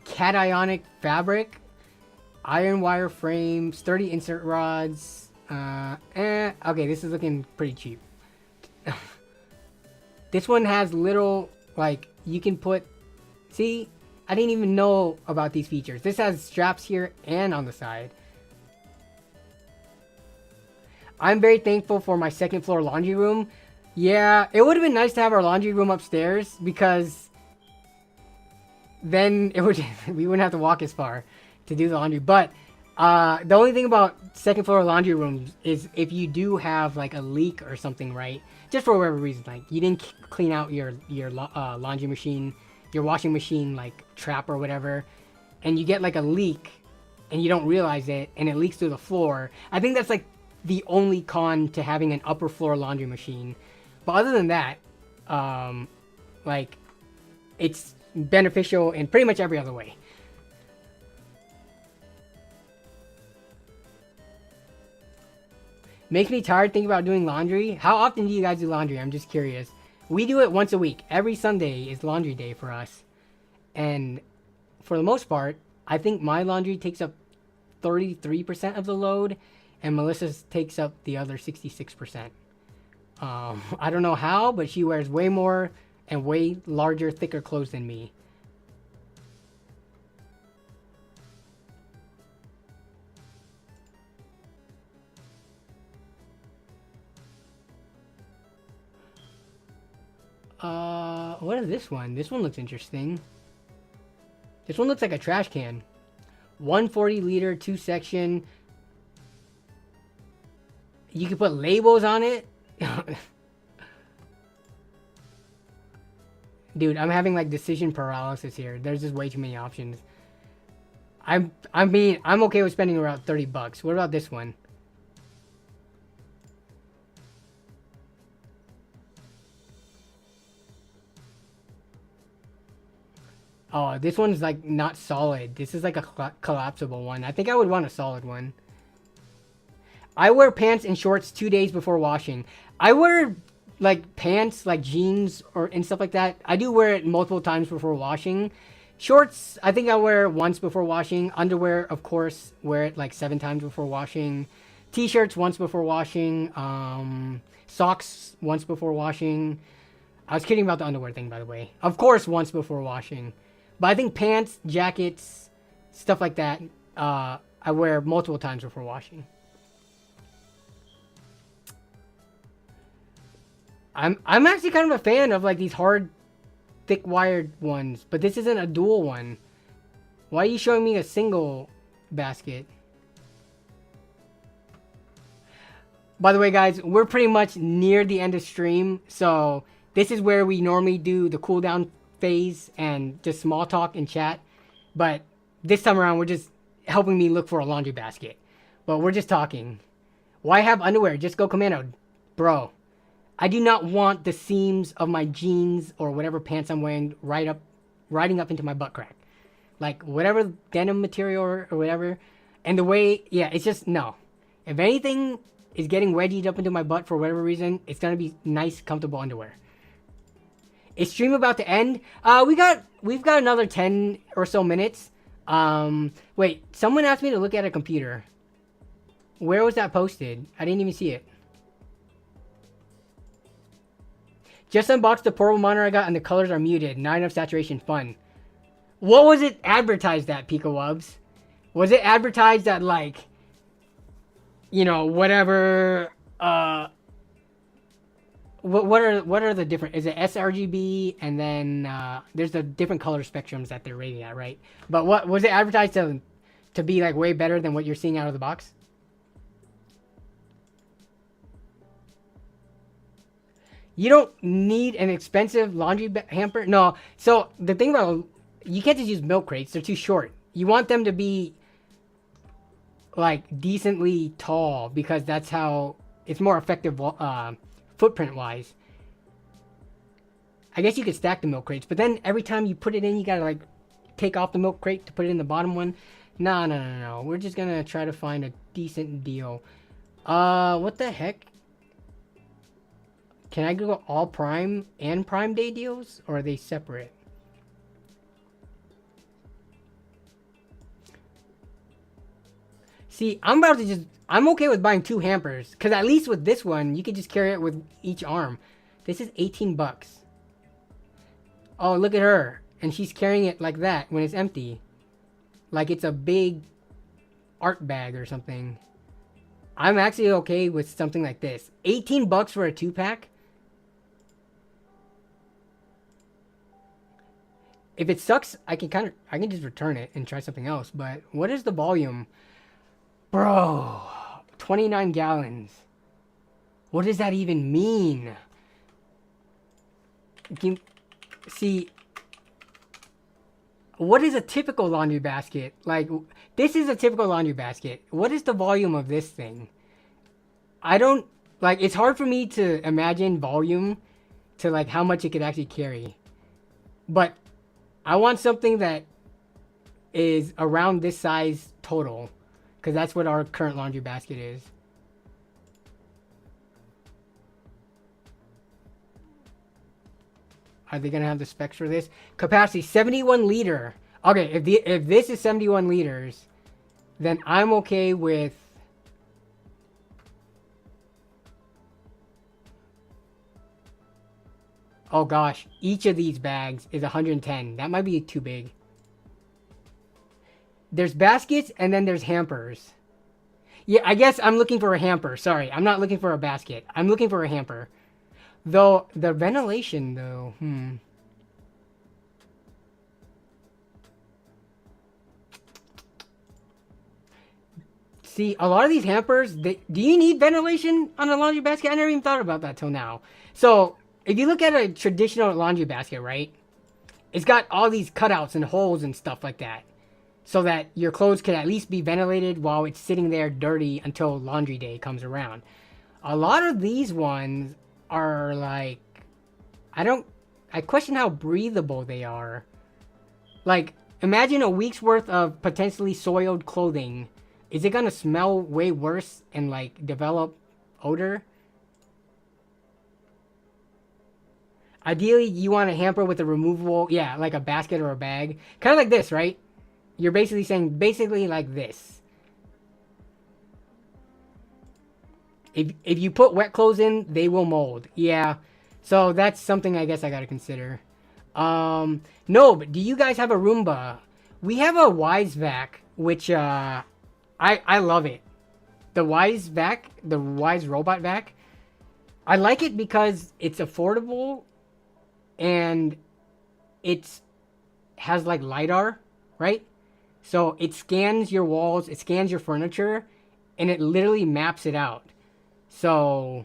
A: cationic fabric, iron wire frame, sturdy insert rods. Okay, this is looking pretty cheap. This one has little, like, you can put, see, I didn't even know about these features. This has straps here and on the side. I'm very thankful for my second floor laundry room. Yeah, it would have been nice to have our laundry room upstairs, because then it would we wouldn't have to walk as far to do the laundry. But the only thing about second floor laundry rooms is if you do have like a leak or something, right? Just for whatever reason, like you didn't clean out your laundry machine, your washing machine like trap or whatever, and you get like a leak and you don't realize it and it leaks through the floor. I think that's like the only con to having an upper floor laundry machine. But other than that, like, it's beneficial in pretty much every other way. Makes me tired thinking about doing laundry. How often do you guys do laundry? I'm just curious. We do it once a week. Every Sunday is laundry day for us. And for the most part, I think my laundry takes up 33% of the load, and Melissa's takes up the other 66%. I don't know how, but she wears way more and way larger, thicker clothes than me. What is this one? This one looks interesting. This one looks like a trash can. 140 liter, 2-section. You can put labels on it. Dude, I'm having like decision paralysis here. There's just way too many options. I'm okay with spending around 30 bucks. What about this one? Oh, this one's like not solid. This is like a collapsible one. I think I would want a solid one. I wear pants and shorts 2 days before washing. I wear like pants, like jeans and stuff like that. I do wear it multiple times before washing. Shorts, I think I wear once before washing. Underwear, of course, wear it like 7 times before washing. T-shirts once before washing. Socks once before washing. I was kidding about the underwear thing, by the way. Of course, once before washing. But I think pants, jackets, stuff like that, I wear multiple times before washing. I'm actually kind of a fan of like these hard, thick wired ones, but this isn't a dual one. Why are you showing me a single basket? By the way, guys, we're pretty much near the end of stream, so this is where we normally do the cooldown phase and just small talk and chat. But this time around, we're just helping me look for a laundry basket. But we're just talking. Why have underwear? Just go commando. Bro, I do not want the seams of my jeans or whatever pants I'm wearing riding up into my butt crack. like whatever denim material or whatever. And the way, yeah, it's just, no. If anything is getting wedgied up into my butt for whatever reason, it's gonna be nice, comfortable underwear. Is stream about to end? We've got another 10 or so minutes. Wait, someone asked me to look at a computer. Where was that posted? I didn't even see it. Just unboxed the portable monitor I got and the colors are muted. Not enough saturation. Fun. What was it advertised at, Pika Wubs? Was it advertised at, like, you know, whatever, what are the different, is it sRGB and then, there's the different color spectrums that they're rated at, right? But what, was it advertised to be, like, way better than what you're seeing out of the box? You don't need an expensive laundry hamper? No. So, the thing about, you can't just use milk crates. They're too short. You want them to be, like, decently tall because that's how it's more effective footprint-wise. I guess you could stack the milk crates, but then every time you put it in, you gotta, like, take off the milk crate to put it in the bottom one. No. We're just gonna try to find a decent deal. What the heck? Can I go all Prime and Prime Day deals, or are they separate? See, I'm okay with buying 2 hampers, because at least with this one, you could just carry it with each arm. This is 18 bucks. Oh, look at her. And she's carrying it like that when it's empty. Like it's a big art bag or something. I'm actually okay with something like this. 18 bucks for a 2-pack? If it sucks, I can just return it and try something else. But what is the volume? Bro, 29 gallons. What does that even mean? See, what is a typical laundry basket? Like, this is a typical laundry basket. What is the volume of this thing? I don't, like, it's hard for me to imagine volume to, like, how much it could actually carry. But I want something that is around this size total. Because that's what our current laundry basket is. Are they going to have the specs for this? Capacity, 71 liter. Okay, if this is 71 liters, then I'm okay with... Oh gosh, each of these bags is 110. That might be too big. There's baskets and then there's hampers. Yeah, I guess I'm looking for a hamper. Sorry, I'm not looking for a basket. I'm looking for a hamper. Though, the ventilation though, See, a lot of these hampers, do you need ventilation on a laundry basket? I never even thought about that till now. So, if you look at a traditional laundry basket, right? It's got all these cutouts and holes and stuff like that. So that your clothes can at least be ventilated while it's sitting there dirty until laundry day comes around. A lot of these ones are like, I question how breathable they are. Like, imagine a week's worth of potentially soiled clothing. Is it gonna smell way worse and like develop odor? Ideally, you want a hamper with a removable, yeah, like a basket or a bag. Kind of like this, right? You're basically saying, like this. If you put wet clothes in, they will mold. Yeah. So that's something I guess I gotta consider. No, but do you guys have a Roomba? We have a Wise Vac, which, I love it. The Wise Vac, the Wise Robot Vac. I like it because it's affordable and it has like LiDAR, right? So it scans your walls, it scans your furniture, and it literally maps it out. So,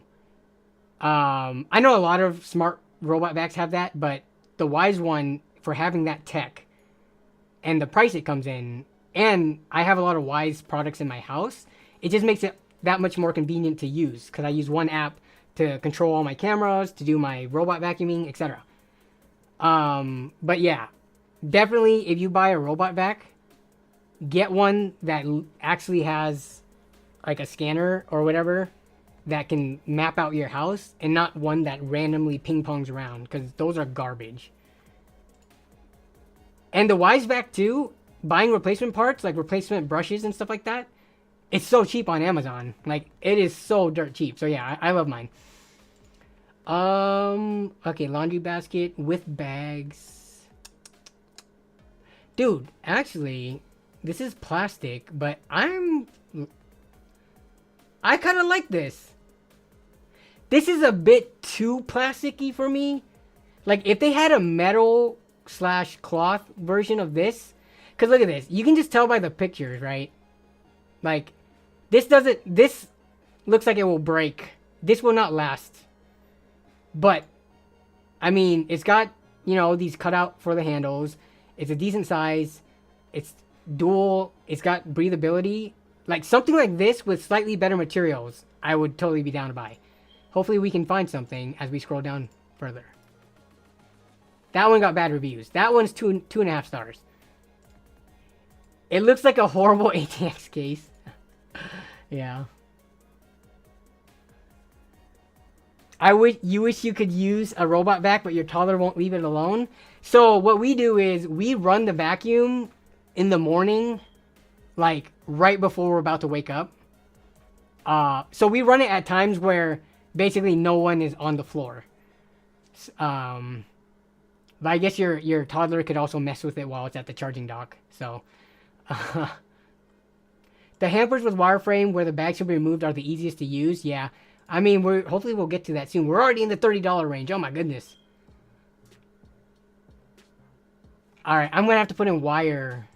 A: I know a lot of smart robot vacs have that, but the Wise one, for having that tech, and the price it comes in, and I have a lot of Wise products in my house, it just makes it that much more convenient to use, because I use one app to control all my cameras, to do my robot vacuuming, etc. But yeah, definitely, if you buy a robot vac, get one that actually has like a scanner or whatever that can map out your house, and not one that randomly ping pongs around, because those are garbage. And the Wise vac too, buying replacement parts like replacement brushes and stuff like that, it's so cheap on Amazon. Like, it is so dirt cheap. So yeah, I love mine. Okay, laundry basket with bags. Dude, actually, this is plastic, but I kind of like this. This is a bit too plasticky for me. Like, if they had a metal / cloth version of this, because look at this. You can just tell by the pictures, right? Like, this looks like it will break. This will not last. But, I mean, it's got, you know, these cutout for the handles. It's a decent size. It's dual. It's got breathability. Like, something like this with slightly better materials, I would totally be down to buy. Hopefully we can find something as we scroll down further. That one got bad reviews. That one's 2.5 stars. It looks like a horrible ATX case. Yeah. You wish you could use a robot vac, but your toddler won't leave it alone. So what we do is we run the vacuum in the morning, like right before we're about to wake up. So we run it at times where basically no one is on the floor. But I guess your toddler could also mess with it while it's at the charging dock. So, the hampers with wireframe where the bags should be removed are the easiest to use. Yeah, I mean, hopefully we'll get to that soon. We're already in the $30 range. Oh my goodness. All right, I'm gonna have to put in wire.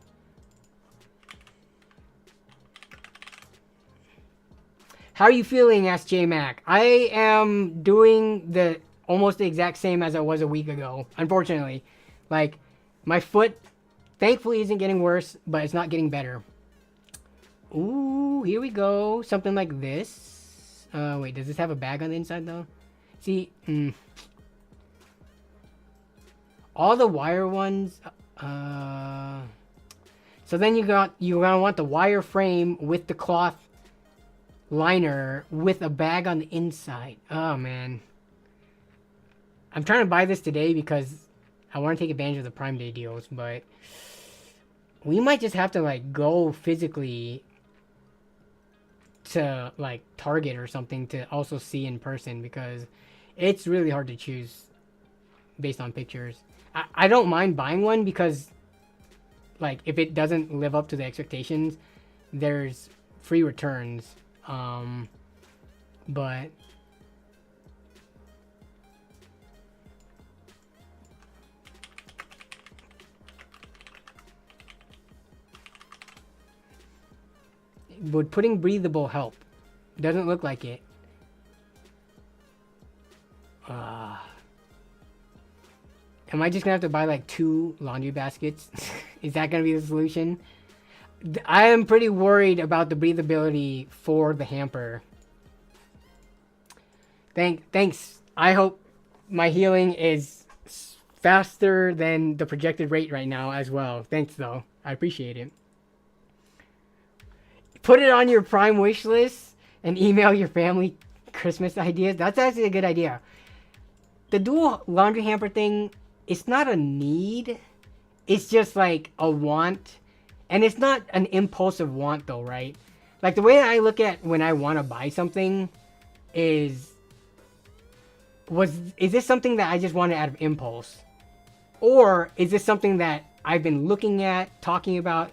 A: How are you feeling? Asked J Mac. I am doing almost the exact same as I was a week ago. Unfortunately, like, my foot, thankfully, isn't getting worse, but it's not getting better. Ooh, here we go. Something like this. Wait, does this have a bag on the inside though? See, all the wire ones. So then you're gonna want the wire frame with the cloth liner with a bag on the inside. Oh man. I'm trying to buy this today because I want to take advantage of the Prime Day deals, but we might just have to like go physically to like Target or something to also see in person, because it's really hard to choose based on pictures. I don't mind buying one because, like, if it doesn't live up to the expectations, there's free returns. But would putting breathable help? Doesn't look like it. Am I just gonna have to buy like 2 laundry baskets? Is that gonna be the solution? I am pretty worried about the breathability for the hamper. Thanks. I hope my healing is faster than the projected rate right now as well. Thanks though. I appreciate it. Put it on your Prime wish list and email your family Christmas ideas. That's actually a good idea. The dual laundry hamper thing, it's not a need. It's just like a want. And it's not an impulsive want though, right? Like, the way I look at when I want to buy something is this something that I just wanted out of impulse? Or is this something that I've been looking at, talking about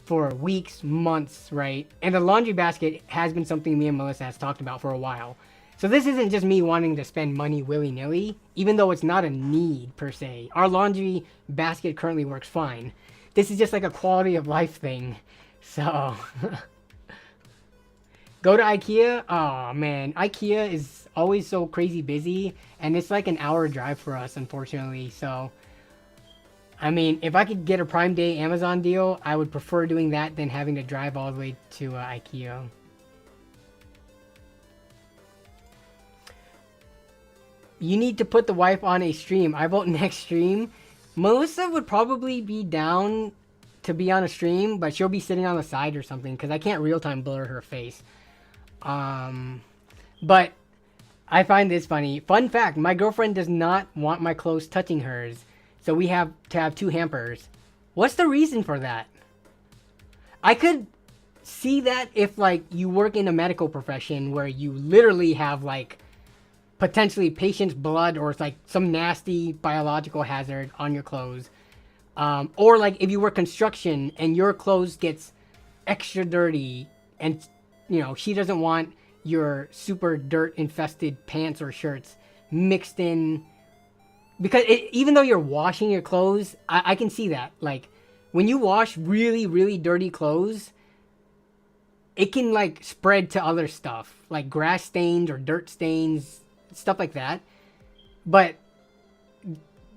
A: for weeks, months, right? And the laundry basket has been something me and Melissa has talked about for a while. So this isn't just me wanting to spend money willy-nilly, even though it's not a need per se. Our laundry basket currently works fine. This is just like a quality of life thing. So go to IKEA. Oh man, IKEA is always so crazy busy, and it's like an hour drive for us, unfortunately. So I mean, if I could get a Prime Day Amazon deal, I would prefer doing that than having to drive all the way to IKEA. You need to put the wife on a stream. I vote next stream. Melissa would probably be down to be on a stream, but she'll be sitting on the side or something because I can't real time blur her face. But I find this funny. Fun fact, my girlfriend does not want my clothes touching hers, so we have to have 2 hampers. What's the reason for that? I could see that if, like, you work in a medical profession where you literally have, like, potentially patient's blood or it's like some nasty biological hazard on your clothes. Or, like, if you work construction and your clothes gets extra dirty and, you know, she doesn't want your super dirt infested pants or shirts mixed in, because even though you're washing your clothes, I can see that, like, when you wash really, really dirty clothes, it can, like, spread to other stuff, like grass stains or dirt stains, stuff like that. But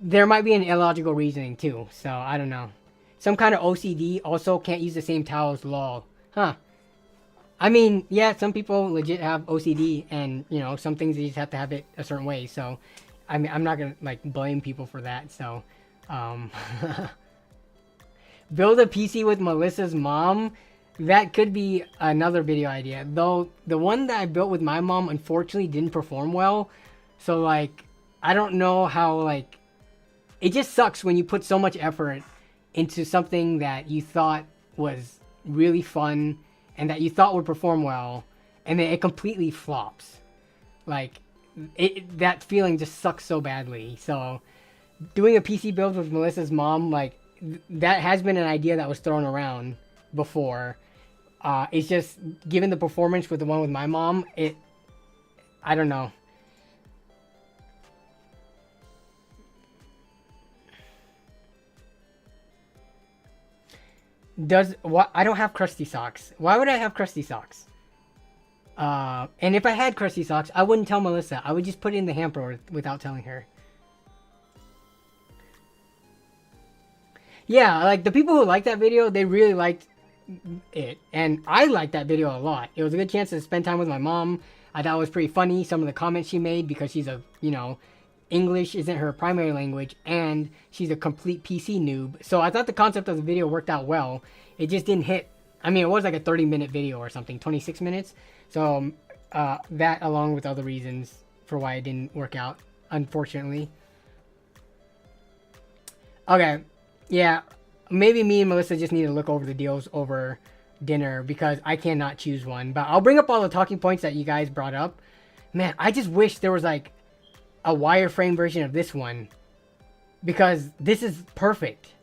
A: there might be an illogical reasoning too, so I don't know. Some kind of OCD, also can't use the same towels, lol. Huh. I mean, yeah, some people legit have OCD, and, you know, some things they just have to have it a certain way, so, I mean, I'm not gonna, like, blame people for that, so, build a PC with Melissa's mom, that could be another video idea, though the one that I built with my mom unfortunately didn't perform well, so, like, I don't know how, like, it just sucks when you put so much effort into something that you thought was really fun and that you thought would perform well, and then it completely flops. Like, that feeling just sucks so badly. So, doing a PC build with Melissa's mom, like, that has been an idea that was thrown around before. It's just, given the performance with the one with my mom, I don't know. I don't have crusty socks. Why would I have crusty socks? And if I had crusty socks, I wouldn't tell Melissa. I would just put it in the hamper without telling her. Yeah, like, the people who liked that video, they really liked it. And I liked that video a lot. It was a good chance to spend time with my mom. I thought it was pretty funny, some of the comments she made, because she's a, you know, English isn't her primary language, and she's a complete PC noob. So I thought the concept of the video worked out well. It just didn't hit. I mean, it was like a 30-minute video or something, 26 minutes. So that, along with other reasons for why it didn't work out, unfortunately. Okay, yeah, maybe me and Melissa just need to look over the deals over dinner, because I cannot choose one. But I'll bring up all the talking points that you guys brought up. Man, I just wish there was, like, a wireframe version of this one, because this is perfect,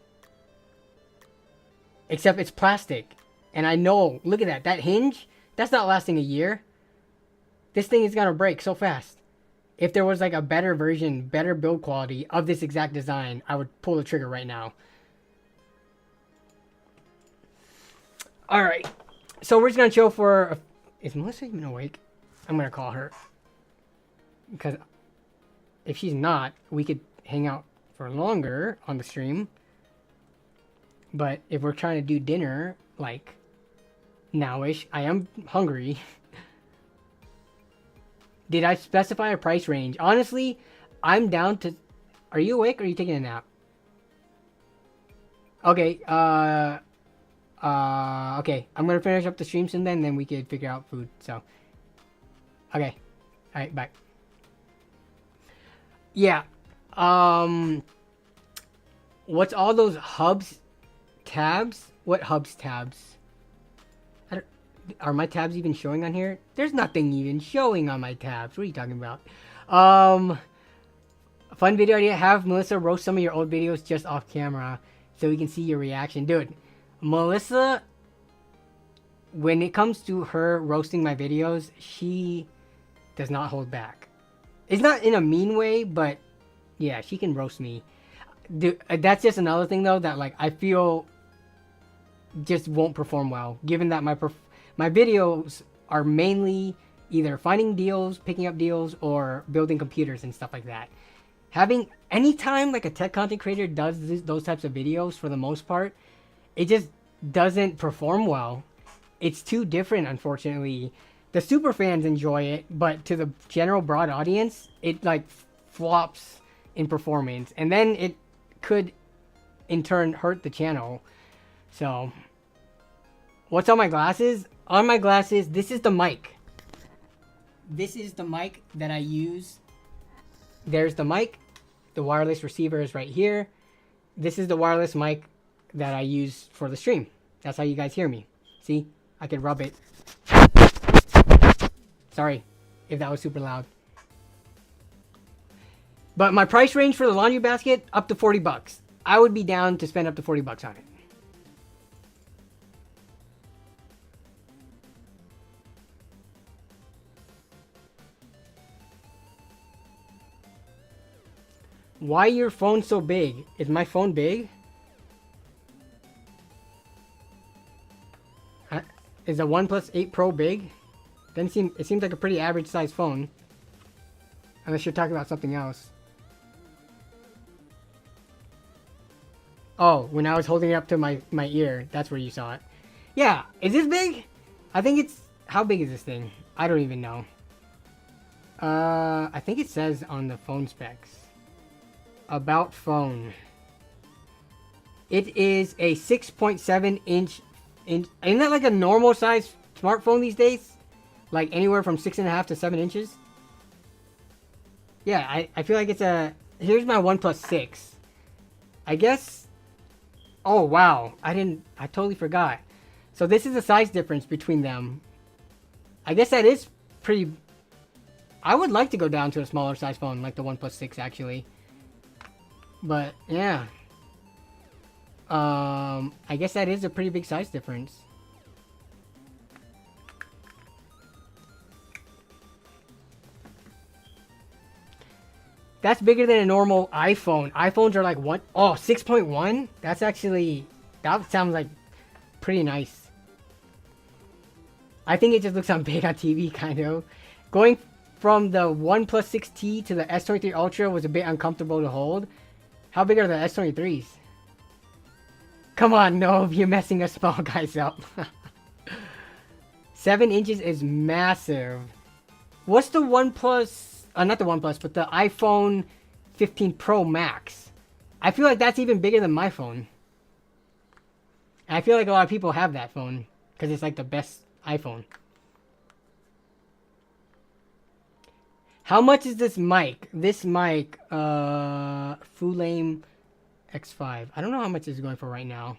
A: except it's plastic. And I know, look at that hinge, that's not lasting a year. This thing is gonna break so fast. If there was, like, a better version, better build quality of this exact design, I would pull the trigger right now. Alright, so we're just gonna chill for is Melissa even awake? I'm gonna call her, because if she's not, we could hang out for longer on the stream. But if we're trying to do dinner, like, nowish, I am hungry. Did I specify a price range? Honestly, I'm down to... Are you awake or are you taking a nap? Okay, okay. I'm gonna finish up the stream soon then we could figure out food, so. Okay. Alright, bye. Yeah, what's all those hubs, tabs? What hubs, tabs? Are my tabs even showing on here? There's nothing even showing on my tabs. What are you talking about? Fun video idea, have Melissa roast some of your old videos just off camera so we can see your reaction. Dude, Melissa, when it comes to her roasting my videos, she does not hold back. It's not in a mean way, but yeah, she can roast me. Dude, that's just another thing though that, like, I feel just won't perform well, given that my videos are mainly either finding deals, picking up deals, or building computers and stuff like that. Anytime like a tech content creator does those types of videos, for the most part, it just doesn't perform well. It's too different, unfortunately. The super fans enjoy it, but to the general broad audience, it, like, flops in performance. And then it could in turn hurt the channel. So, what's on my glasses? On my glasses, this is the mic. This is the mic that I use. There's the mic. The wireless receiver is right here. This is the wireless mic that I use for the stream. That's how you guys hear me. See? I can rub it. Sorry if that was super loud. But my price range for the laundry basket, up to 40 bucks. I would be down to spend up to 40 bucks on it. Why your phone so big? Is my phone big? Is the OnePlus 8 Pro big? It seems like a pretty average size phone. Unless you're talking about something else. Oh, when I was holding it up to my ear, that's where you saw it. Yeah, is this big? I think it's... How big is this thing? I don't even know. I think it says on the phone specs. About phone. It is a 6.7 inch. Isn't that like a normal size smartphone these days? Like anywhere from 6.5 to 7 inches? Yeah, I feel like it's a... Here's my OnePlus 6. I guess... Oh, wow. I totally forgot. So this is the size difference between them. I guess that is pretty... I would like to go down to a smaller size phone, like the OnePlus 6, actually. But, yeah. I guess that is a pretty big size difference. That's bigger than a normal iPhone. iPhones are like what? Oh, 6.1? That's actually... That sounds like pretty nice. I think it just looks big on TV, kind of. Going from the OnePlus 6T to the S23 Ultra was a bit uncomfortable to hold. How big are the S23s? Come on, no, you're messing us small guys up. 7 inches is massive. What's the OnePlus... not the OnePlus, but the iPhone 15 Pro Max. I feel like that's even bigger than my phone. And I feel like a lot of people have that phone. Because it's like the best iPhone. How much is this mic? This mic, Fulame X5. I don't know how much it's going for right now.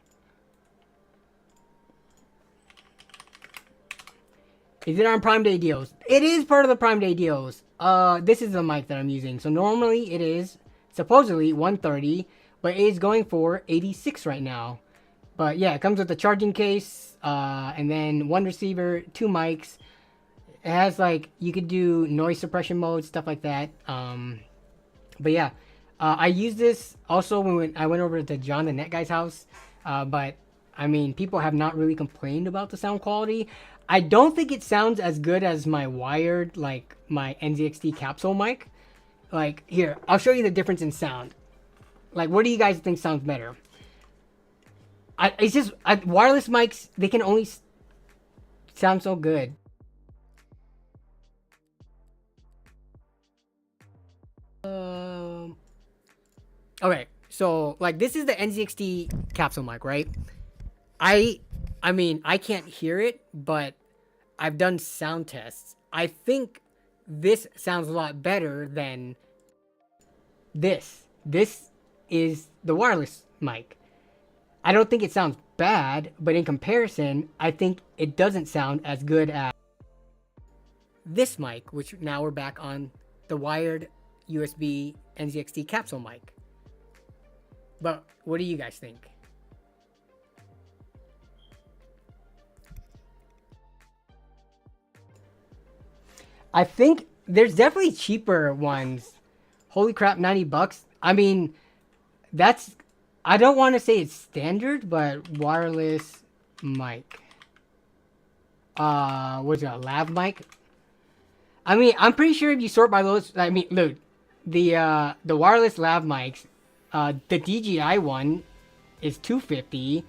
A: Is it on Prime Day deals? It is part of the Prime Day deals. This is the mic that I'm using. So normally it is supposedly $130, but it is going for $86 right now. But yeah, it comes with a charging case, and then one receiver, 2 mics. It has like, you could do noise suppression mode, stuff like that. But yeah, I used this also when I went over to John the Net Guy's house. But I mean, people have not really complained about the sound quality. I don't think it sounds as good as my wired, like my NZXT Capsule mic. Like, here, I'll show you the difference in sound. Like, what do you guys think sounds better? It's just, wireless mics, they can only sound so good. Okay, so, like, this is the NZXT Capsule mic, right? I mean, I can't hear it, but I've done sound tests. I think this sounds a lot better than this. This is the wireless mic. I don't think it sounds bad, but in comparison, I think it doesn't sound as good as this mic, which now we're back on the wired USB NZXT Capsule mic. But what do you guys think? I think there's definitely cheaper ones. Holy crap, 90 bucks. I mean, that's... I don't want to say it's standard, but wireless mic. What's it, a lav mic? I mean, I'm pretty sure if you sort by those... I mean, look. The wireless lav mics, the DJI one is $250.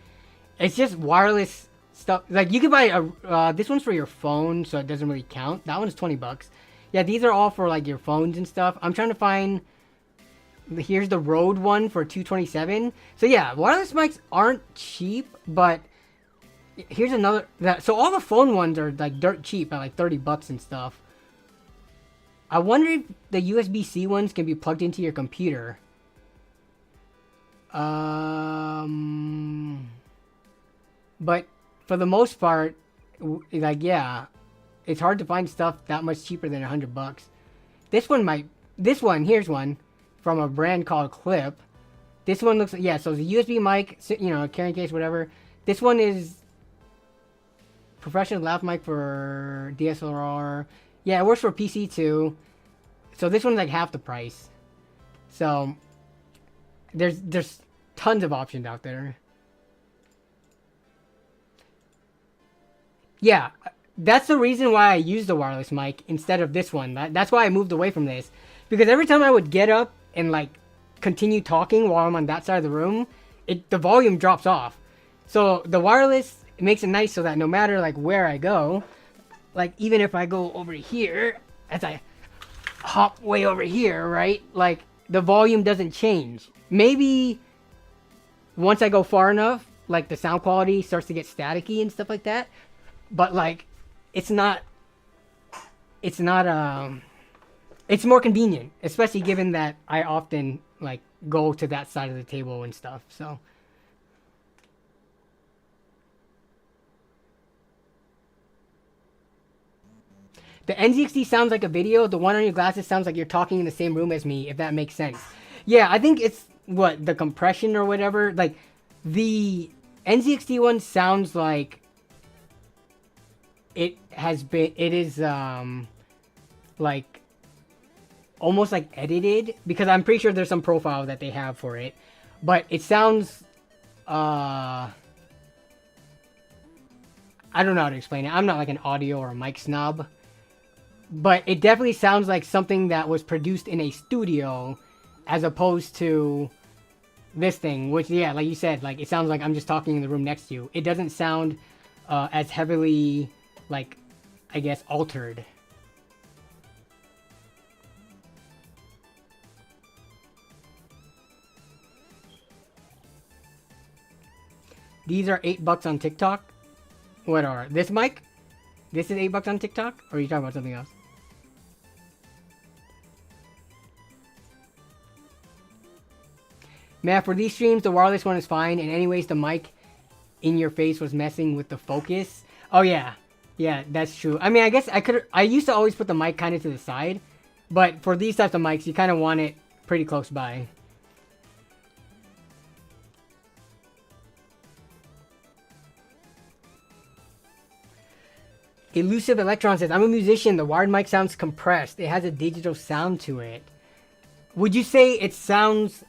A: It's just wireless stuff. Like, you could buy a... this one's for your phone, so it doesn't really count. That one's 20 bucks. Yeah, these are all for, like, your phones and stuff. I'm trying to find... Here's the Rode one for $227. So yeah, wireless mics aren't cheap, but here's another. So all the phone ones are like dirt cheap at like 30 bucks and stuff. I wonder if the USB-C ones can be plugged into your computer. But for the most part, like, yeah, it's hard to find stuff that much cheaper than $100. This one, here's one from a brand called Clip. This one looks, yeah, so it's a USB mic, you know, carrying case, whatever. This one is professional lav mic for DSLR. Yeah, it works for PC too. So this one's like half the price. So there's tons of options out there. Yeah, that's the reason why I use the wireless mic instead of this one. That's why I moved away from this. Because every time I would get up and like continue talking while I'm on that side of the room, the volume drops off. So the wireless, it makes it nice so that no matter like where I go, like even if I go over here, as I hop way over here, right? Like the volume doesn't change. Maybe once I go far enough, like the sound quality starts to get staticky and stuff like that. But like, it's more convenient, especially given that I often like go to that side of the table and stuff. So the NZXT sounds like a video. The one on your glasses sounds like you're talking in the same room as me, if that makes sense. Yeah, I think it's the compression or whatever. Like the NZXT one sounds like it is like almost like edited, because I'm pretty sure there's some profile that they have for it, but it sounds I don't know how to explain it. I'm not like an audio or a mic snob, but it definitely sounds like something that was produced in a studio as opposed to this thing, which, yeah, like you said, like it sounds like I'm just talking in the room next to you. It doesn't sound as heavily, like, I guess, altered. These are $8 on TikTok. What are this mic? This is $8 on TikTok, or are you talking about something else? Man, for these streams, the wireless one is fine. And anyways, the mic in your face was messing with the focus. Oh yeah, yeah, that's true. I mean, I guess I used to always put the mic kind of to the side, but for these types of mics, you kind of want it pretty close by. Elusive Electron says, I'm a musician. The wired mic sounds compressed. It has a digital sound to it. Would you say it sounds,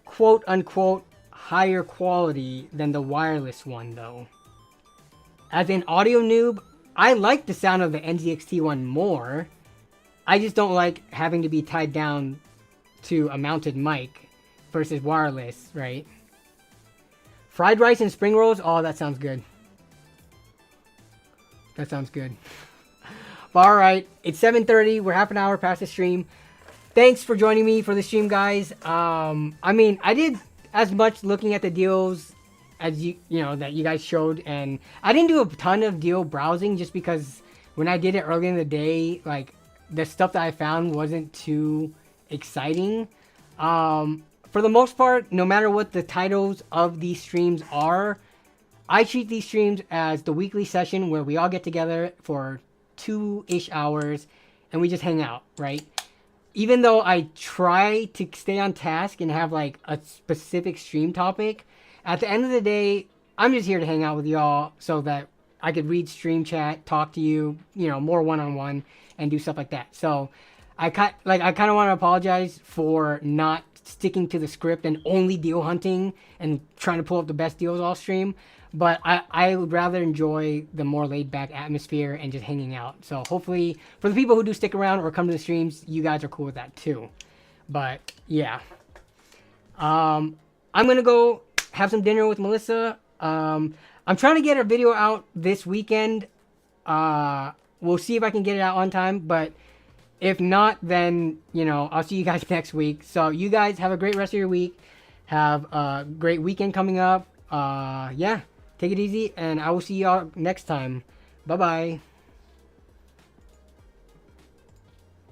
A: quote unquote, higher quality than the wireless one, though? As an audio noob, I like the sound of the NZXT one more. I just don't like having to be tied down to a mounted mic versus wireless, right? Fried rice and spring rolls? Oh, that sounds good. That sounds good. But alright, it's 7:30. We're half an hour past the stream. Thanks for joining me for the stream, guys. I mean, I did as much looking at the deals as you know that you guys showed, and I didn't do a ton of deal browsing just because when I did it early in the day, like the stuff that I found wasn't too exciting. For the most part, no matter what the titles of these streams are, I treat these streams as the weekly session where we all get together for 2-ish hours and we just hang out, right? Even though I try to stay on task and have like a specific stream topic, at the end of the day, I'm just here to hang out with y'all so that I could read stream chat, talk to you, you know, more one-on-one and do stuff like that. So I kind of want to apologize for not sticking to the script and only deal hunting and trying to pull up the best deals all stream. But I would rather enjoy the more laid-back atmosphere and just hanging out. So hopefully, for the people who do stick around or come to the streams, you guys are cool with that too. But yeah, I'm gonna go have some dinner with Melissa. I'm trying to get a video out this weekend. We'll see if I can get it out on time. But If not, then, you know, I'll see you guys next week. So you guys have a great rest of your week. Have a great weekend coming up. Yeah, take it easy, and I will see y'all next time. Bye-bye.